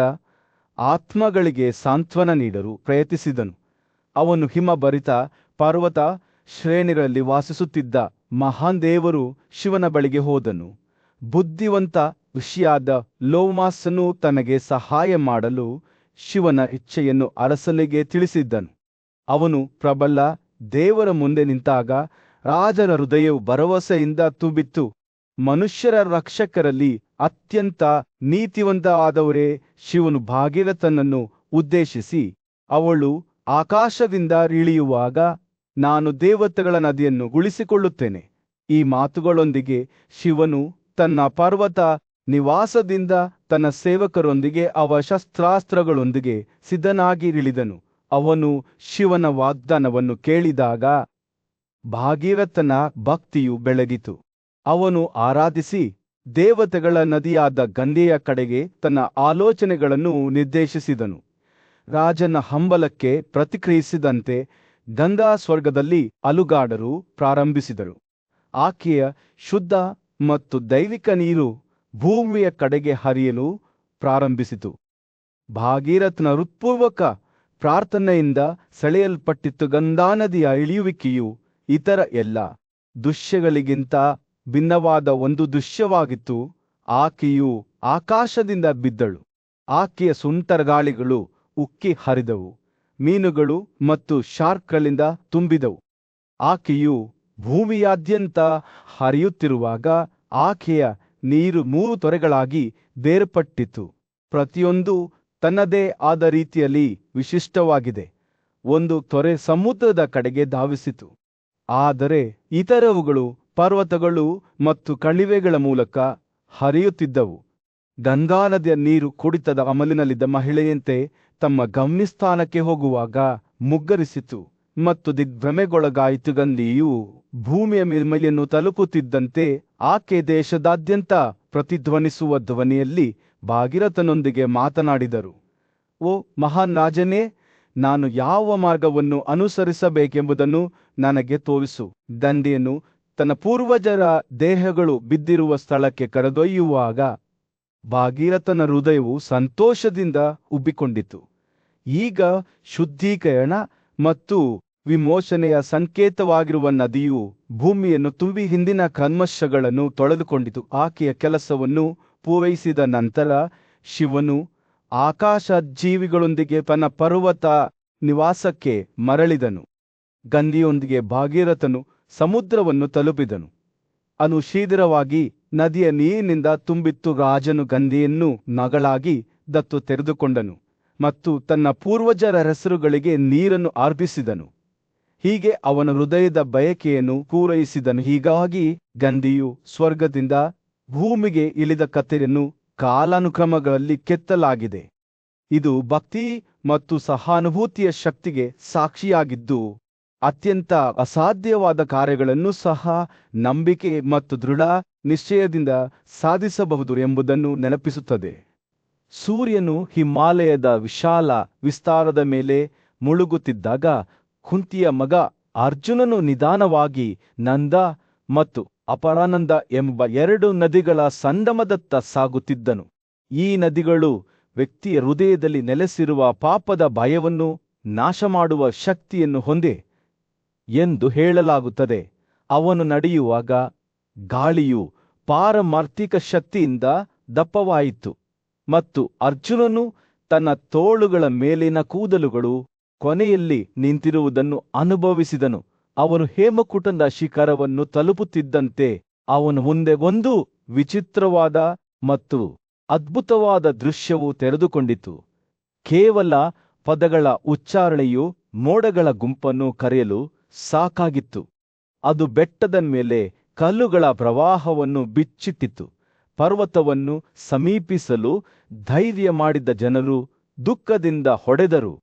ಆತ್ಮಗಳಿಗೆ ಸಾಂತ್ವನ ನೀಡಲು ಪ್ರಯತ್ನಿಸಿದನು. ಅವನು ಹಿಮಭರಿತ ಪರ್ವತ ಶ್ರೇಣಿಗಳಲ್ಲಿ ವಾಸಿಸುತ್ತಿದ್ದ ಮಹಾನ್ ದೇವರು ಶಿವನ ಬಳಿಗೆ ಹೋದನು. ಬುದ್ಧಿವಂತ ಋಷಿಯಾದ ಲೋಮಾಸನು ತನಗೆ ಸಹಾಯ ಮಾಡಲು ಶಿವನ ಇಚ್ಛೆಯನ್ನು ಅರಸನಿಗೆ ತಿಳಿಸಿದ್ದನು. ಅವನು ಪ್ರಬಲ ದೇವರ ಮುಂದೆ ನಿಂತಾಗ ರಾಜರ ಹೃದಯವು ಭರವಸೆಯಿಂದ ತುಂಬಿತ್ತು. ಮನುಷ್ಯರ ರಕ್ಷಕರಲ್ಲಿ ಅತ್ಯಂತ ನೀತಿವಂತ ಆದವರೇ, ಶಿವನು ಭಾಗೀರಥನನ್ನು ಉದ್ದೇಶಿಸಿ, ಅವಳು ಆಕಾಶದಿಂದ ಇಳಿಯುವಾಗ ನಾನು ದೇವತೆಗಳ ನದಿಯನ್ನು ಉಳಿಸಿಕೊಳ್ಳುತ್ತೇನೆ. ಈ ಮಾತುಗಳೊಂದಿಗೆ ಶಿವನು ತನ್ನ ಪರ್ವತ ನಿವಾಸದಿಂದ ತನ್ನ ಸೇವಕರೊಂದಿಗೆ ಅವರ ಶಸ್ತ್ರಾಸ್ತ್ರಗಳೊಂದಿಗೆ ಸಿದ್ಧನಾಗಿ ಇಳಿದನು. ಅವನು ಶಿವನ ವಾಗ್ದಾನವನ್ನು ಕೇಳಿದಾಗ ಭಾಗೀರಥನ ಭಕ್ತಿಯು ಬೆಳಗಿತು. ಅವನು ಆರಾಧಿಸಿ ದೇವತೆಗಳ ನದಿಯಾದ ಗಂಗೆಯ ಕಡೆಗೆ ತನ್ನ ಆಲೋಚನೆಗಳನ್ನು ನಿರ್ದೇಶಿಸಿದನು. ರಾಜನ ಹಂಬಲಕ್ಕೆ ಪ್ರತಿಕ್ರಿಯಿಸಿದಂತೆ ಗಂಗಾ ಸ್ವರ್ಗದಲ್ಲಿ ಅಲುಗಾಡಲು ಪ್ರಾರಂಭಿಸಿದಳು. ಆಕೆಯ ಶುದ್ಧ ಮತ್ತು ದೈವಿಕ ನೀರು ಭೂಮಿಯ ಕಡೆಗೆ ಹರಿಯಲು ಪ್ರಾರಂಭಿಸಿತು. ಭಾಗೀರಥನ ಹೃತ್ಪೂರ್ವಕ ಪ್ರಾರ್ಥನೆಯಿಂದ ಸೆಳೆಯಲ್ಪಟ್ಟಿತ್ತು. ಗಂಗಾ ನದಿಯ ಇಳಿಯುವಿಕೆಯು ಇತರ ಎಲ್ಲ ದೃಶ್ಯಗಳಿಗಿಂತ ಭಿನ್ನವಾದ ಒಂದು ದೃಶ್ಯವಾಗಿತ್ತು. ಆಕೆಯು ಆಕಾಶದಿಂದ ಬಿದ್ದಳು. ಆಕೆಯ ಸುಂಟರಗಾಳಿಗಳು ಉಕ್ಕಿ ಹರಿದವು. ಮೀನುಗಳು ಮತ್ತು ಶಾರ್ಕ್ಗಳಿಂದ ತುಂಬಿದವು. ಆಕೆಯು ಭೂಮಿಯಾದ್ಯಂತ ಹರಿಯುತ್ತಿರುವಾಗ ಆಕೆಯ ನೀರು 3 ತೊರೆಗಳಾಗಿ ಬೇರ್ಪಟ್ಟಿತು. ಪ್ರತಿಯೊಂದು ತನ್ನದೇ ಆದ ರೀತಿಯಲ್ಲಿ ವಿಶಿಷ್ಟವಾಗಿದೆ. ಒಂದು ತೊರೆ ಸಮುದ್ರದ ಕಡೆಗೆ ಧಾವಿಸಿತು. ಆದರೆ ಇತರವುಗಳು ಪರ್ವತಗಳು ಮತ್ತು ಕಣಿವೆಗಳ ಮೂಲಕ ಹರಿಯುತ್ತಿದ್ದವು. ಗಂಗಾ ನದಿಯ ನೀರು ಕುಡಿತದ ಅಮಲಿನಲ್ಲಿದ್ದ ಮಹಿಳೆಯಂತೆ ತಮ್ಮ ಗಮ್ಯಸ್ಥಾನಕ್ಕೆ ಹೋಗುವಾಗ ಮುಗ್ಗರಿಸಿತು ಮತ್ತು ದಿಗ್ಭ್ರಮೆಗೊಳಗಾಯಿತು. ಗಂಗೆಯು ಭೂಮಿಯ ಮೇಲ್ಮೈಯನ್ನು ತಲುಪುತ್ತಿದ್ದಂತೆ ಆಕೆ ದೇಶದಾದ್ಯಂತ ಪ್ರತಿಧ್ವನಿಸುವ ಧ್ವನಿಯಲ್ಲಿ ಭಾಗೀರಥನೊಂದಿಗೆ ಮಾತನಾಡಿದರು. ಓ ಮಹಾನ್ ರಾಜನೇ, ನಾನು ಯಾವ ಮಾರ್ಗವನ್ನು ಅನುಸರಿಸಬೇಕೆಂಬುದನ್ನು ನನಗೆ ತೋರಿಸು. ಗಂಗೆಯನ್ನು ತನ್ನ ಪೂರ್ವಜರ ದೇಹಗಳು ಬಿದ್ದಿರುವ ಸ್ಥಳಕ್ಕೆ ಕರೆದೊಯ್ಯುವಾಗ ಭಾಗೀರಥನ ಹೃದಯವು ಸಂತೋಷದಿಂದ ಉಬ್ಬಿಕೊಂಡಿತು. ಈಗ ಶುದ್ಧೀಕರಣ ಮತ್ತು ವಿಮೋಚನೆಯ ಸಂಕೇತವಾಗಿರುವ ನದಿಯು ಭೂಮಿಯನ್ನು ತುಂಬಿ ಹಿಂದಿನ ಕಲ್ಮಶಗಳನ್ನು ತೊಳೆದುಕೊಂಡಿತು. ಆಕೆಯ ಕೆಲಸವನ್ನು ಪೂರೈಸಿದ ನಂತರ ಶಿವನು ಆಕಾಶ ಜೀವಿಗಳೊಂದಿಗೆ ತನ್ನ ಪರ್ವತ ನಿವಾಸಕ್ಕೆ ಮರಳಿದನು. ಗಂಗೆಯೊಂದಿಗೆ ಭಾಗೀರಥನು ಸಮುದ್ರವನ್ನು ತಲುಪಿದನು. ಅದು ಶೀಘ್ರವಾಗಿ ನದಿಯ ನೀರಿನಿಂದ ತುಂಬಿತ್ತು. ರಾಜನು ಗಂಗೆಯನ್ನು ನಗಳಾಗಿ ದತ್ತು ತೆರೆದುಕೊಂಡನು ಮತ್ತು ತನ್ನ ಪೂರ್ವಜರ ಹೆಸರುಗಳಿಗೆ ನೀರನ್ನು ಅರ್ಪಿಸಿದನು. ಹೀಗೆ ಅವನ ಹೃದಯದ ಬಯಕೆಯನ್ನು ಪೂರೈಸಿದನು. ಹೀಗಾಗಿ ಗಂಗೆಯು ಸ್ವರ್ಗದಿಂದ ಭೂಮಿಗೆ ಇಳಿದ ಕಥೆಯನ್ನು ಕಾಲಾನುಕ್ರಮಗಳಲ್ಲಿ ಕೆತ್ತಲಾಗಿದೆ. ಇದು ಭಕ್ತಿ ಮತ್ತು ಸಹಾನುಭೂತಿಯ ಶಕ್ತಿಗೆ ಸಾಕ್ಷಿಯಾಗಿದ್ದು, ಅತ್ಯಂತ ಅಸಾಧ್ಯವಾದ ಕಾರ್ಯಗಳನ್ನು ಸಹ ನಂಬಿಕೆ ಮತ್ತು ದೃಢ ನಿಶ್ಚಯದಿಂದ ಸಾಧಿಸಬಹುದು ಎಂಬುದನ್ನು ನೆನಪಿಸುತ್ತದೆ. ಸೂರ್ಯನು ಹಿಮಾಲಯದ ವಿಶಾಲ ವಿಸ್ತಾರದ ಮೇಲೆ ಮುಳುಗುತ್ತಿದ್ದಾಗ ಕುಂತಿಯ ಮಗ ಅರ್ಜುನನು ನಿಧಾನವಾಗಿ ನಂದ ಮತ್ತು ಅಪರಾನಂದ ಎಂಬ 2 ನದಿಗಳ ಸಂಗಮದತ್ತ ಸಾಗುತ್ತಿದ್ದನು. ಈ ನದಿಗಳು ವ್ಯಕ್ತಿಯ ಹೃದಯದಲ್ಲಿ ನೆಲೆಸಿರುವ ಪಾಪದ ಭಯವನ್ನು ನಾಶಮಾಡುವ ಶಕ್ತಿಯನ್ನು ಹೊಂದೆ ಎಂದು ಹೇಳಲಾಗುತ್ತದೆ. ಅವನು ನಡೆಯುವಾಗ ಗಾಳಿಯು ಪಾರಮಾರ್ಥಿಕ ಶಕ್ತಿಯಿಂದ ದಪ್ಪವಾಯಿತು ಮತ್ತು ಅರ್ಜುನನು ತನ್ನ ತೋಳುಗಳ ಮೇಲಿನ ಕೂದಲುಗಳು ಕೊನೆಯಲ್ಲಿ ನಿಂತಿರುವುದನ್ನು ಅನುಭವಿಸಿದನು. ಅವನು ಹೇಮಕೂಟದ ಶಿಖರವನ್ನು ತಲುಪುತ್ತಿದ್ದಂತೆ ಅವನು ಮುಂದೆ ಒಂದು ವಿಚಿತ್ರವಾದ ಮತ್ತು ಅದ್ಭುತವಾದ ದೃಶ್ಯವು ತೆರೆದುಕೊಂಡಿತು. ಕೇವಲ ಪದಗಳ ಉಚ್ಚಾರಣೆಯು ಮೋಡಗಳ ಗುಂಪನ್ನು ಕರೆಯಲು ಸಾಕಾಗಿತ್ತು. ಅದು ಬೆಟ್ಟದ ಮೇಲೆ ಕಲ್ಲುಗಳ ಪ್ರವಾಹವನ್ನು ಬಿಚ್ಚಿಟ್ಟಿತು. ಪರ್ವತವನ್ನು ಸಮೀಪಿಸಲು ಧೈರ್ಯ ಮಾಡಿದ್ದ ಜನರು ದುಃಖದಿಂದ ಹೊಡೆದರು.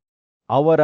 ಅವರ